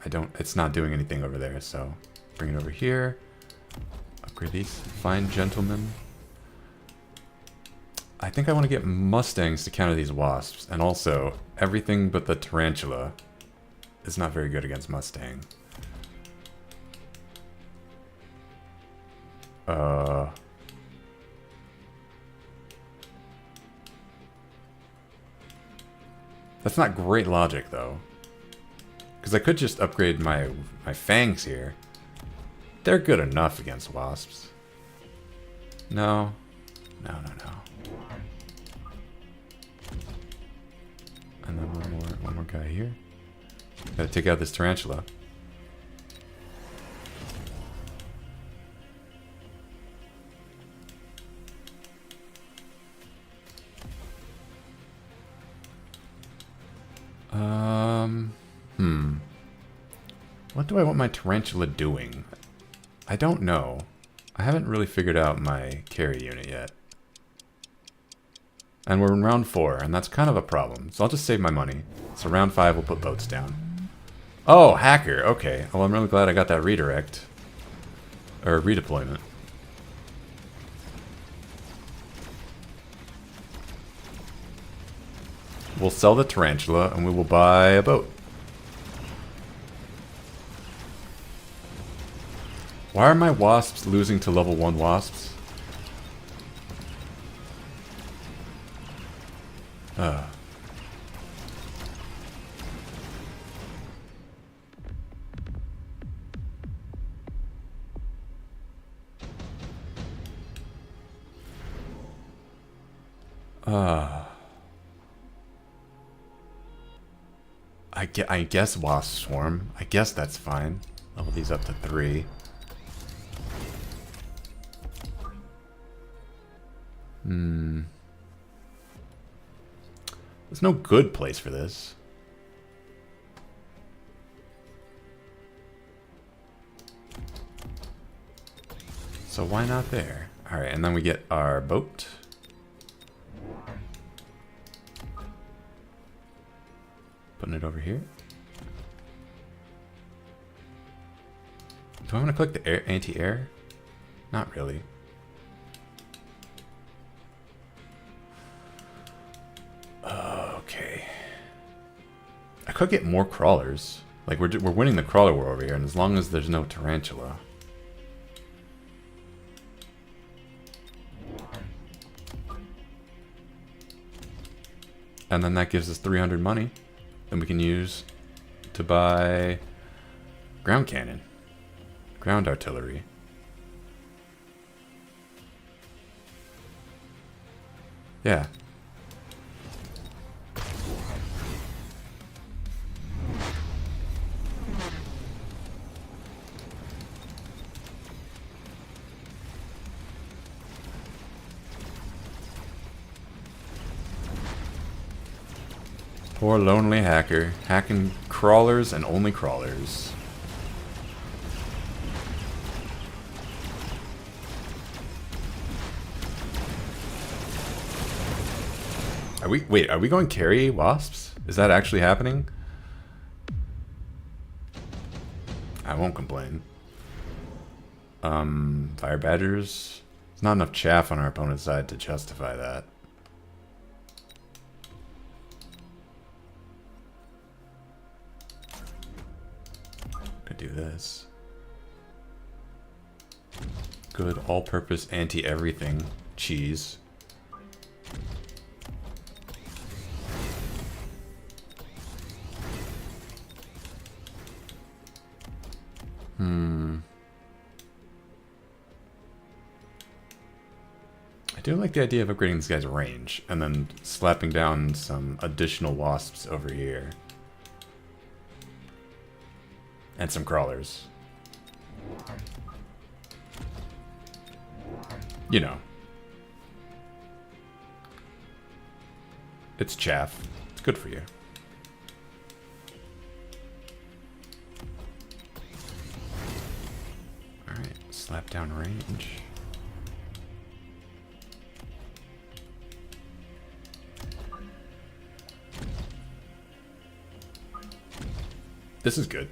It's not doing anything over there, so bring it over here. Upgrade these fine gentlemen. I think I want to get Mustangs to counter these wasps, and also everything but the tarantula is not very good against Mustang. That's not great logic, though. Because I could just upgrade my fangs here. They're good enough against wasps. No. No. And then one more guy here. Gotta take out this tarantula. What do I want my tarantula doing? I don't know. I haven't really figured out my carry unit yet. And we're in round 4, and that's kind of a problem. So I'll just save my money. So round 5, we'll put boats down. Oh, hacker. Okay. Well, I'm really glad I got that redirect. Or redeployment. We'll sell the tarantula, and we will buy a boat. Why are my wasps losing to level 1 wasps? I guess wasp swarm. I guess that's fine. Level these up to 3. There's no good place for this. So why not there? Alright, and then we get our boat. Putting it over here. Do I want to click the anti-air? Not really. Okay. I could get more crawlers. Like, we're winning the crawler war over here, and as long as there's no tarantula. And then that gives us 300 money. Then we can use to buy ground cannon. Ground artillery. Yeah. Poor lonely hacker. Hacking crawlers and only crawlers. Wait, are we going carry wasps? Is that actually happening? I won't complain. Fire badgers. There's not enough chaff on our opponent's side to justify that. Could do this. Good all-purpose anti-everything cheese. I do like the idea of upgrading this guy's range, and then slapping down some additional wasps over here. And some crawlers. You know. It's chaff. It's good for you. Alright, slap down range. This is good.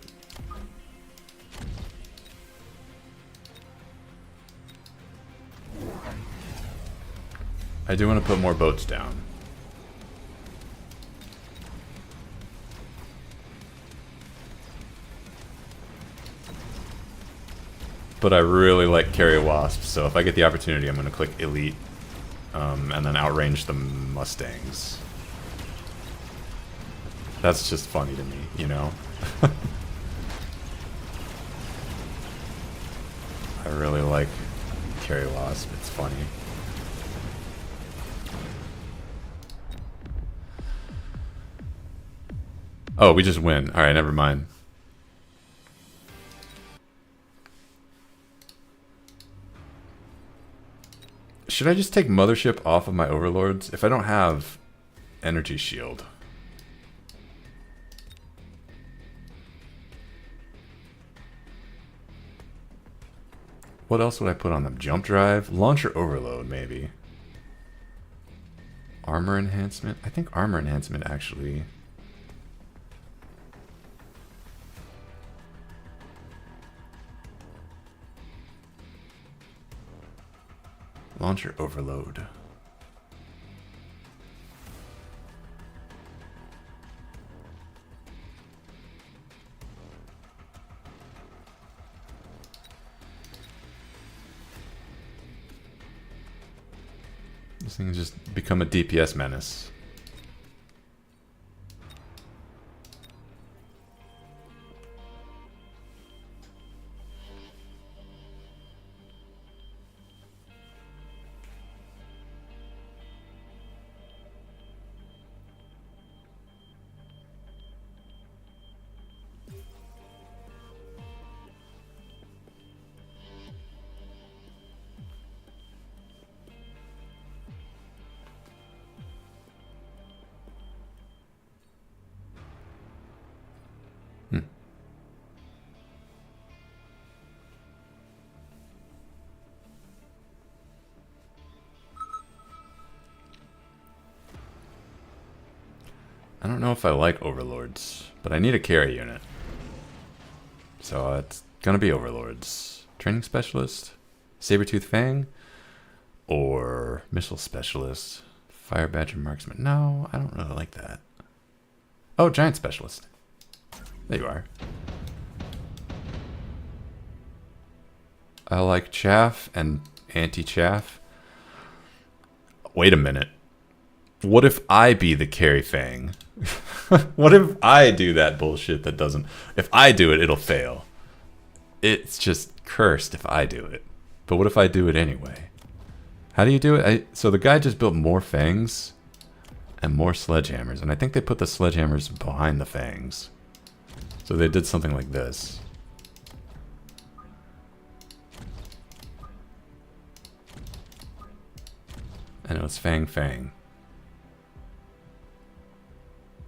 I do want to put more boats down. But I really like carry wasps, so if I get the opportunity, I'm going to click elite, and then outrange the Mustangs. That's just funny to me, you know? I really like carry wasp, it's funny. Oh, we just win. Alright, never mind. Should I just take Mothership off of my overlords? If I don't have energy shield. What else would I put on them? Jump drive? Launcher overload, maybe. Armor enhancement? I think armor enhancement actually... Launcher overload. This thing has just become a DPS menace. I don't know if I like overlords, but I need a carry unit. So it's gonna be overlords. Training specialist, Sabertooth Fang, or missile specialist, Fire Badger marksman. No, I don't really like that. Oh, giant specialist. There you are. I like chaff and anti-chaff. Wait a minute. What if I be the carry Fang? What if I do that bullshit that doesn't... If I do it, it'll fail. It's just cursed if I do it. But what if I do it anyway? How do you do it? So the guy just built more Fangs and more sledgehammers. And I think they put the sledgehammers behind the Fangs. So they did something like this. And it was Fang Fang.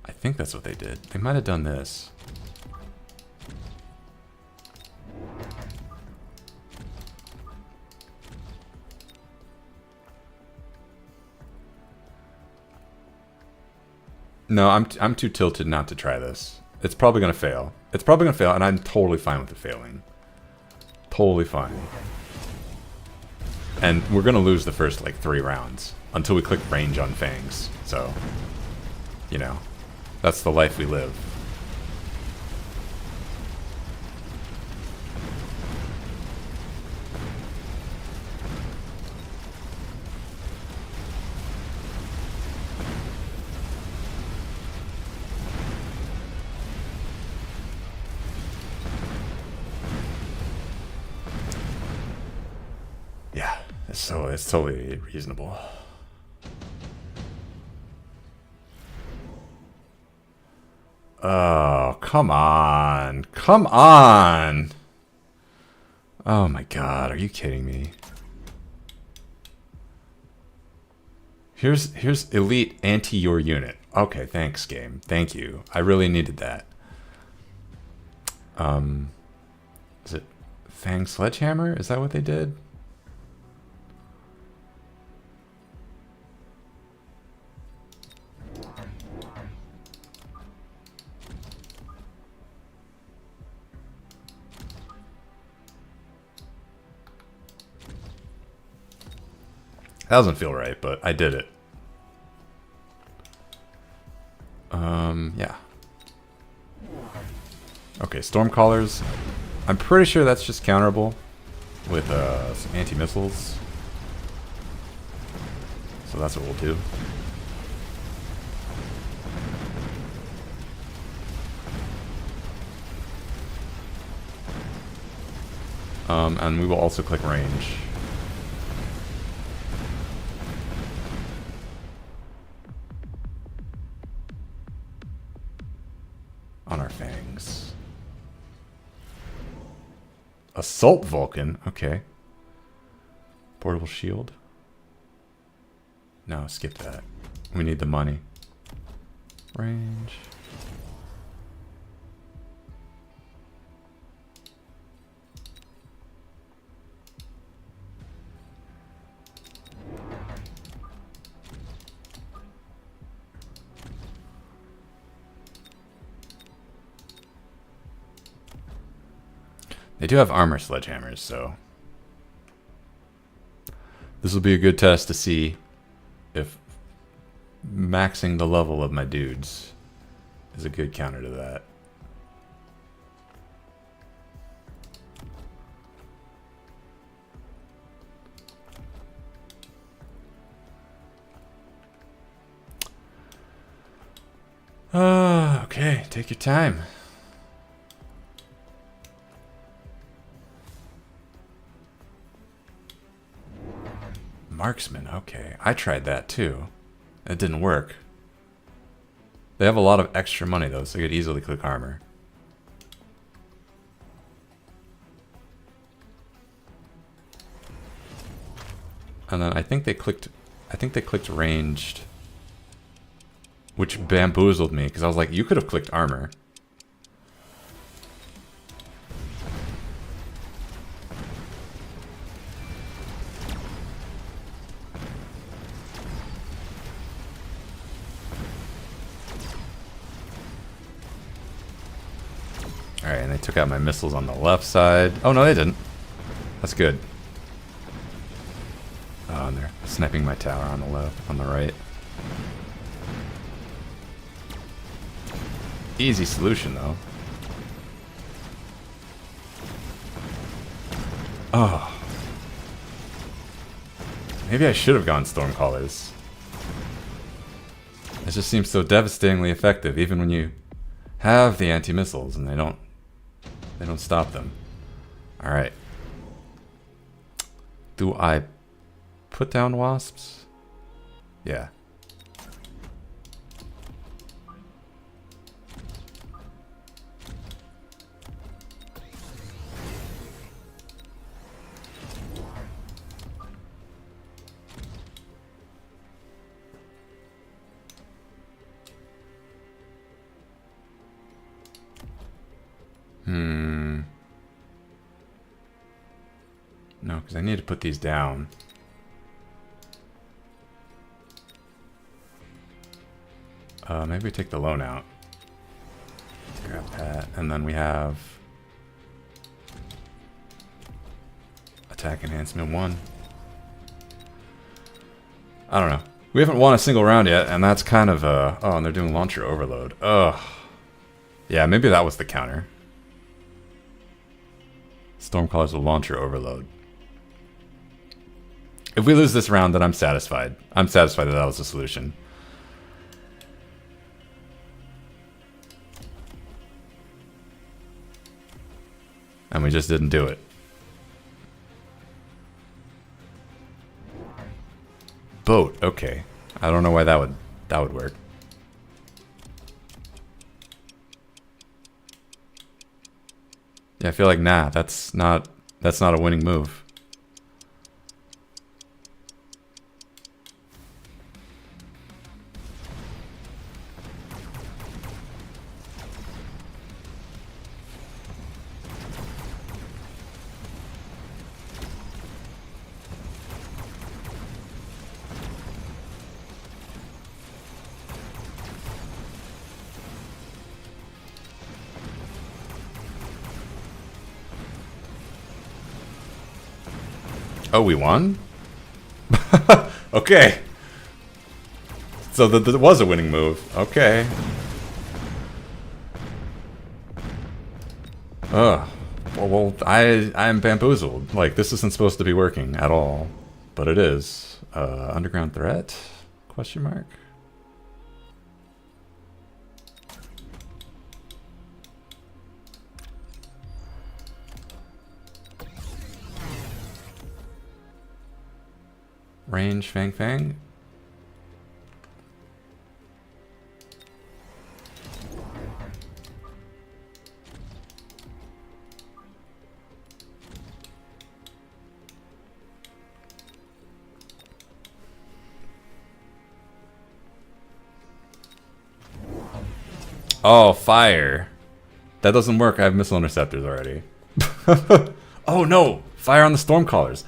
I think that's what they did. They might have done this. No, I'm too tilted not to try this. It's probably gonna fail. It's probably gonna fail, and I'm totally fine with it failing. Totally fine. And we're gonna lose the first like 3 rounds until we click range on Fangs. So, you know, that's the life we live. Yeah, it's totally reasonable. Oh, come on. Come on. Oh my god, are you kidding me? Here's elite anti your unit. Okay, thanks game. Thank you. I really needed that. Is it Fang Sledgehammer? Is that what they did? That doesn't feel right, but I did it. Yeah. Okay, Stormcallers. I'm pretty sure that's just counterable with some anti-missiles. So that's what we'll do. And we will also click range. On our fangs. Assault Vulcan, okay. Portable shield. No, skip that. We need the money. Range. They do have armor sledgehammers, so this will be a good test to see if maxing the level of my dudes is a good counter to that. Okay, take your time. Marksman, okay. I tried that too. It didn't work. They have a lot of extra money though, so you could easily click armor. And then I think they clicked ranged, which bamboozled me because I was like, you could have clicked armor. Alright, and they took out my missiles on the left side. Oh, no, they didn't. That's good. Oh, and they're sniping my tower on the left, on the right. Easy solution, though. Oh. Maybe I should have gone Stormcallers. It just seems so devastatingly effective, even when you have the anti-missiles and they don't stop them. Alright. Do I put down wasps? Yeah. No, because I need to put these down. Maybe we take the loan out. Let's grab that. And then we have attack enhancement 1. I don't know. We haven't won a single round yet, and that's kind of oh, and they're doing launcher overload. Ugh. Yeah, maybe that was the counter. Stormcallers will launcher overload. If we lose this round, then I'm satisfied. I'm satisfied that that was the solution. And we just didn't do it. Boat, okay. I don't know why that would work. Yeah, I feel like that's not a winning move. Oh, we won? Okay. So that was a winning move. Okay. Ugh. Well, I'm bamboozled. Like, this isn't supposed to be working at all. But it is. Underground threat? Question mark? Range, Fang Fang? Oh, fire. That doesn't work. I have missile interceptors already. Oh, no. Fire on the Stormcallers.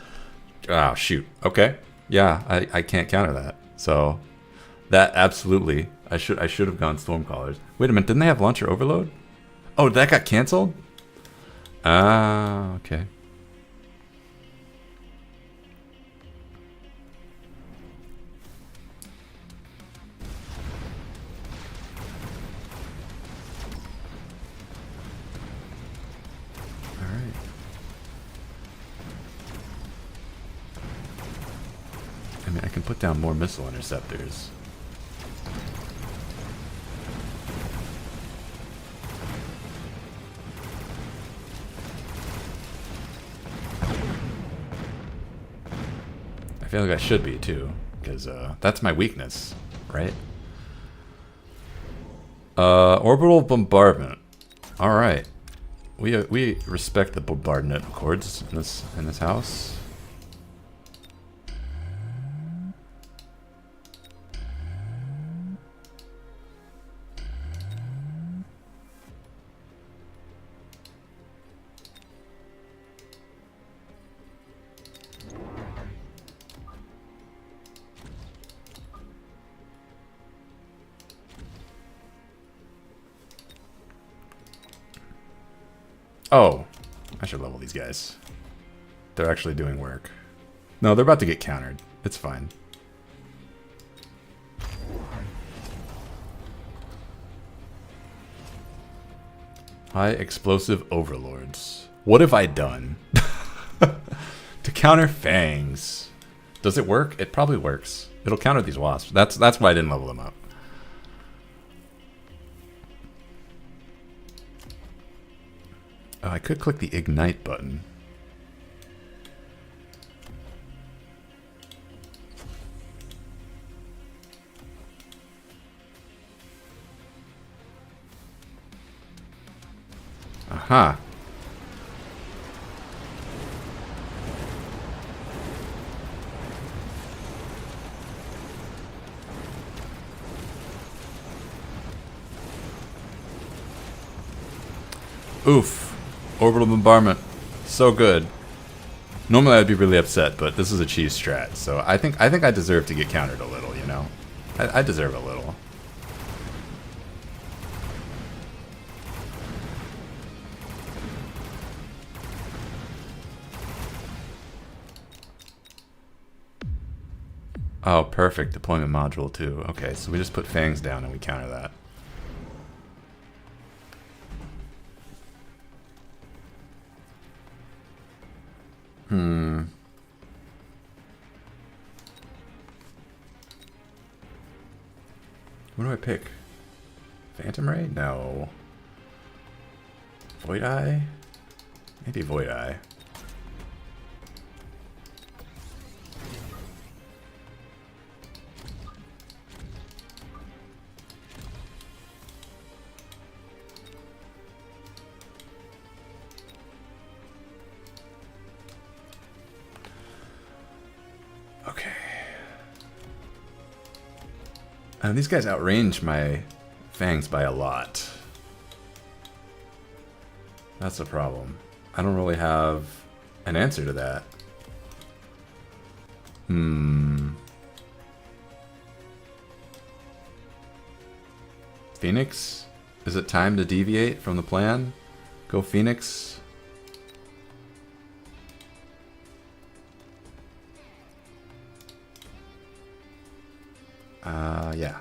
Oh, shoot. Okay. Yeah, I can't counter that. So, that absolutely. I should have gone Stormcallers. Wait a minute. Didn't they have Launcher Overload? Oh, that got canceled? Ah, okay. I mean, I can put down more missile interceptors. I feel like I should be too, because that's my weakness, right? Orbital bombardment. All right, we respect the bombardment accords in this house. Oh, I should level these guys. They're actually doing work. No, they're about to get countered. It's fine. High explosive overlords. What have I done? To counter fangs. Does it work? It probably works. It'll counter these wasps. That's why I didn't level them up. Oh, I could click the ignite button. Aha. Oof. Orbital bombardment. So good. Normally I'd be really upset, but this is a cheese strat, so I think I deserve to get countered a little, you know? I deserve a little. Oh, perfect. Deployment module too. Okay, so we just put fangs down and we counter that. What do I pick? Phantom Ray? No. Void Eye? Maybe Void Eye. Okay. These guys outrange my fangs by a lot. That's a problem. I don't really have an answer to that. Phoenix? Is it time to deviate from the plan? Go Phoenix? Yeah.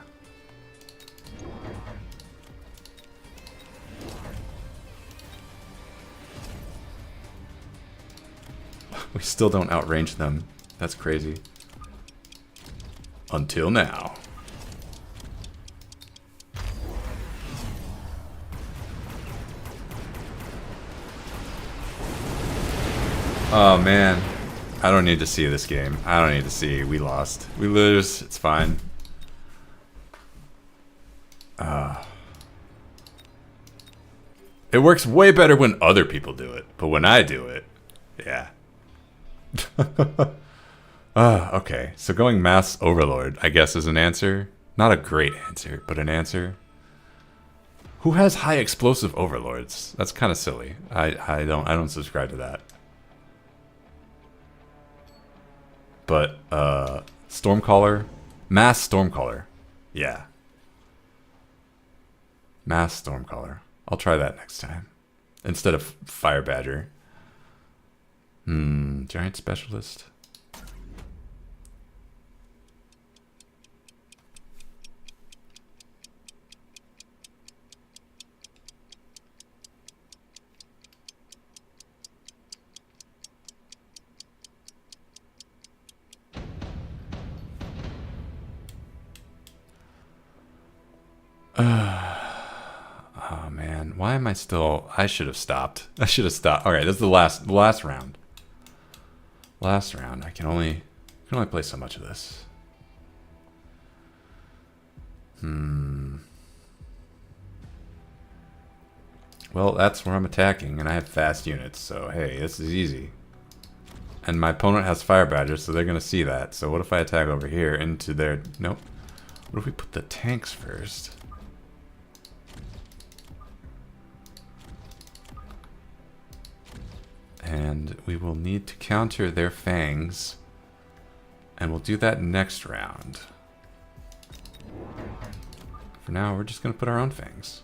We still don't outrange them. That's crazy. Until now. Oh man. I don't need to see this game. I don't need to see. We lost. We lose. It's fine. It works way better when other people do it. But when I do it, yeah. Okay. So going Mass Overlord, I guess, is an answer. Not a great answer, but an answer. Who has high explosive overlords? That's kind of silly. I don't subscribe to that. But Stormcaller, Mass Stormcaller. Yeah. Mass Stormcaller. I'll try that next time. Instead of Fire Badger. Giant Specialist. Oh man, why am I still? I should have stopped. I should have stopped. All right, this is the last round. Last round. I can only play so much of this. Well, that's where I'm attacking, and I have fast units, so hey, this is easy. And my opponent has Fire Badgers, so they're gonna see that. So what if I attack over here into their? Nope. What if we put the tanks first? And we will need to counter their fangs. And we'll do that next round. For now, we're just going to put our own fangs.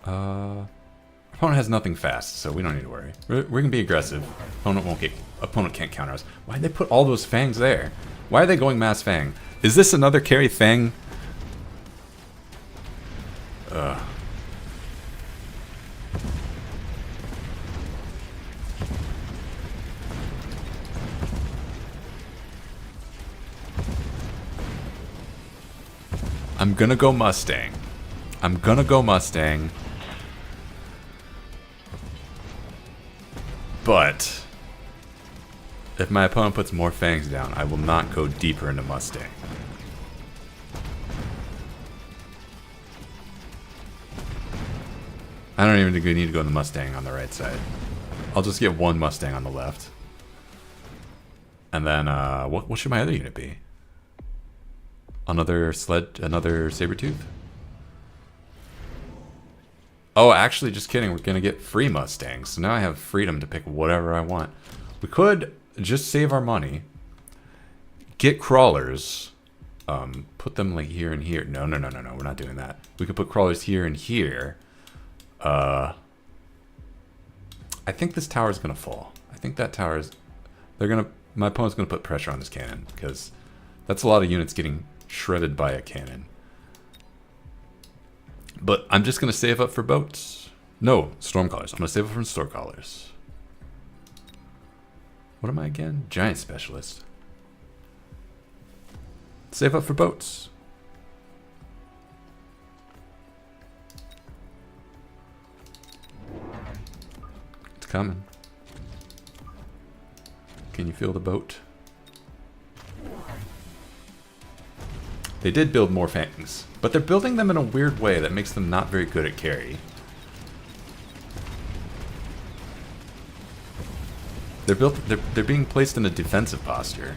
Opponent has nothing fast, so we don't need to worry. We're going to be aggressive. Opponent can't counter us. Why'd they put all those fangs there? Why are they going Mass Fang? Is this another carry Fang? I'm gonna go Mustang. I'm gonna go Mustang. But if my opponent puts more fangs down, I will not go deeper into Mustang. I don't even think we need to go in the Mustang on the right side. I'll just get one Mustang on the left. And then, what should my other unit be? Another Sabertooth? Oh, actually, just kidding. We're going to get free Mustangs. So now I have freedom to pick whatever I want. We could just save our money. Get crawlers. Put them like here and here. No. We're not doing that. We could put crawlers here and here. I think this tower is going to fall. I think that tower is... My opponent's going to put pressure on this cannon. Because that's a lot of units getting shredded by a cannon. But I'm just going to save up for boats. No, Stormcallers. I'm going to save up for Stormcallers. What am I again? Giant Specialist. Save up for boats. It's coming. Can you feel the boat? They did build more fangs, but they're building them in a weird way that makes them not very good at carry. They're being placed in a defensive posture.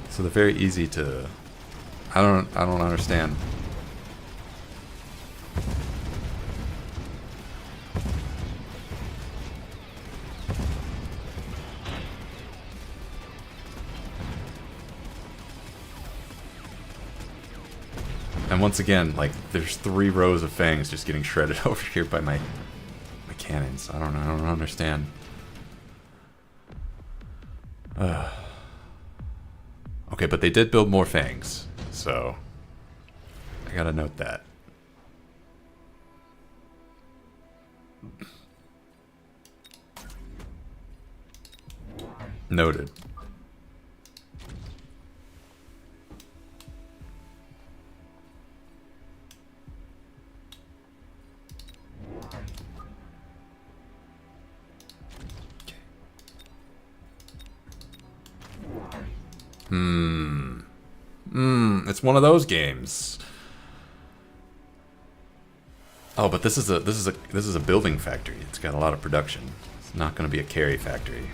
So they're very easy to... I don't understand. And once again, like, there's 3 rows of fangs just getting shredded over here by my cannons. I don't know. I don't understand. Okay, but they did build more fangs, so I gotta note that. Noted. It's one of those games. Oh, but this is a building factory. It's got a lot of production. It's not going to be a carry factory.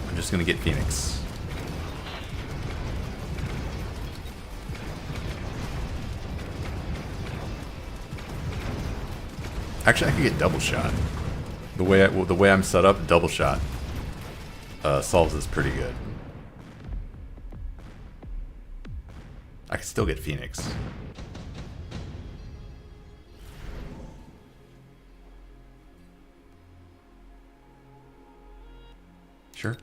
I'm just going to get Phoenix. Actually, I could get double shot. The way I'm set up, double shot solves this pretty good. I can still get Phoenix. Sure.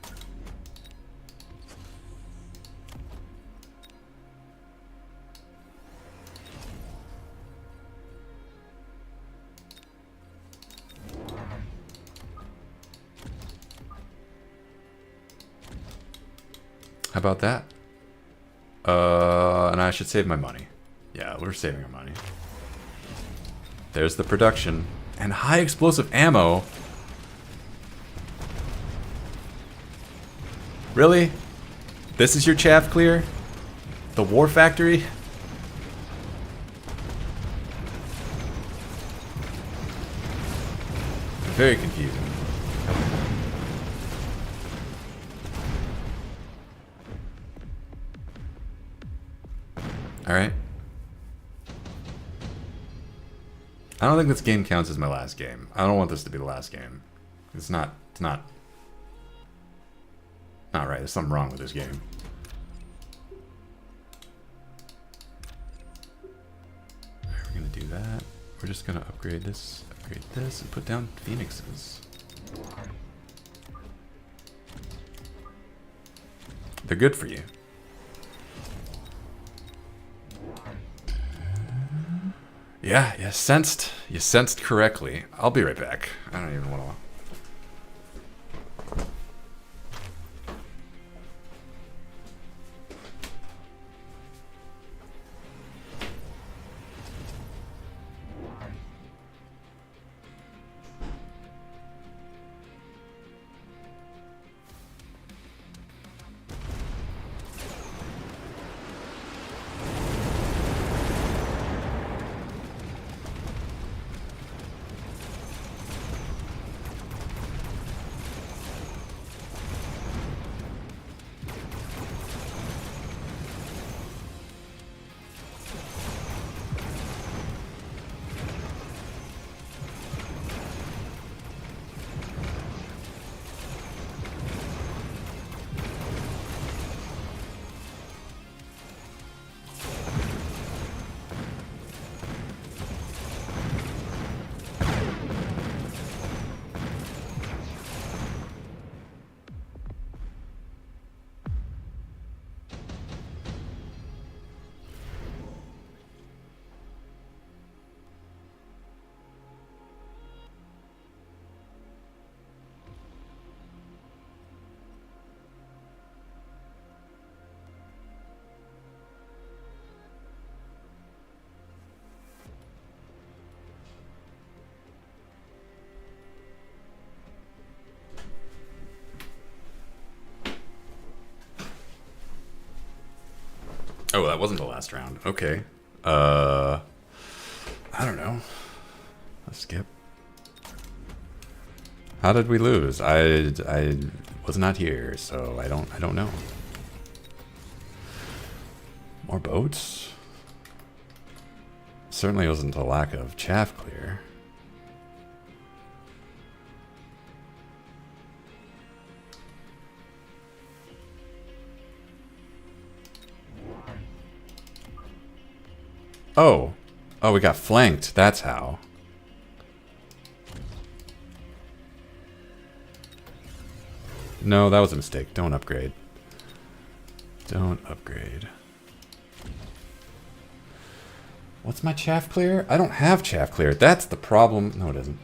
How about that? And I should save my money. Yeah, we're saving our money. There's the production. And high explosive ammo. Really? This is your chaff clear? The war factory? Very confusing. Alright. I don't think this game counts as my last game. I don't want this to be the last game. It's not right. There's something wrong with this game. Alright, we're gonna do that. We're just gonna upgrade this, and put down Phoenixes. They're good for you. Yeah, you sensed correctly. I'll be right back. I don't even want to. Oh, that wasn't the last round. Okay. I don't know. Let's skip. How did we lose? I was not here, so I don't know. More boats? Certainly wasn't a lack of chaff clear. Oh. Oh, we got flanked. That's how. No, that was a mistake. Don't upgrade. Don't upgrade. What's my chaff clear? I don't have chaff clear. That's the problem. No, it isn't.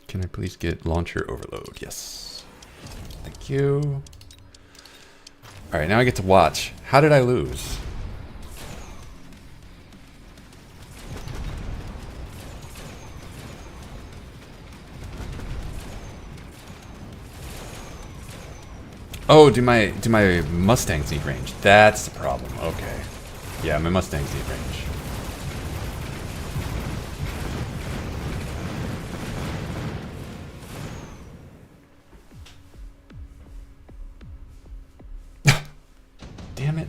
Can I please get launcher overload? Yes. Thank you. Alright, now I get to watch. How did I lose? Oh, do my Mustangs need range? That's the problem. Okay. Yeah, my Mustangs need range. Damn it.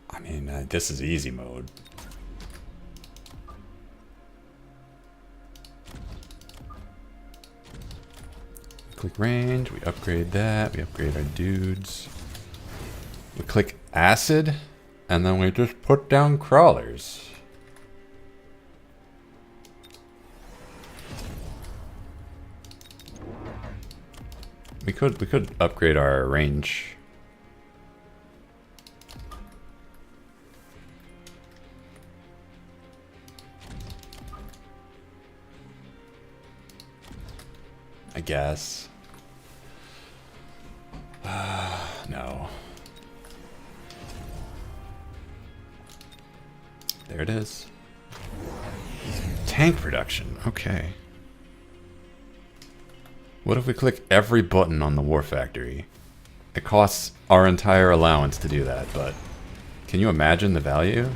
I mean, this is easy mode. Click range, we upgrade that, we upgrade our dudes. We click acid, and then we just put down crawlers. We could upgrade our range. I guess. No. There it is. Tank production. Okay. What if we click every button on the War Factory? It costs our entire allowance to do that, but can you imagine the value?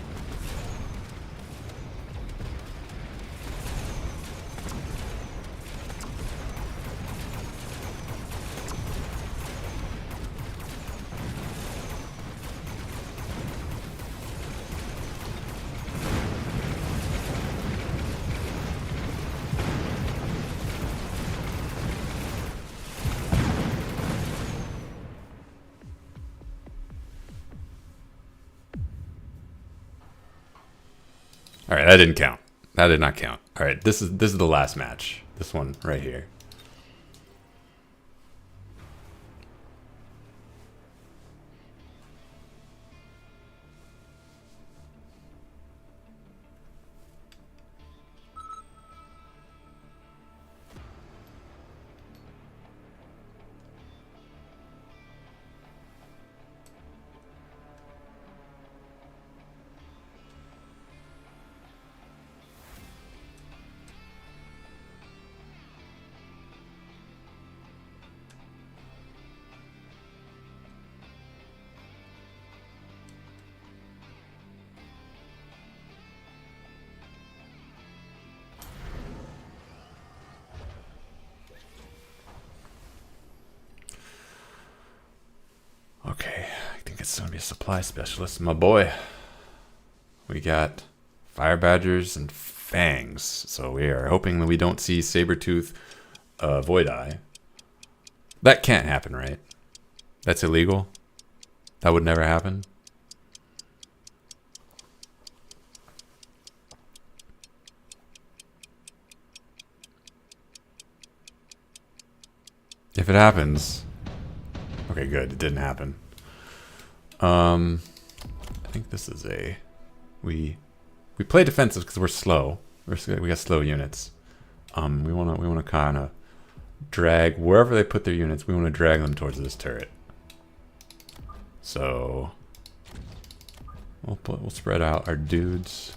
All right, that didn't count. That did not count. All right, this is the last match. This one right here. Okay, I think it's gonna be a supply specialist, my boy. We got fire badgers and fangs, so we are hoping that we don't see saber-tooth void eye. That can't happen, right? That's illegal. That would never happen. If it happens, okay, good. It didn't happen. I think this is a we play defensive because we're slow. We got slow units. We wanna kind of drag wherever they put their units. We want to drag them towards this turret. So we'll spread out our dudes.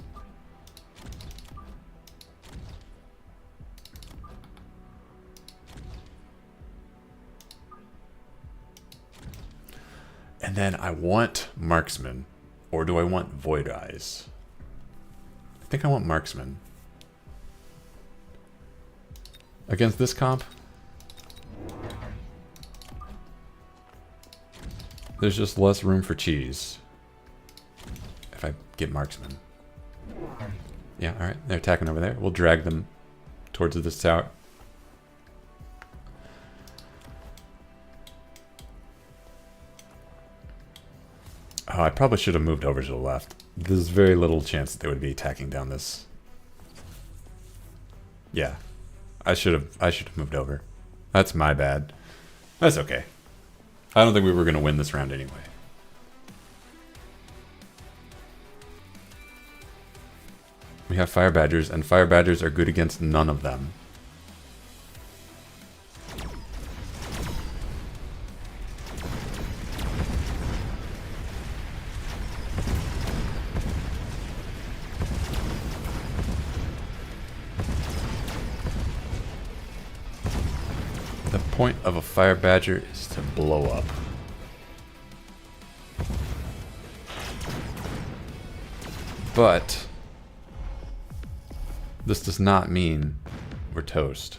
And then I want marksman, or do I want void eyes? I think I want marksman. Against this comp, there's just less room for cheese if I get marksman. Yeah, alright, they're attacking over there. We'll drag them towards this tower. Oh, I probably should have moved over to the left. There's very little chance that they would be attacking down this. Yeah. I should have moved over. That's my bad. That's okay. I don't think we were going to win this round anyway. We have fire badgers, and fire badgers are good against none of them. The point of a fire badger is to blow up. But this does not mean we're toast.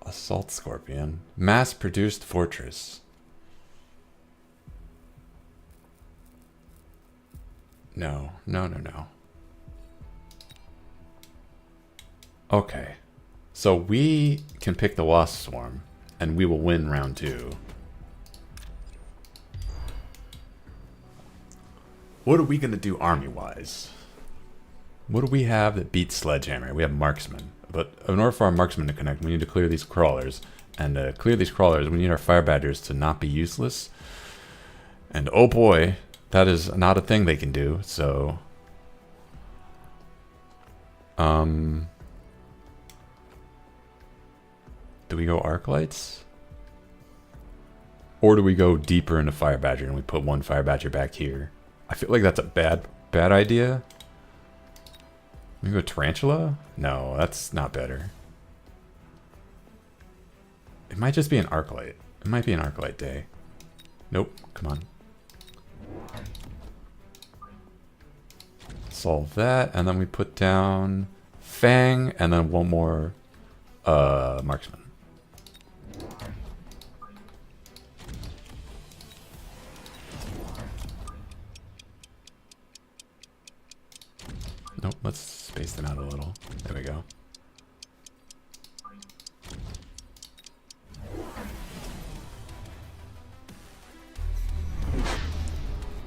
Assault Scorpion. Mass-produced fortress. No. Okay. So we can pick the Wasp Swarm, and we will win round 2. What are we going to do army-wise? What do we have that beats Sledgehammer? We have Marksman. But in order for our Marksman to connect, we need to clear these crawlers. And to clear these crawlers, we need our Fire Badgers to not be useless. And oh boy, that is not a thing they can do, so... Do we go Arc Lights? Or do we go deeper into Fire Badger and we put one Fire Badger back here? I feel like that's a bad idea. We go Tarantula? No, that's not better. It might just be an Arc Light. It might be an Arc Light day. Nope, come on. Solve that, and then we put down Fang, and then one more Marksman. Nope, let's space them out a little. There we go.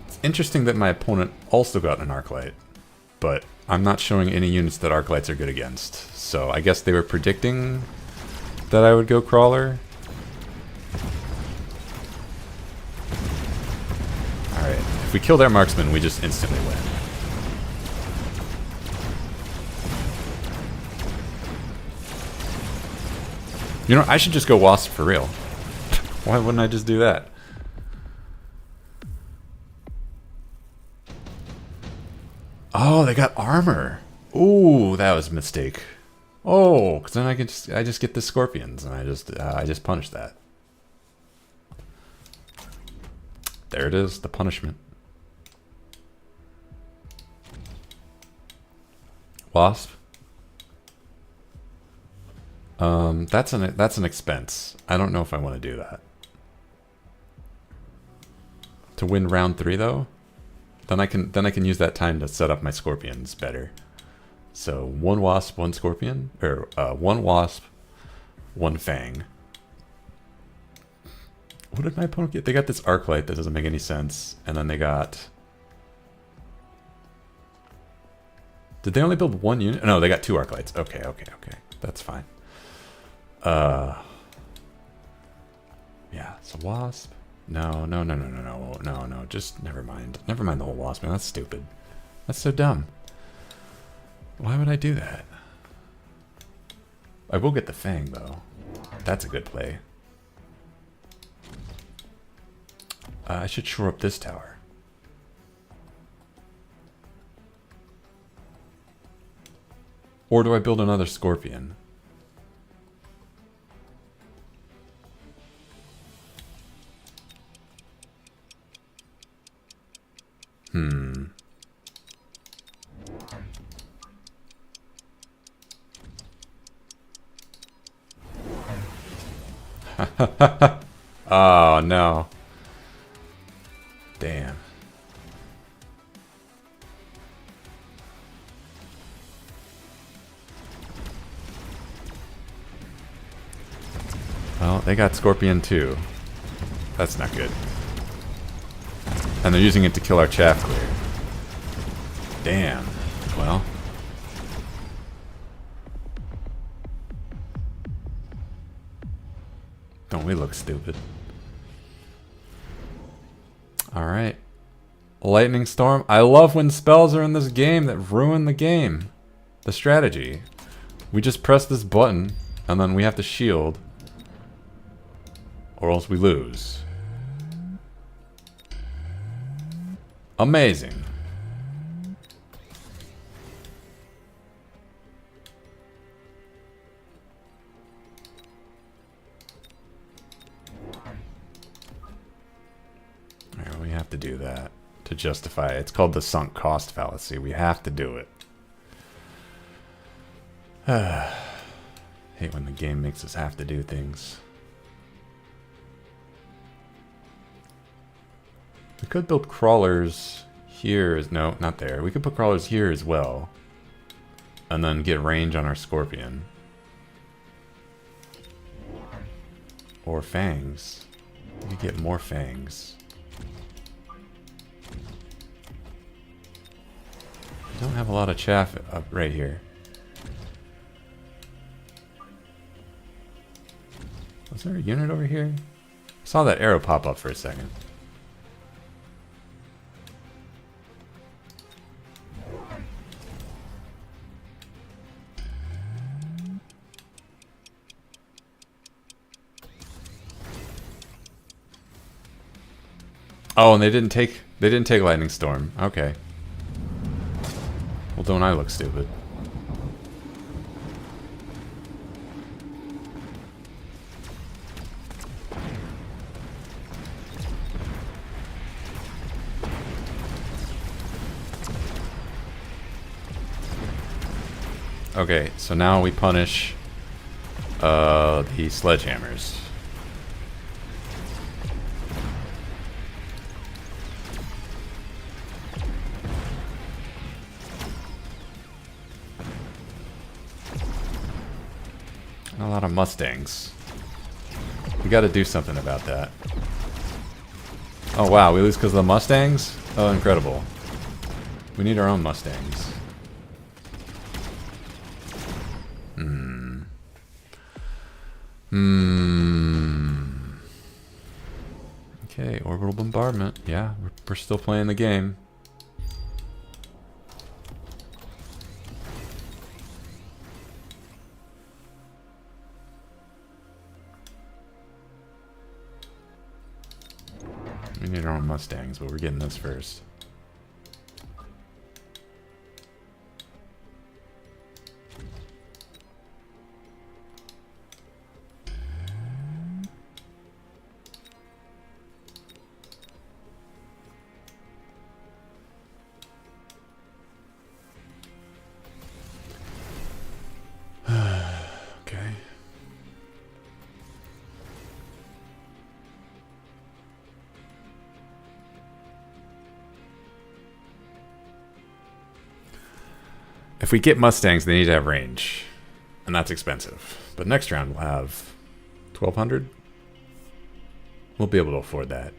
It's interesting that my opponent also got an Arc Light, but I'm not showing any units that Arc Lights are good against. So I guess they were predicting that I would go Crawler. Alright, if we kill their Marksman, we just instantly win. You know, I should just go Wasp for real. Why wouldn't I just do that? Oh, they got armor. Ooh, that was a mistake. Oh, because then I just get the Scorpions and I just punish that. There it is, the punishment. Wasp. That's an expense. I don't know if I want to do that. To win round 3 though, then I can use that time to set up my Scorpions better. So 1 Wasp, 1 Scorpion, or 1 Wasp, 1 Fang. What did my opponent get? They got this Arc Light that doesn't make any sense, and then they got... Did they only build 1 unit? No, they got 2 Arc Lights. Okay. That's fine. Yeah, so Wasp. No, just never mind. Never mind the whole Wasp, man. That's stupid. That's so dumb. Why would I do that? I will get the Fang, though. That's a good play. I should shore up this tower. Or do I build another Scorpion? Oh, no. Damn. Oh, they got Scorpion too. That's not good. And they're using it to kill our chaff clear. Damn. Well. Don't we look stupid? Alright. Lightning Storm. I love when spells are in this game that ruin the game. The strategy. We just press this button, and then we have to shield. Or else we lose. Amazing. Alright, we have to do that to justify it. It's called the sunk cost fallacy. We have to do it. Hate when the game makes us have to do things. We could build crawlers here. No, not there. We could put crawlers here as well. And then get range on our Scorpion. Or fangs. We could get more fangs. We don't have a lot of chaff up right here. Was there a unit over here? I saw that arrow pop up for a second. Oh, and they didn't take Lightning Storm. Okay. Well, don't I look stupid? Okay, so now we punish the sledgehammers. A lot of Mustangs. We gotta do something about that. Oh wow, we lose because of the Mustangs? Oh, incredible. We need our own Mustangs. Okay, orbital bombardment. Yeah, we're still playing the game. We need our own Mustangs, but we're getting those first. Okay. If we get Mustangs, they need to have range. And that's expensive. But next round we'll have 1,200. We'll be able to afford that.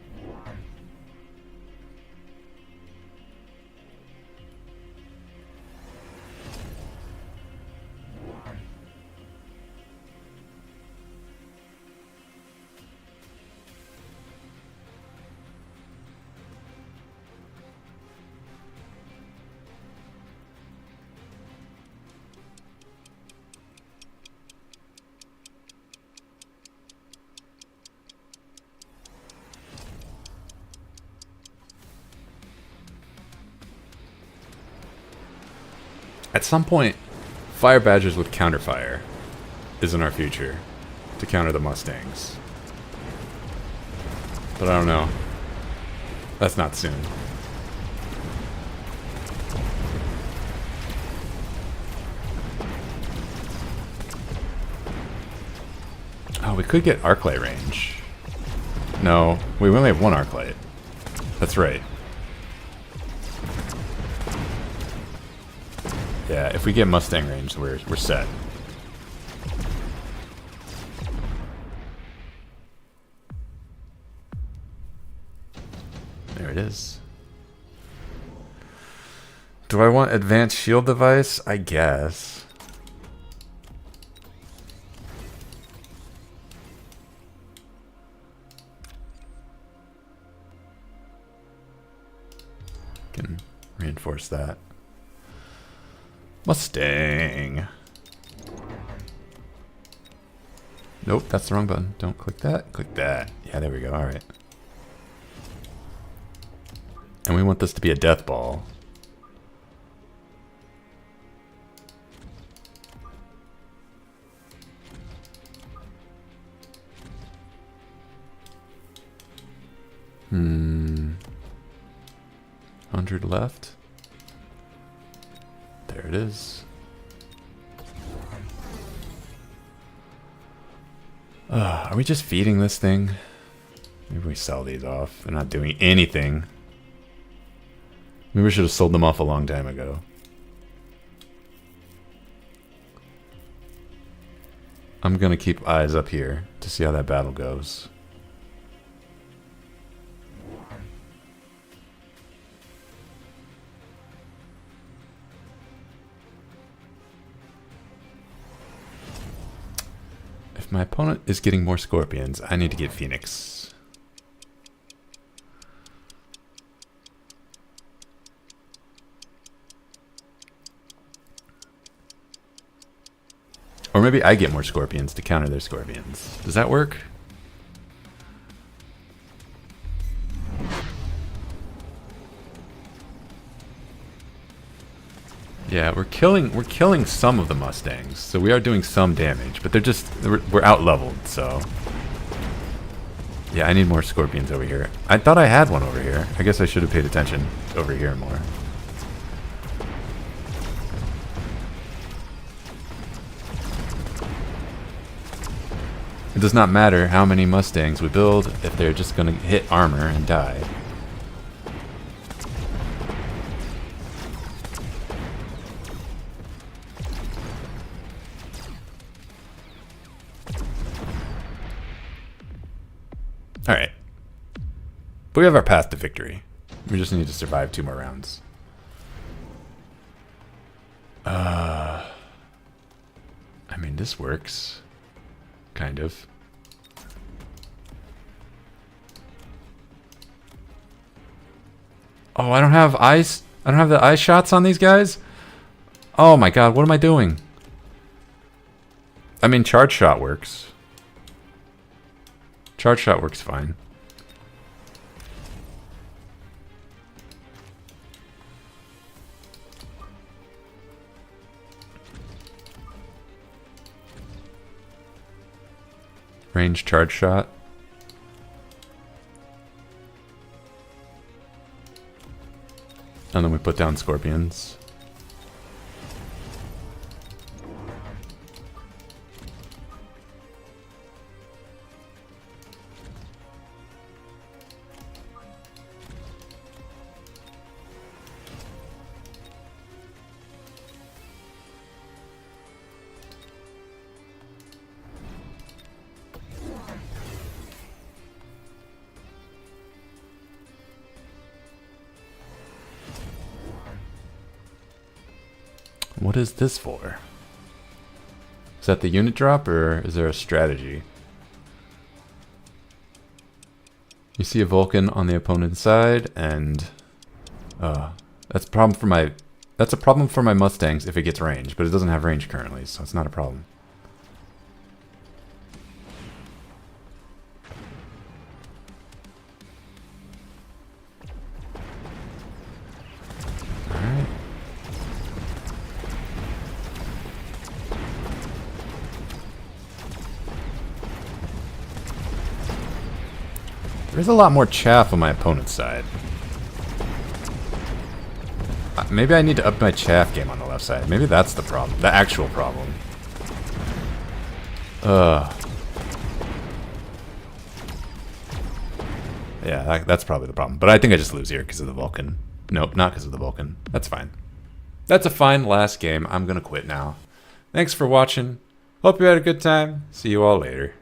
At some point, fire badgers with counterfire is in our future to counter the Mustangs. But I don't know. That's not soon. Oh, we could get arclight range. No, we only have one arclight. That's right. Yeah, if we get Mustang range, we're set. is. Do I want advanced shield device? I guess. Can reinforce that. Mustang. Nope, that's the wrong button. Don't click that. Click that. Yeah, there we go. All right. And we want this to be a death ball. Hmm. 100 left. There it is. Are we just feeding this thing? Maybe we sell these off. They're not doing anything. Maybe we should have sold them off a long time ago. I'm gonna keep eyes up here to see how that battle goes. If my opponent is getting more scorpions, I need to get Phoenix. Or maybe I get more scorpions to counter their scorpions. Does that work? Yeah, we're killing some of the Mustangs, so we are doing some damage, but we're out leveled, so yeah, I need more scorpions over here. I thought I had one over here. I guess I should have paid attention over here more. It does not matter how many Mustangs we build if they're just going to hit armor and die. Alright. But we have our path to victory. We just need to survive 2 more rounds. I mean, this works. Kind of. Oh, I don't have eyes. I don't have the eye shots on these guys. Oh my god, what am I doing? I mean, charge shot works. Charge shot works fine. Range charge shot. And then we put down scorpions. What is this for? Is that the unit drop, or is there a strategy? You see a Vulcan on the opponent's side, and that's a problem for my Mustangs if it gets range, but it doesn't have range currently, so it's not a problem. There's a lot more chaff on my opponent's side. Maybe I need to up my chaff game on the left side. Maybe that's the problem. The actual problem. Yeah, that's probably the problem. But I think I just lose here because of the Vulcan. Nope, not because of the Vulcan. That's fine. That's a fine last game. I'm going to quit now. Thanks for watching. Hope you had a good time. See you all later.